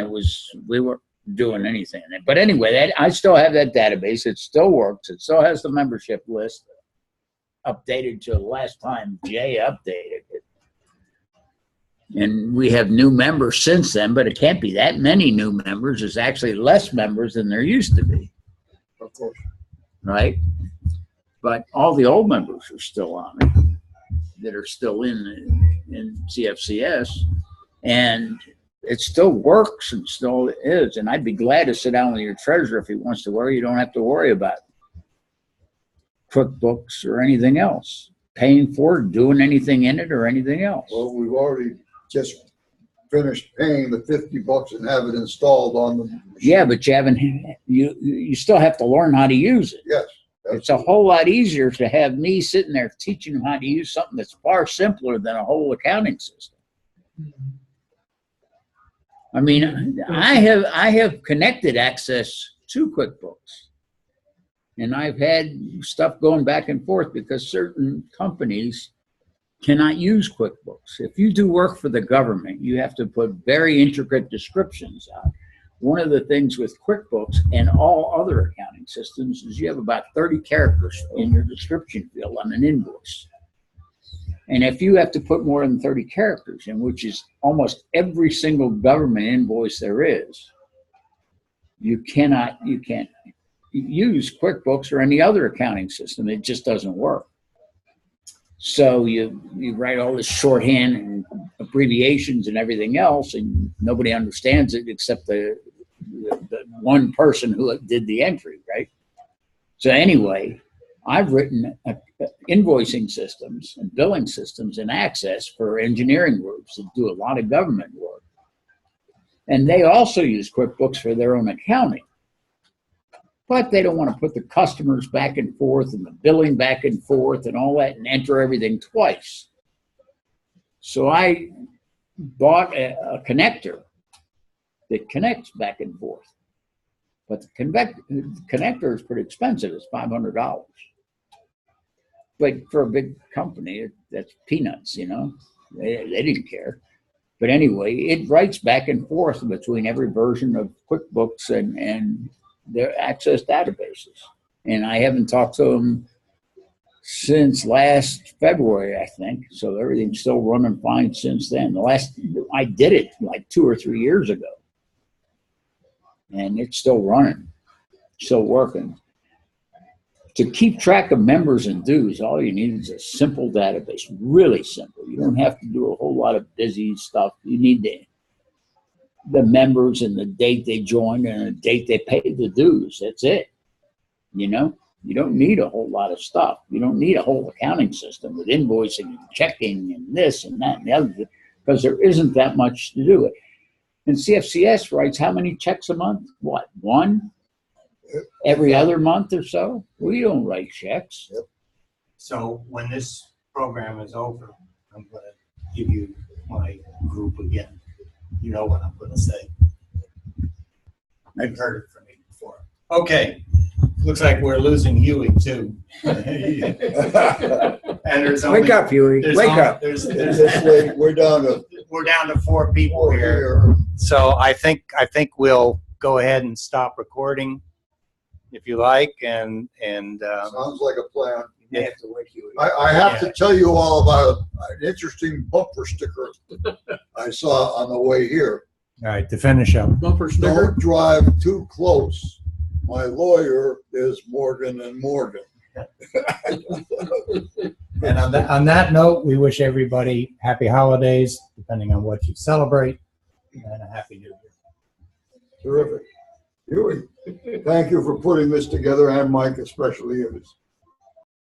we weren't doing anything. But anyway, I still have that database. It still works. It still has the membership list updated to the last time Jay updated it. And we have new members since then, but it can't be that many new members. There's actually less members than there used to be. Of course. Right? But all the old members are still on it, that are still in CFCS, and it still works and still is. And I'd be glad to sit down with your treasurer if he wants to worry. You don't have to worry about QuickBooks or anything else, paying for it, doing anything in it or anything else. Well, we've already just finished paying the $50 and have it installed on the machine. Yeah, but you haven't. You still have to learn how to use it. Yes. It's a whole lot easier to have me sitting there teaching them how to use something that's far simpler than a whole accounting system. I mean, I have connected access to QuickBooks, and I've had stuff going back and forth because certain companies cannot use QuickBooks. If you do work for the government, you have to put very intricate descriptions out. One of the things with QuickBooks and all other accounting systems is you have about 30 characters in your description field on an invoice. And if you have to put more than 30 characters in, which is almost every single government invoice there is, you can't use QuickBooks or any other accounting system. It just doesn't work. So you write all this shorthand and abbreviations and everything else, and nobody understands it except the one person who did the entry, right? So anyway, I've written invoicing systems and billing systems and Access for engineering groups that do a lot of government work. And they also use QuickBooks for their own accounting. But they don't want to put the customers back and forth and the billing back and forth and all that and enter everything twice. So I bought a connector that connects back and forth. But the connector is pretty expensive. It's $500. But for a big company, that's peanuts, you know. They didn't care. But anyway, it writes back and forth between every version of QuickBooks and their Access databases. And I haven't talked to them since last February, I think. So everything's still running fine since then. I did it like 2 or 3 years ago. And it's still running, still working. To keep track of members and dues, all you need is a simple database, really simple. You don't have to do a whole lot of busy stuff. You need the members and the date they joined and the date they paid the dues. That's it. You know, you don't need a whole lot of stuff. You don't need a whole accounting system with invoicing and checking and this and that and the other, because there isn't that much to do it. And CFCS writes how many checks a month? What, one? Every other month or so? We don't write checks. So when this program is over, I'm going to give you my group again. You know what I'm going to say. I've heard it from me before. Okay. Looks like we're losing Hewie too. And there's only, wake up, Hewie. Wake up. We're down to 4 people here. So I think we'll go ahead and stop recording if you like. And sounds like a plan. You have to wake Hewie. I have to tell you all about an interesting bumper sticker I saw on the way here. All right, to finish up. Bumper sticker. Don't drive too close. My lawyer is Morgan and Morgan. And on that note, we wish everybody happy holidays, depending on what you celebrate, and a happy New Year. Terrific. Hewie, thank you for putting this together, and Mike especially. It was